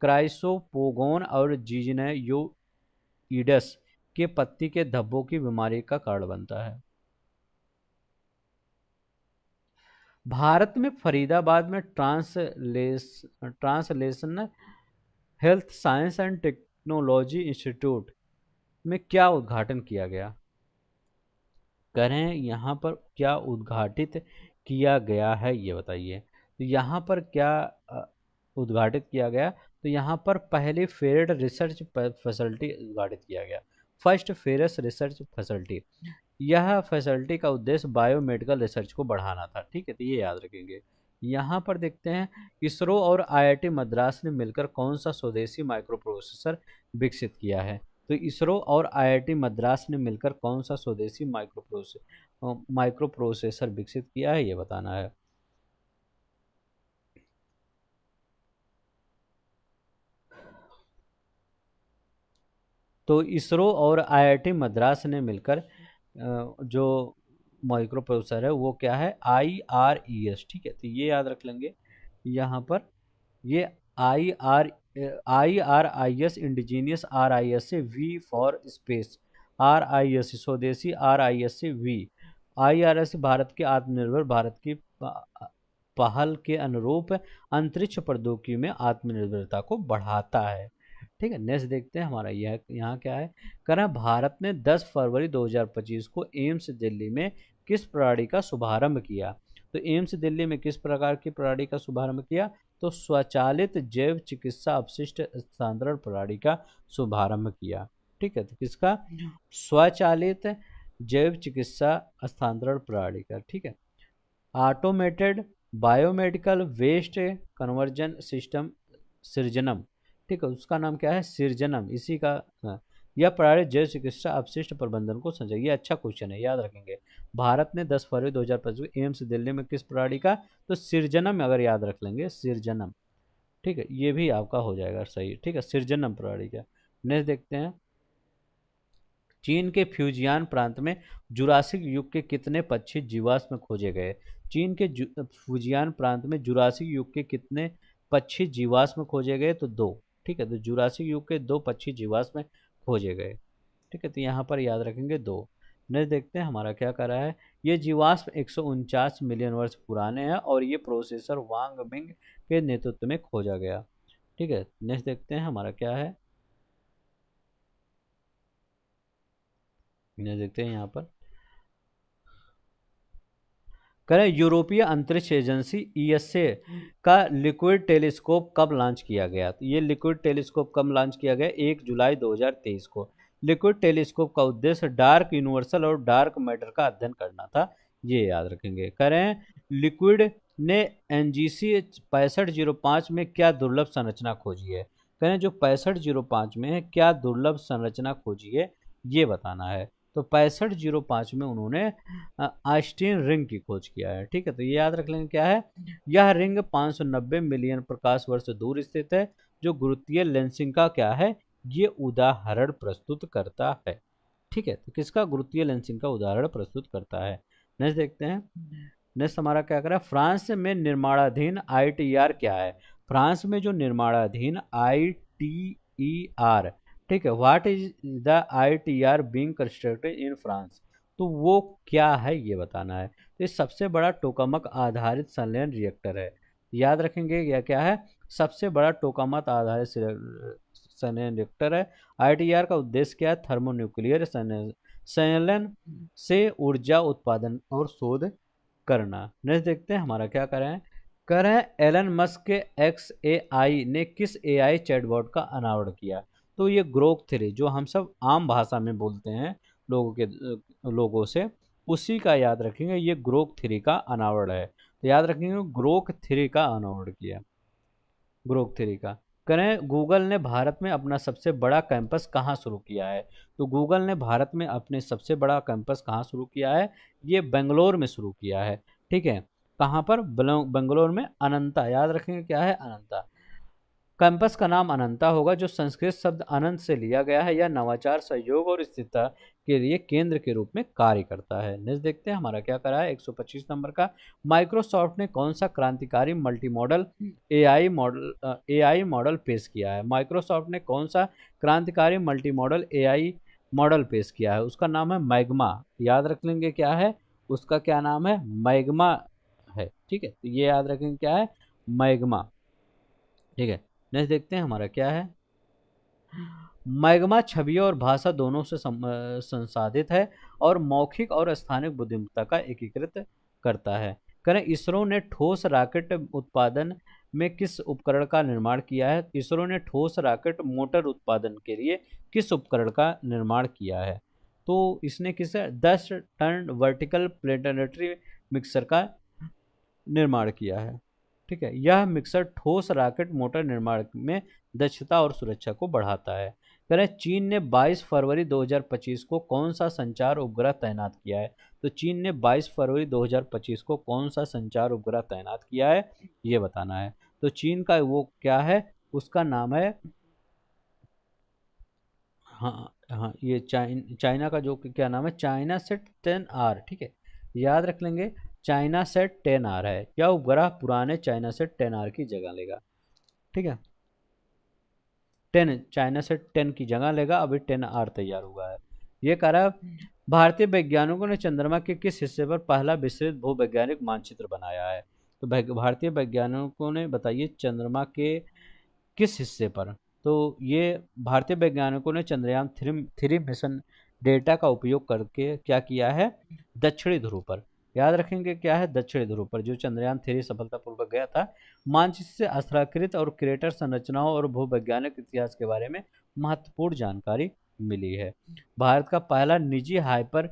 क्राइसोपोगोन और जीजनेयोइडस के पत्ती के धब्बों की बीमारी का कारण बनता है। भारत में फरीदाबाद में translation health science and technology institute में क्या उद्घाटन किया गया? करें, यहाँ पर क्या उद्घाटित किया गया है, ये बताइए। तो यहाँ पर क्या उद्घाटित किया गया। तो यहाँ पर पहली फेरेड रिसर्च फैसिलिटी उद्घाटित किया गया, फर्स्ट फेरस रिसर्च फैसिलिटी। यह फैसिलिटी का उद्देश्य बायोमेडिकल रिसर्च को बढ़ाना था। ठीक है, तो ये याद रखेंगे। यहाँ पर देखते हैं, इसरो और आईआईटी मद्रास ने मिलकर कौन सा स्वदेशी माइक्रो प्रोसेसर विकसित किया है। तो इसरो और आईआईटी मद्रास ने मिलकर कौन सा स्वदेशी माइक्रो प्रोसेसर विकसित किया है, ये बताना है। तो इसरो और आईआईटी मद्रास ने मिलकर जो माइक्रो प्रोसेसर है वो क्या है, IRES। ठीक है, तो ये याद रख लेंगे यहाँ पर। ये IRIS इंडिजीनियस, RIS से V फॉर स्पेस, RIS स्वदेशी, RIS से V। IRS भारत के आत्मनिर्भर भारत की पहल के अनुरूप अंतरिक्ष प्रौद्योगिकी में आत्मनिर्भरता को बढ़ाता है। ठीक है, नेक्स्ट देखते हैं हमारा यह यहाँ क्या है। करा भारत ने 10 फरवरी 2025 को एम्स दिल्ली में किस प्रणाली का शुभारंभ किया। तो एम्स दिल्ली में किस प्रकार की प्रणाली का शुभारंभ किया, तो स्वचालित जैव चिकित्सा अपशिष्ट स्थानांतरण प्रणाली का शुभारंभ किया। ठीक है, तो किसका, स्वचालित जैव चिकित्सा स्थानांतरण प्रणाली का। ठीक है, automated biomedical waste conversion system Srijanam. ठीक है, उसका नाम क्या है, सृजनम, इसी का। हाँ, यह प्रणाली जैव चिकित्सा अपशिष्ट प्रबंधन को संजय, ये अच्छा क्वेश्चन है, याद रखेंगे। भारत ने 10 फरवरी 2025 एम्स दिल्ली में किस प्रणाली का, तो सृजनम, अगर याद रख लेंगे सृजनम। ठीक है, ये भी आपका हो जाएगा सही। ठीक है, सृजनम प्रणाली का। नेक्स्ट देखते हैं, चीन के फ्यूजियान प्रांत में जुरासिक युग के कितने पक्षी जीवाश्म खोजे गए। चीन के फ्यूजियान प्रांत में जुरासिक युग के कितने पक्षी जीवाश्म खोजे गए, तो 2। ठीक है, तो जुरासिक युग के 2 पक्षी जीवाश्म खोजे गए। ठीक है, तो यहाँ पर याद रखेंगे 2। नेक्स्ट देखते हैं हमारा क्या कर रहा है। ये जीवाश्म 149 मिलियन वर्ष पुराने हैं और ये प्रोसेसर वांग मिंग के नेतृत्व में खोजा गया। ठीक है, नेक्स्ट देखते हैं हमारा क्या है। नेक्स्ट देखते हैं यहाँ पर, करें यूरोपीय अंतरिक्ष एजेंसी ESA का लिक्विड टेलीस्कोप कब लॉन्च किया गया। तो ये लिक्विड टेलीस्कोप कब लॉन्च किया गया, 1 जुलाई 2023 को। लिक्विड टेलीस्कोप का उद्देश्य डार्क यूनिवर्सल और डार्क मैटर का अध्ययन करना था, ये याद रखेंगे। करें लिक्विड ने NGC 6505 में क्या दुर्लभ संरचना खोजी है। करें जो 6505 में है क्या दुर्लभ संरचना खोजी है, ये बताना है। तो 6505 में उन्होंने आइंस्टीन रिंग की खोज किया है। ठीक है, तो ये याद रख लेंगे क्या है। यह रिंग 590 मिलियन प्रकाश वर्ष दूर स्थित है, जो गुरुत्वीय लेंसिंग का क्या है, ये उदाहरण प्रस्तुत करता है। ठीक है, तो किसका, गुरुत्वीय लेंसिंग का उदाहरण प्रस्तुत करता है। नेक्स्ट देखते हैं, नेक्स्ट हमारा क्या करा, फ्रांस में निर्माणाधीन ITER क्या है। फ्रांस में जो निर्माणाधीन ITER, ठीक है, what is the ITER being constructed in France, तो वो क्या है, ये बताना है। तो ये सबसे बड़ा टोकामक आधारित संलयन रिएक्टर है, याद रखेंगे। यह क्या है, सबसे बड़ा टोकामक आधारित संलयन रिएक्टर है। ITER का उद्देश्य क्या है, थर्मोन्यूक्लियर संलयन से ऊर्जा उत्पादन और शोध करना। नेक्स्ट देखते हैं हमारा क्या करें एलन मस्क के XAI ने किस AI चैटबॉट का अनावरण किया। तो ये ग्रोक 3 जो हम सब आम भाषा में बोलते हैं लोगों से, उसी का याद रखेंगे। ये ग्रोक 3 का अनावरण है, तो याद रखेंगे ग्रोक 3 का अनावरण किया, ग्रोक 3 का। करें गूगल ने भारत में अपना सबसे बड़ा कैंपस कहाँ शुरू किया है। तो गूगल ने भारत में अपने सबसे बड़ा कैंपस कहाँ शुरू किया है, ये बेंगलोर में शुरू किया है। ठीक है, कहाँ पर, बेंगलोर में, अनंता, याद रखेंगे क्या है, अनंता। कैंपस का नाम अनंता होगा, जो संस्कृत शब्द अनंत से लिया गया है। यह नवाचार, सहयोग और स्थिरता के लिए केंद्र के रूप में कार्य करता है। नेक्स्ट देखते हैं हमारा क्या करा है, 125 नंबर का। माइक्रोसॉफ्ट ने कौन सा क्रांतिकारी मल्टी मॉडल AI मॉडल पेश किया है। माइक्रोसॉफ्ट ने कौन सा क्रांतिकारी मल्टी मॉडल AI मॉडल पेश किया है, उसका नाम है मैग्मा, याद रख लेंगे क्या है, उसका क्या नाम है, मैग्मा है। ठीक है, तो ये याद रखेंगे क्या है, मैग्मा। ठीक है, नेक्स्ट देखते हैं हमारा क्या है। मैग्मा छवि और भाषा दोनों से संसाधित है और मौखिक और स्थानिक बुद्धिमत्ता का एकीकृत करता है। करें इसरो ने ठोस रॉकेट उत्पादन में किस उपकरण का निर्माण किया है? इसरो ने ठोस रॉकेट मोटर उत्पादन के लिए किस उपकरण का निर्माण किया है? तो इसने किस 10 टन वर्टिकल प्लेनेटरी मिक्सर का निर्माण किया है। ठीक है, यह मिक्सर ठोस रॉकेट मोटर निर्माण में दक्षता और सुरक्षा को बढ़ाता है। कह रहे हैं चीन ने 22 फरवरी 2025 को कौन सा संचार उपग्रह तैनात किया है? तो चीन ने 22 फरवरी 2025 को कौन सा संचार उपग्रह तैनात किया है, ये बताना है। तो चीन का वो क्या है, उसका नाम है, हाँ हाँ, ये चाइना का जो क्या नाम है, चाइना सेट 10R। ठीक है, याद रख लेंगे, चाइना सेट 10R है। यह उपग्रह पुराने चाइना सेट 10R की जगह लेगा। ठीक है, 10 चाइना सेट 10 की जगह लेगा, अभी 10R तैयार हुआ है। ये कह रहा है भारतीय वैज्ञानिकों ने चंद्रमा के किस हिस्से पर पहला विस्तृत भूवैज्ञानिक मानचित्र बनाया है? तो भारतीय वैज्ञानिकों ने, बताइए, चंद्रमा के किस हिस्से पर? तो ये भारतीय वैज्ञानिकों ने चंद्रयान थ्री मिशन डेटा का उपयोग करके क्या किया है, दक्षिणी ध्रुव पर, याद रखेंगे क्या है, दक्षिणी ध्रुव पर जो चंद्रयान 3 सफलतापूर्वक गया था, मानचित्र से स्थलाकृत और क्रेटर संरचनाओं और भूवैज्ञानिक इतिहास के बारे में महत्वपूर्ण जानकारी मिली है। भारत का पहला निजी हाइपर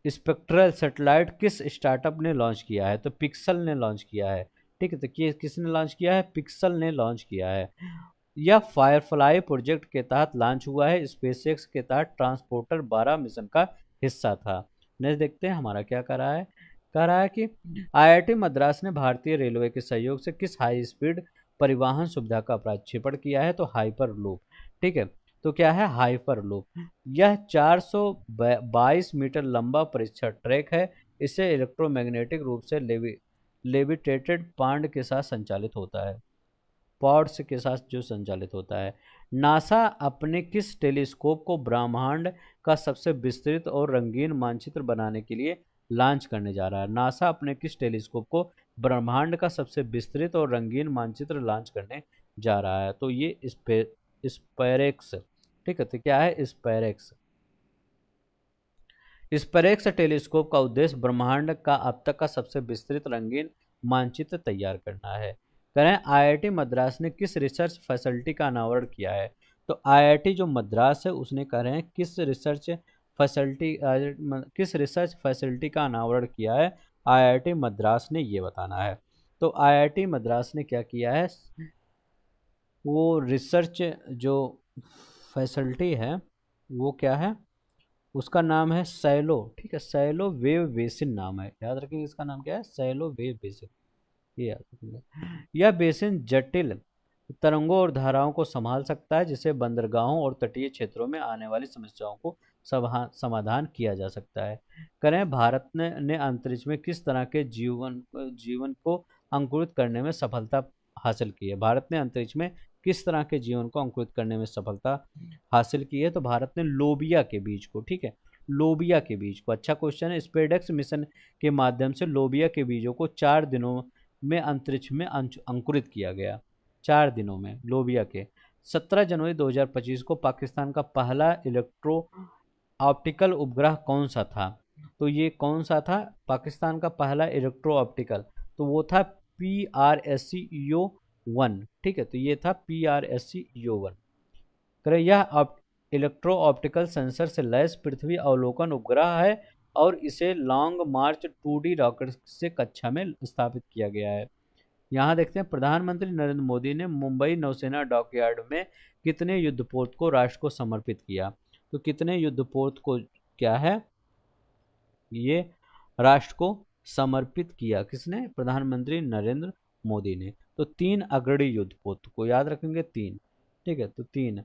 स्पेक्ट्रल सैटेलाइट किस स्टार्टअप ने लॉन्च किया है? तो पिक्सल ने लॉन्च किया है। ठीक है, तो किसने लॉन्च किया है? पिक्सल ने लॉन्च किया है। यह फायरफ्लाई प्रोजेक्ट के तहत लॉन्च हुआ है। स्पेसएक्स के तहत ट्रांसपोर्टर 12 मिशन का हिस्सा था। नेक्स्ट देखते हैं हमारा क्या कर रहा है। कह रहा है कि आईआईटी मद्रास ने भारतीय रेलवे के सहयोग से किस हाई स्पीड परिवहन सुविधा का प्रक्षेपण किया है? तो हाइपर लूप। ठीक है, तो क्या है, हाइपर लूप। यह 422 मीटर लंबा परीक्षण ट्रैक है। इसे इलेक्ट्रोमैग्नेटिक रूप से लेविटेटेड पांड के साथ संचालित होता है, पॉड्स के साथ जो संचालित होता है। नासा अपने किस टेलीस्कोप को ब्रह्मांड का सबसे विस्तृत और रंगीन मानचित्र बनाने के लिए लॉन्च करने जा रहा है? नासा अपने किस टेलीस्कोप को ब्रह्मांड का सबसे विस्तृत और रंगीन मानचित्र लॉन्च करने जा रहा है? तो ये स्पेरेक्स। ठीक है, तो क्या है, स्पेरेक्स। स्पेरेक्स टेलीस्कोप का उद्देश्य ब्रह्मांड का अब तक का सबसे विस्तृत रंगीन मानचित्र तैयार करना है। करें आईआईटी मद्रास ने किस रिसर्च फैसिलिटी का अनावरण किया है? तो आईआईटी जो मद्रास है उसने कह रहे हैं किस रिसर्च फैसिलिटी का अनावरण किया है आईआईटी मद्रास ने, ये बताना है। तो आईआईटी मद्रास ने क्या किया है, वो रिसर्च जो फैसिलिटी है वो क्या है, उसका नाम है सैलो। ठीक है, सैलो वेव बेसिन नाम है, याद रखिए इसका नाम क्या है, सैलो वेव बेसिन, ये याद रखिएगा। यह बेसिन जटिल तरंगों और धाराओं को संभाल सकता है, जिससे बंदरगाहों और तटीय क्षेत्रों में आने वाली समस्याओं को समाधान किया जा सकता है। करें भारत ने अंतरिक्ष में किस तरह के जीवन को अंकुरित करने में सफलता हासिल की है? भारत ने अंतरिक्ष में किस तरह के जीवन को अंकुरित करने में सफलता हासिल की है? तो भारत ने लोबिया के बीज को, ठीक है, लोबिया के बीज को, अच्छा क्वेश्चन है, स्पेडेक्स मिशन के माध्यम से लोबिया के बीजों को 4 दिनों में अंतरिक्ष में अंकुरित किया गया। 4 दिनों में लोबिया के। 17 जनवरी 2025 को पाकिस्तान का पहला इलेक्ट्रो ऑप्टिकल उपग्रह कौन सा था? तो ये कौन सा था पाकिस्तान का पहला इलेक्ट्रो ऑप्टिकल? तो वो था PRSC-EO-1। ठीक है, तो ये था PRSC-EO-1। करें यह इलेक्ट्रो ऑप्टिकल सेंसर से लैस पृथ्वी अवलोकन उपग्रह है और इसे लॉन्ग मार्च 2D रॉकेट से कक्षा में स्थापित किया गया है। यहाँ देखते हैं प्रधानमंत्री नरेंद्र मोदी ने मुंबई नौसेना डॉकयार्ड में कितने युद्धपोत को राष्ट्र को समर्पित किया? तो कितने युद्धपोत को क्या है, ये राष्ट्र को समर्पित किया किसने? प्रधानमंत्री नरेंद्र मोदी ने। तो 3 अग्रणी युद्धपोत को याद रखेंगे, 3। ठीक है, तो 3,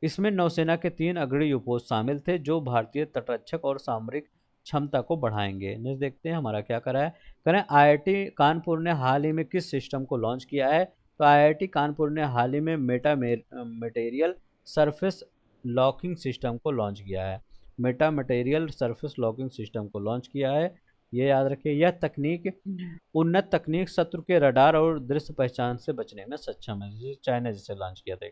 इसमें नौसेना के 3 अग्रणी युद्धपोत शामिल थे जो भारतीय तटरक्षक और सामरिक क्षमता को बढ़ाएंगे। नेक्स्ट देखते हैं हमारा क्या करा है। करें आईआईटी कानपुर ने हाल ही में किस सिस्टम को लॉन्च किया है? तो आईआईटी कानपुर ने हाल ही में मटेरियल सरफेस लॉकिंग सिस्टम को लॉन्च किया है। Meta material surface locking system को लॉन्च किया है, ये याद रखिए। यह तकनीक उन्नत तकनीक शत्रु के रडार और दृश्य पहचान से बचने में सक्षम है, जिसे चाइना जिसे लॉन्च किया था।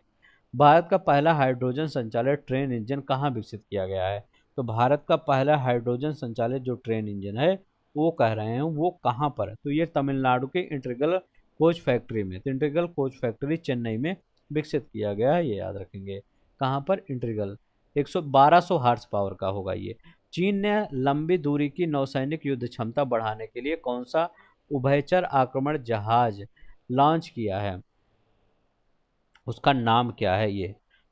भारत का पहला हाइड्रोजन संचालित ट्रेन इंजन कहाँ विकसित किया गया है? तो भारत का पहला हाइड्रोजन संचालित जो ट्रेन इंजन है वो कह रहे हैं वो कहाँ पर है? तो ये तमिलनाडु के इंटीग्रल कोच फैक्ट्री में, तो इंटीग्रल कोच फैक्ट्री चेन्नई में विकसित किया गया है, ये याद रखेंगे। कहाँ पर? इंटीग्रल 1200 हार्स पावर का होगा ये। चीन ने लंबी दूरी की नौसैनिक युद्ध क्षमता बढ़ाने के लिए कौन सा उभयचर आक्रमण जहाज लॉन्च किया है? उसका नाम क्या है ये?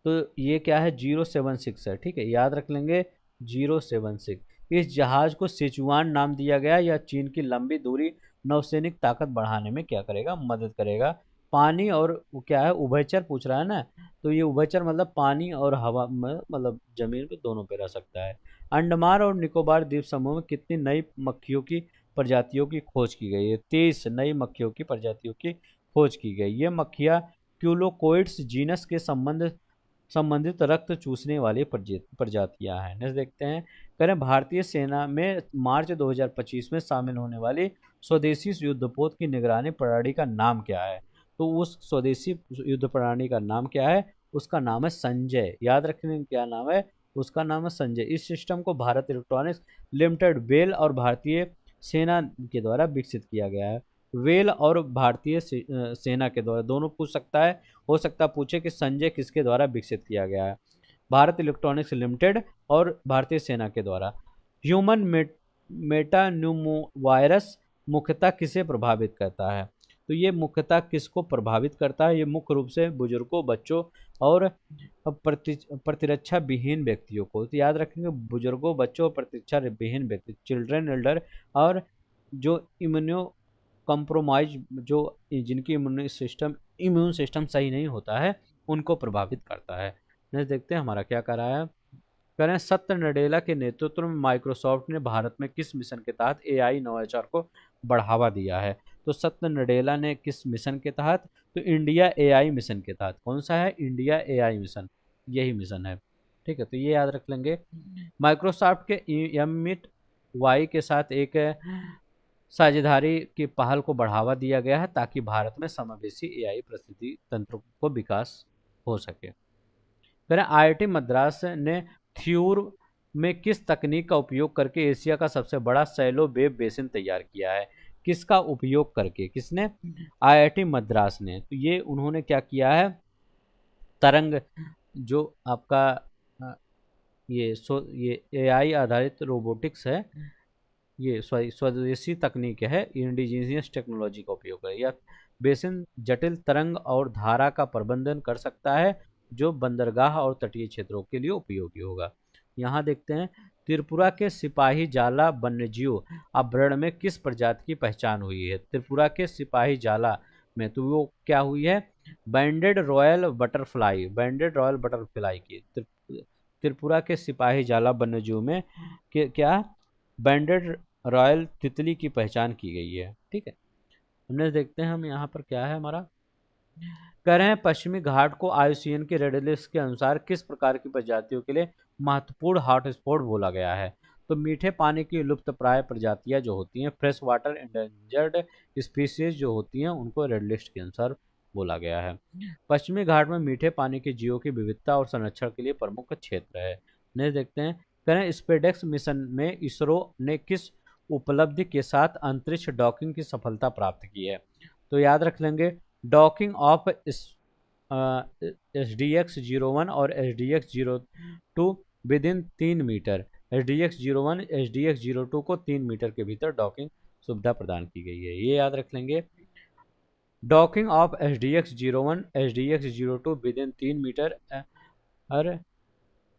तो ये क्या है? 076 है, ठीक है, याद रख लेंगे 076। इस जहाज को सिचुआन नाम दिया गया। यह चीन की लंबी दूरी नौसैनिक ताकत बढ़ाने में क्या करेगा? मदद करेगा। पानी और वो क्या है? उभयचर पूछ रहा है ना, तो ये उभयचर मतलब पानी और हवा में, मतलब जमीन पे दोनों पे रह सकता है। अंडमान और निकोबार द्वीप समूह में कितनी नई मक्खियों की प्रजातियों की खोज की गई है? 23 नई मक्खियों की प्रजातियों की खोज की गई। ये मक्खियाँ क्यूलोकोइड्स जीनस के संबंधित रक्त चूसने वाली प्रजातियां हैं। नेक्स्ट देखते हैं। करें भारतीय सेना में मार्च 2025 में शामिल होने वाली स्वदेशी युद्धपोत की निगरानी प्रणाली का नाम क्या है? तो उस स्वदेशी युद्ध प्रणाली का नाम क्या है? उसका नाम है संजय। याद रखने क्या नाम है? उसका नाम है संजय। इस सिस्टम को भारत इलेक्ट्रॉनिक्स लिमिटेड वेल और भारतीय सेना के द्वारा विकसित किया गया है। वेल और भारतीय सेना के द्वारा, दोनों पूछ सकता है। हो सकता पूछे कि संजय किसके द्वारा विकसित किया गया है? भारत इलेक्ट्रॉनिक्स लिमिटेड और भारतीय सेना के द्वारा। ह्यूमन मेटान्यूमो वायरस मुख्यतः किसे प्रभावित करता है? तो ये मुख्यतः किसको प्रभावित करता है? ये मुख्य रूप से बुजुर्गों, बच्चों और प्रतिरक्षा विहीन व्यक्तियों को। तो याद रखेंगे बुजुर्गों, बच्चों और प्रतिरक्षा विहीन व्यक्ति, चिल्ड्रन, एल्डर, और जो इम्यूनो कॉम्प्रोमाइज, जो जिनकी इम्यून सिस्टम सही नहीं होता है, उनको प्रभावित करता है। नेक्स्ट देखते हैं हमारा क्या कर रहा है। कह रहे हैं सत्य नडेला के नेतृत्व में माइक्रोसॉफ्ट ने भारत में किस मिशन के तहत एआई नवाचार को बढ़ावा दिया है? तो सत्य नडेला ने किस मिशन के तहत? तो इंडिया एआई मिशन के तहत। कौन सा है? इंडिया एआई मिशन, यही मिशन है, ठीक है, तो ये याद रख लेंगे। माइक्रोसॉफ्ट के एमिट वाई के साथ एक साझेदारी की पहल को बढ़ावा दिया गया है ताकि भारत में समावेशी एआई परिस्थिति तंत्र को विकास हो सके। करें आईआईटी मद्रास ने थ्यूर में किस तकनीक का उपयोग करके एशिया का सबसे बड़ा सैलो वेब बेसिन तैयार किया है? किसका उपयोग करके? किसने? आईआईटी मद्रास ने। तो ये उन्होंने क्या किया है? तरंग, जो आपका ये एआई आधारित रोबोटिक्स है, ये स्वदेशी तकनीक है, इंडिजीनियस टेक्नोलॉजी का उपयोग है। यह बेसिन जटिल तरंग और धारा का प्रबंधन कर सकता है, जो बंदरगाह और तटीय क्षेत्रों के लिए उपयोगी होगा। यहाँ देखते हैं। त्रिपुरा के सिपाही जाला वन्यजीव अभ्यारण्य में किस प्रजाति की पहचान हुई है? त्रिपुरा के सिपाही जाला में तो वो क्या हुई है? बैंडेड रॉयल बटरफ्लाई, बैंडेड रॉयल बटरफ्लाई की त्रिपुरा के सिपाही जाला वन्यजीव में क्या बैंडेड रॉयल तितली की पहचान की गई है, ठीक है। हमने देखते हैं हम यहाँ पर क्या है हमारा। कह रहे हैं पश्चिमी घाट को आईयूसीएन के रेड लिस्ट के अनुसार किस प्रकार की प्रजातियों के लिए महत्वपूर्ण हॉटस्पॉट बोला गया है? तो मीठे पानी की लुप्त प्राय प्रजातियां जो होती हैं, फ्रेश वाटर एंडेंजर्ड स्पीसीज जो होती हैं, उनको रेड लिस्ट के अनुसार बोला गया है। पश्चिमी घाट में मीठे पानी के जीवों की विविधता और संरक्षण के लिए प्रमुख क्षेत्र है। नेक्स्ट देखते हैं। कह रहे हैं स्पेडेक्स मिशन में इसरो ने किस उपलब्धि के साथ अंतरिक्ष डॉकिंग की सफलता प्राप्त की है? तो याद रख लेंगे डॉकिंग ऑफ SDX-01 और SDX-02 within 3 metre. SDX-01 SDX-02 को 3 मीटर के भीतर डॉकिंग सुविधा प्रदान की गई है, ये याद रख लेंगे। Docking of SDX-01 SDX-02 within 3 meter और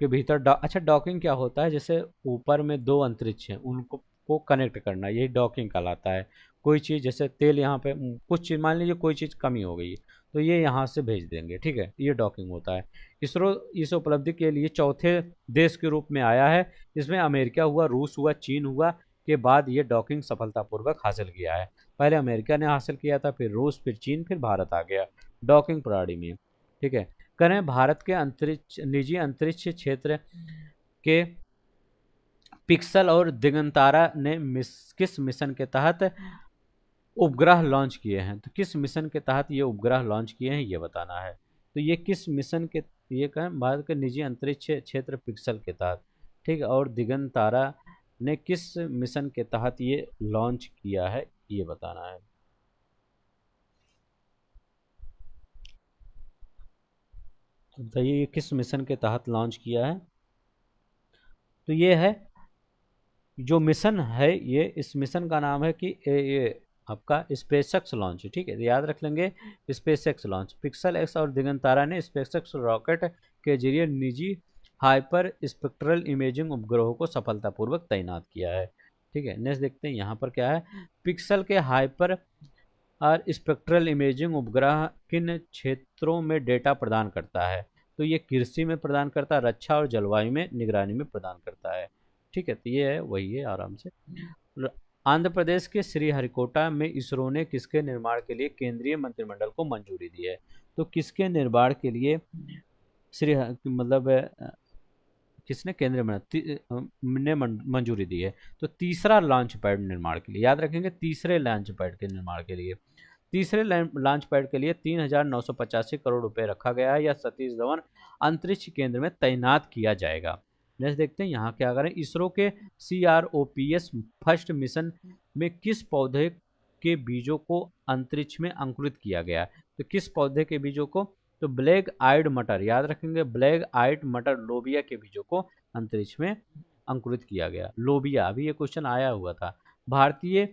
के भीतर अच्छा, डॉकिंग क्या होता है? जैसे ऊपर में दो अंतरिक्ष हैं, उनको को कनेक्ट करना, यही डॉकिंग कहलाता है। कोई चीज़ जैसे तेल यहाँ पे कुछ चीज़, मान लीजिए कोई चीज़ कमी हो गई तो ये यहाँ से भेज देंगे, ठीक है, ये डॉकिंग होता है। इसरो इस उपलब्धि के लिए चौथे देश के रूप में आया है। इसमें अमेरिका हुआ, रूस हुआ, चीन हुआ के बाद ये डॉकिंग सफलतापूर्वक हासिल किया है। पहले अमेरिका ने हासिल किया था, फिर रूस, फिर चीन, फिर भारत आ गया डॉकिंग प्रणाली में, ठीक है। करें भारत के अंतरिक्ष निजी अंतरिक्ष क्षेत्र के पिक्सल और दिगंतारा ने किस मिशन के तहत उपग्रह लॉन्च किए हैं? तो किस मिशन के तहत ये उपग्रह लॉन्च किए हैं, ये बताना है। तो ये किस मिशन के, ये कहें भारत के निजी अंतरिक्ष क्षेत्र पिक्सल के तहत, ठीक है, और दिगंतारा ने किस मिशन के तहत ये लॉन्च किया है, ये बताना है। बताइए ये किस मिशन के तहत लॉन्च किया है? तो ये है जो मिशन है, ये इस मिशन का नाम है कि ये आपका स्पेसएक्स लॉन्च, ठीक है, याद रख लेंगे। स्पेसएक्स लॉन्च, पिक्सल एक्स और दिगंतारा ने स्पेसएक्स रॉकेट के जरिए निजी हाइपर स्पेक्ट्रल इमेजिंग उपग्रहों को सफलतापूर्वक तैनात किया है। ठीक है, नेक्स्ट देखते हैं यहाँ पर क्या है। पिक्सल के हाइपर और स्पेक्ट्रल इमेजिंग उपग्रह किन क्षेत्रों में डेटा प्रदान करता है? तो ये कृषि में प्रदान करता है, रक्षा और जलवायु में निगरानी में प्रदान करता है। ठीक है, तो ये है, वही है आराम से। आंध्र प्रदेश के श्रीहरिकोटा में इसरो ने किसके निर्माण के लिए केंद्रीय मंत्रिमंडल को मंजूरी दी है? तो किसके निर्माण के लिए श्री मतलब किसने केंद्रीय ने मंजूरी दी है? तो तीसरा लॉन्च पैड निर्माण के लिए, याद रखेंगे, तीसरे लॉन्च पैड के निर्माण के लिए। तीसरे लॉन्च पैड के लिए 3,985 करोड़ रुपए रखा गया है, या सतीश धवन अंतरिक्ष केंद्र में तैनात किया जाएगा। नेक्स्ट देखते हैं यहाँ क्या करें। इसरो के CROPS फर्स्ट मिशन में किस पौधे के बीजों को अंतरिक्ष में अंकुरित किया गया? तो किस पौधे के बीजों को? तो ब्लैक आइड मटर, याद रखेंगे, ब्लैक आइड मटर लोबिया के बीजों को अंतरिक्ष में अंकुरित किया गया। लोबिया, अभी ये क्वेश्चन आया हुआ था। भारतीय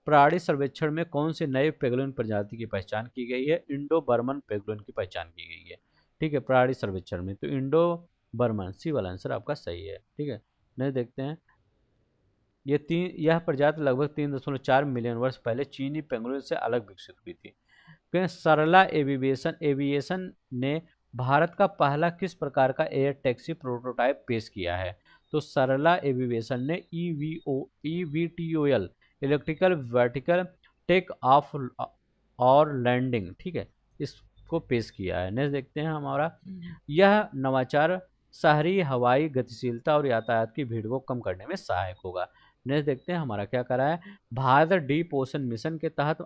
प्राणी सर्वेक्षण में कौन से नए पेंगुइन प्रजाति की पहचान की गई है? इंडो बर्मन पेंगुइन की पहचान की गई है। ठीक है, प्राणी सर्वेक्षण में तो इंडो बर्मन, सी वाला आंसर आपका सही है। ठीक है, नहीं देखते हैं। यह प्रजाति लगभग 3.4 मिलियन वर्ष पहले चीनी पेंगुइन से अलग विकसित हुई थी। फिर सरला एविएशन एविएशन ने भारत का पहला किस प्रकार का एयर टैक्सी प्रोटोटाइप पेश किया है? तो सरला एविएशन ने EVTOL electrical vertical take off और लैंडिंग, ठीक है, इसको पेश किया है। नेक्स्ट देखते हैं हमारा। यह नवाचार शहरी हवाई गतिशीलता और यातायात की भीड़ को कम करने में सहायक होगा। नेक्स्ट देखते हैं हमारा क्या करा है। भारत डीप ओशन मिशन के तहत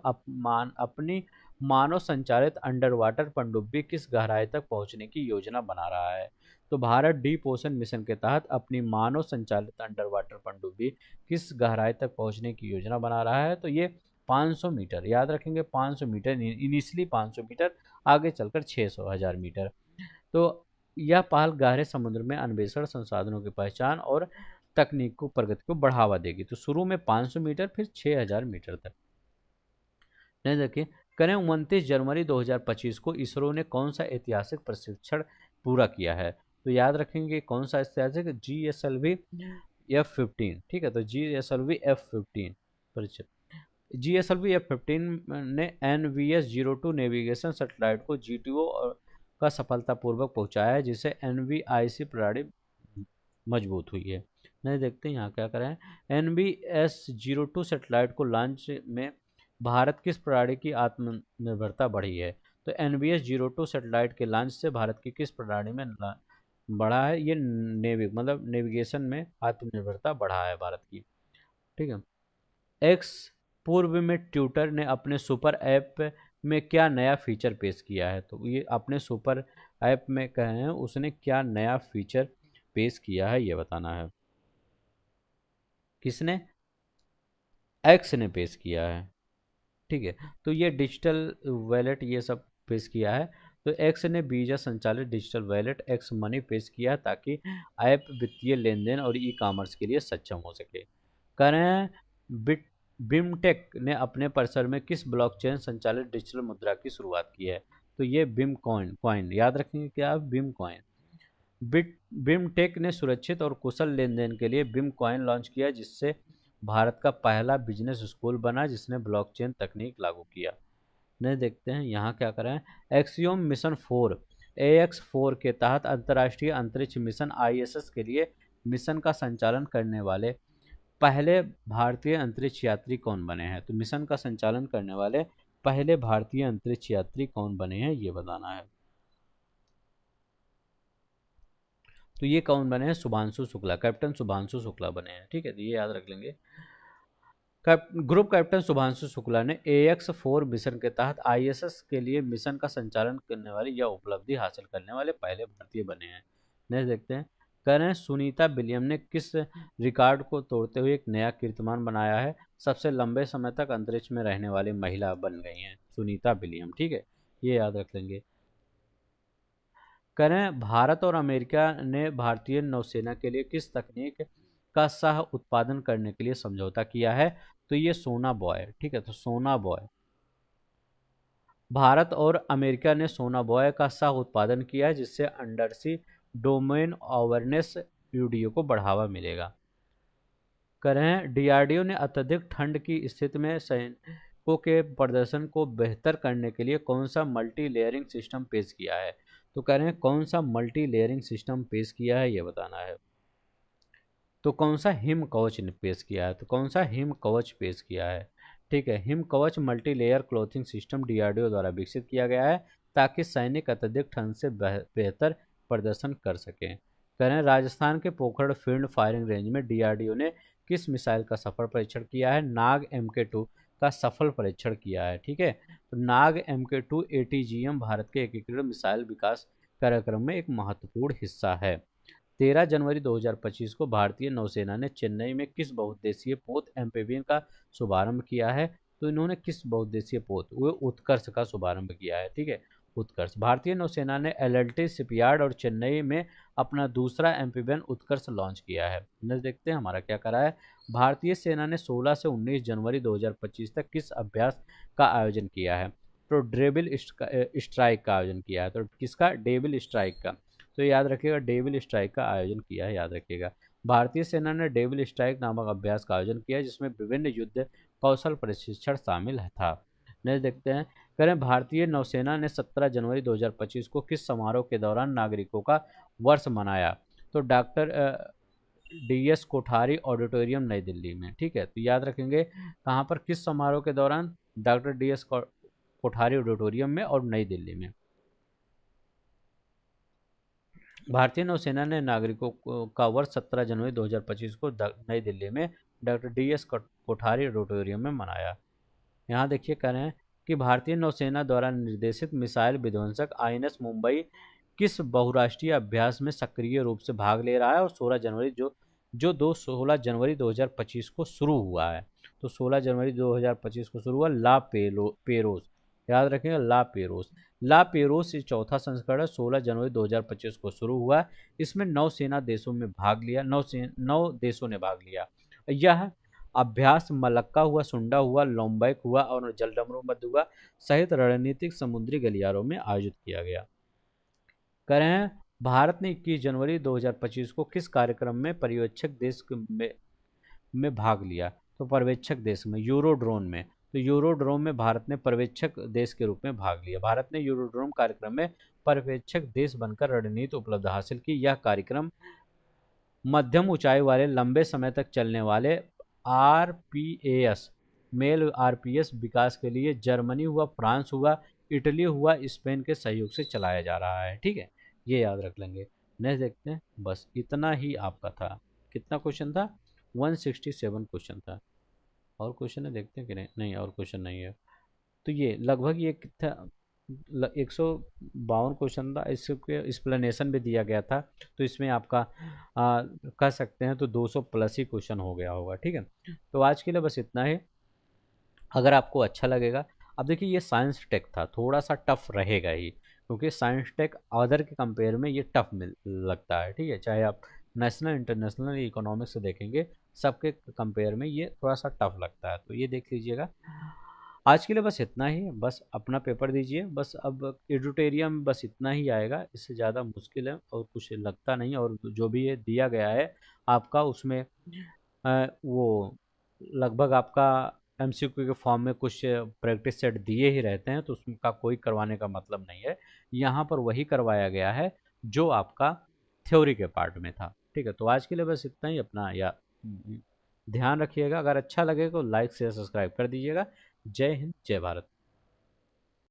अपनी मानव संचालित अंडर वाटर पनडुब्बी किस गहराई तक पहुंचने की योजना बना रहा है? तो भारत डीप ओशन मिशन के तहत अपनी मानव संचालित अंडर वाटर पनडुब्बी किस गहराई तक पहुंचने की योजना बना रहा है? तो ये 500 मीटर, याद रखेंगे, 500 मीटर, इनिशियली 500 मीटर, आगे चलकर 600 हजार मीटर। तो यह पहल गहरे समुद्र में अन्वेषण, संसाधनों की पहचान और तकनीक को प्रगति को बढ़ावा देगी। तो शुरू में 500 मीटर, फिर 6000 मीटर तक। नहीं देखिए, करें 29 जनवरी 2025 को इसरो ने कौन सा ऐतिहासिक प्रशिक्षण पूरा किया है? तो याद रखेंगे कौन सा ऐतिहासिक, GSLV F-15। ठीक है, तो GSLV F-15 परीक्षण। GSLV F-15 ने NVS-02 नेविगेशन सैटेलाइट को GTO का सफलतापूर्वक पहुंचाया है, जिसे NVIC प्रणाली मजबूत हुई है। नहीं देखते हैं यहाँ क्या करें। NVS-02 सैटेलाइट को लॉन्च में भारत किस प्रणाली की आत्मनिर्भरता बढ़ी है? तो NVS-02 सैटेलाइट के लॉन्च से भारत की किस प्रणाली में बढ़ा है? ये नेविगेशन में आत्मनिर्भरता बढ़ा है भारत की। ठीक है। एक्स पूर्व में ट्विटर ने अपने सुपर ऐप में क्या नया फीचर पेश किया है? तो ये अपने सुपर ऐप में कहे हैं, उसने क्या नया फीचर पेश किया है ये बताना है। किसने? एक्स ने पेश किया है। ठीक है, तो ये डिजिटल वैलेट ये सब पेश किया है। तो एक्स ने वीजा संचालित डिजिटल वैलेट एक्स मनी पेश किया ताकि ऐप वित्तीय लेनदेन और ई कॉमर्स के लिए सक्षम हो सके। करें बिट बिमटेक ने अपने परिसर में किस ब्लॉकचेन संचालित डिजिटल मुद्रा की शुरुआत की है? तो ये बिम कॉइन, याद रखेंगे क्या? बिम कॉइन। बिमटेक ने सुरक्षित और कुशल लेन देन के लिए बिम कॉइन लॉन्च किया, जिससे भारत का पहला बिजनेस स्कूल बना जिसने ब्लॉकचेन तकनीक लागू किया। नहीं देखते हैं यहाँ क्या करें। एक्सियोम मिशन 4 AX4 के तहत अंतर्राष्ट्रीय अंतरिक्ष मिशन ISS के लिए मिशन का संचालन करने वाले पहले भारतीय अंतरिक्ष यात्री कौन बने हैं? तो मिशन का संचालन करने वाले पहले भारतीय अंतरिक्ष यात्री कौन बने हैं ये बताना है। तो ये कौन बने हैं? शुभांशु शुक्ला, कैप्टन शुभांशु शुक्ला बने हैं। ठीक है, तो ये याद रख लेंगे। ग्रुप कैप्टन शुभांशु शुक्ला ने AX4 मिशन के तहत ISS के लिए मिशन का संचालन करने वाली यह उपलब्धि हासिल करने वाले पहले भारतीय बने हैं। नेक्स्ट देखते हैं। करें सुनीता विलियम ने किस रिकॉर्ड को तोड़ते हुए एक नया कीर्तिमान बनाया है? सबसे लंबे समय तक अंतरिक्ष में रहने वाली महिला बन गई हैं सुनीता विलियम। ठीक है, ये याद रख लेंगे। करें भारत और अमेरिका ने भारतीय नौसेना के लिए किस तकनीक का सह उत्पादन करने के लिए समझौता किया है? तो ये सोना बॉय, ठीक है, तो सोना बॉय। भारत और अमेरिका ने सोना बॉय का सह उत्पादन किया है, जिससे अंडरसी डोमेन अवेयरनेस यूडीओ को बढ़ावा मिलेगा। करें डीआरडीओ ने अत्यधिक ठंड की स्थिति में सैनिकों के प्रदर्शन को बेहतर करने के लिए कौन सा मल्टी लेयरिंग सिस्टम पेश किया है? तो करें कौन सा मल्टी लेयरिंग सिस्टम पेश किया है, ये बताना है। तो कौन सा हिम कवच ने पेश किया है? तो कौन सा हिम कवच पेश किया है? ठीक है, हिम कवच multi layer clothing system DRDO द्वारा विकसित किया गया है, ताकि सैनिक अत्यधिक ठंड से बेहतर प्रदर्शन कर सकें। करें राजस्थान के पोखरण फील्ड फायरिंग रेंज में डीआरडीओ ने किस मिसाइल का सफल परीक्षण किया है? नाग MK2 का सफल परीक्षण किया है। ठीक है, तो नाग MK2 ATGM भारत के एकीकृत मिसाइल विकास कार्यक्रम में एक महत्वपूर्ण हिस्सा है। 13 जनवरी 2025 को भारतीय नौसेना ने चेन्नई में किस बहुउद्देशीय पोत एम्फीबियन का शुभारंभ किया है? तो इन्होंने किस बहुउद्देशीय पोत, वो उत्कर्ष का शुभारंभ किया है। ठीक है, उत्कर्ष। भारतीय नौसेना ने LLT शिपयार्ड और चेन्नई में अपना दूसरा एम्फीबियन उत्कर्ष लॉन्च किया है। नेक्स्ट देखते हैं हमारा क्या करा है। भारतीय सेना ने 16 से 19 जनवरी 2025 तक किस अभ्यास का आयोजन किया है? तो डेविल स्ट्राइक का आयोजन किया है। तो किसका? डेविल स्ट्राइक का। तो याद रखिएगा, डेविल स्ट्राइक का आयोजन किया है, याद रखिएगा। भारतीय सेना ने डेविल स्ट्राइक नामक अभ्यास का आयोजन किया है, जिसमें विभिन्न युद्ध कौशल प्रशिक्षण शामिल था। नेक्स्ट देखते हैं। करें भारतीय नौसेना ने 17 जनवरी 2025 को किस समारोह के दौरान नागरिकों का वर्ष मनाया? तो डॉक्टर DS कोठारी ऑडिटोरियम नई दिल्ली में। ठीक है, तो याद रखेंगे कहाँ पर, किस समारोह के दौरान? डॉक्टर DS कोठारी ऑडिटोरियम में और नई दिल्ली में। भारतीय नौसेना ने नागरिकों का वर्ष 17 जनवरी 2025 को नई दिल्ली में डॉक्टर DS कोठारी ऑडिटोरियम में मनाया। यहाँ देखिए कह रहे हैं कि भारतीय नौसेना द्वारा निर्देशित मिसाइल विध्वंसक INS मुंबई किस बहुराष्ट्रीय अभ्यास में सक्रिय रूप से भाग ले रहा है? और 16 जनवरी 2025 को शुरू हुआ है। तो 16 जनवरी 2025 को शुरू हुआ ला पेरोस, याद रखेंगे, ला पेरोस। ला पेरोस इस चौथा संस्करण है, 16 जनवरी 2025 को शुरू हुआ। इसमें 9 सेना देशों में भाग लिया, 9 देशों ने भाग लिया। यह अभ्यास मलक्का हुआ, सुंडा हुआ, लोम्बैक हुआ और जलडमरू मध्य हुआ सहित रणनीतिक समुद्री गलियारों में आयोजित किया गया। कह रहे हैं भारत ने 21 जनवरी 2025 को किस कार्यक्रम में पर्यवेक्षक देश में भाग लिया? तो पर्यवेक्षक देश में, यूरोड्रोन में। तो यूरोड्रोम में भारत ने पर्यवेक्षक देश के रूप में भाग लिया। भारत ने यूरोड्रोम कार्यक्रम में पर्यवेक्षक देश बनकर रणनीति उपलब्ध हासिल की। यह कार्यक्रम मध्यम ऊंचाई वाले लंबे समय तक चलने वाले RPAS मेल RPS विकास के लिए जर्मनी हुआ, फ्रांस हुआ, इटली हुआ, स्पेन के सहयोग से चलाया जा रहा है। ठीक है, ये याद रख लेंगे। नेक्स्ट देखते हैं। बस इतना ही आपका था। कितना क्वेश्चन था? 167 क्वेश्चन था। और क्वेश्चन है, देखते हैं कि नहीं, नहीं और क्वेश्चन नहीं है। तो ये लगभग ये कितना 152 क्वेश्चन था। इसके एक्सप्लेनेशन भी दिया गया था, तो इसमें आपका कह सकते हैं तो 200 प्लस ही क्वेश्चन हो गया होगा। ठीक है, तो आज के लिए बस इतना ही। अगर आपको अच्छा लगेगा, अब देखिए ये साइंस टेक था, थोड़ा सा टफ रहेगा ही, क्योंकि साइंस टेक अदर के कंपेयर में ये टफ लगता है। ठीक है, चाहे आप नेशनल इंटरनेशनल इकोनॉमिक्स से देखेंगे, सबके कंपेयर में ये थोड़ा सा टफ लगता है, तो ये देख लीजिएगा। आज के लिए बस इतना ही। बस अपना पेपर दीजिए। बस अब एडुटेरियम बस इतना ही आएगा, इससे ज़्यादा मुश्किल है और कुछ लगता नहीं। और जो भी ये दिया गया है आपका, उसमें वो लगभग आपका MCQ के फॉर्म में कुछ प्रैक्टिस सेट दिए ही रहते हैं, तो उसका कोई करवाने का मतलब नहीं है। यहाँ पर वही करवाया गया है जो आपका थ्योरी के पार्ट में था। ठीक है, तो आज के लिए बस इतना ही। अपना या ध्यान रखिएगा। अगर अच्छा लगे तो लाइक शेयर सब्सक्राइब कर दीजिएगा। जय हिंद, जय भारत।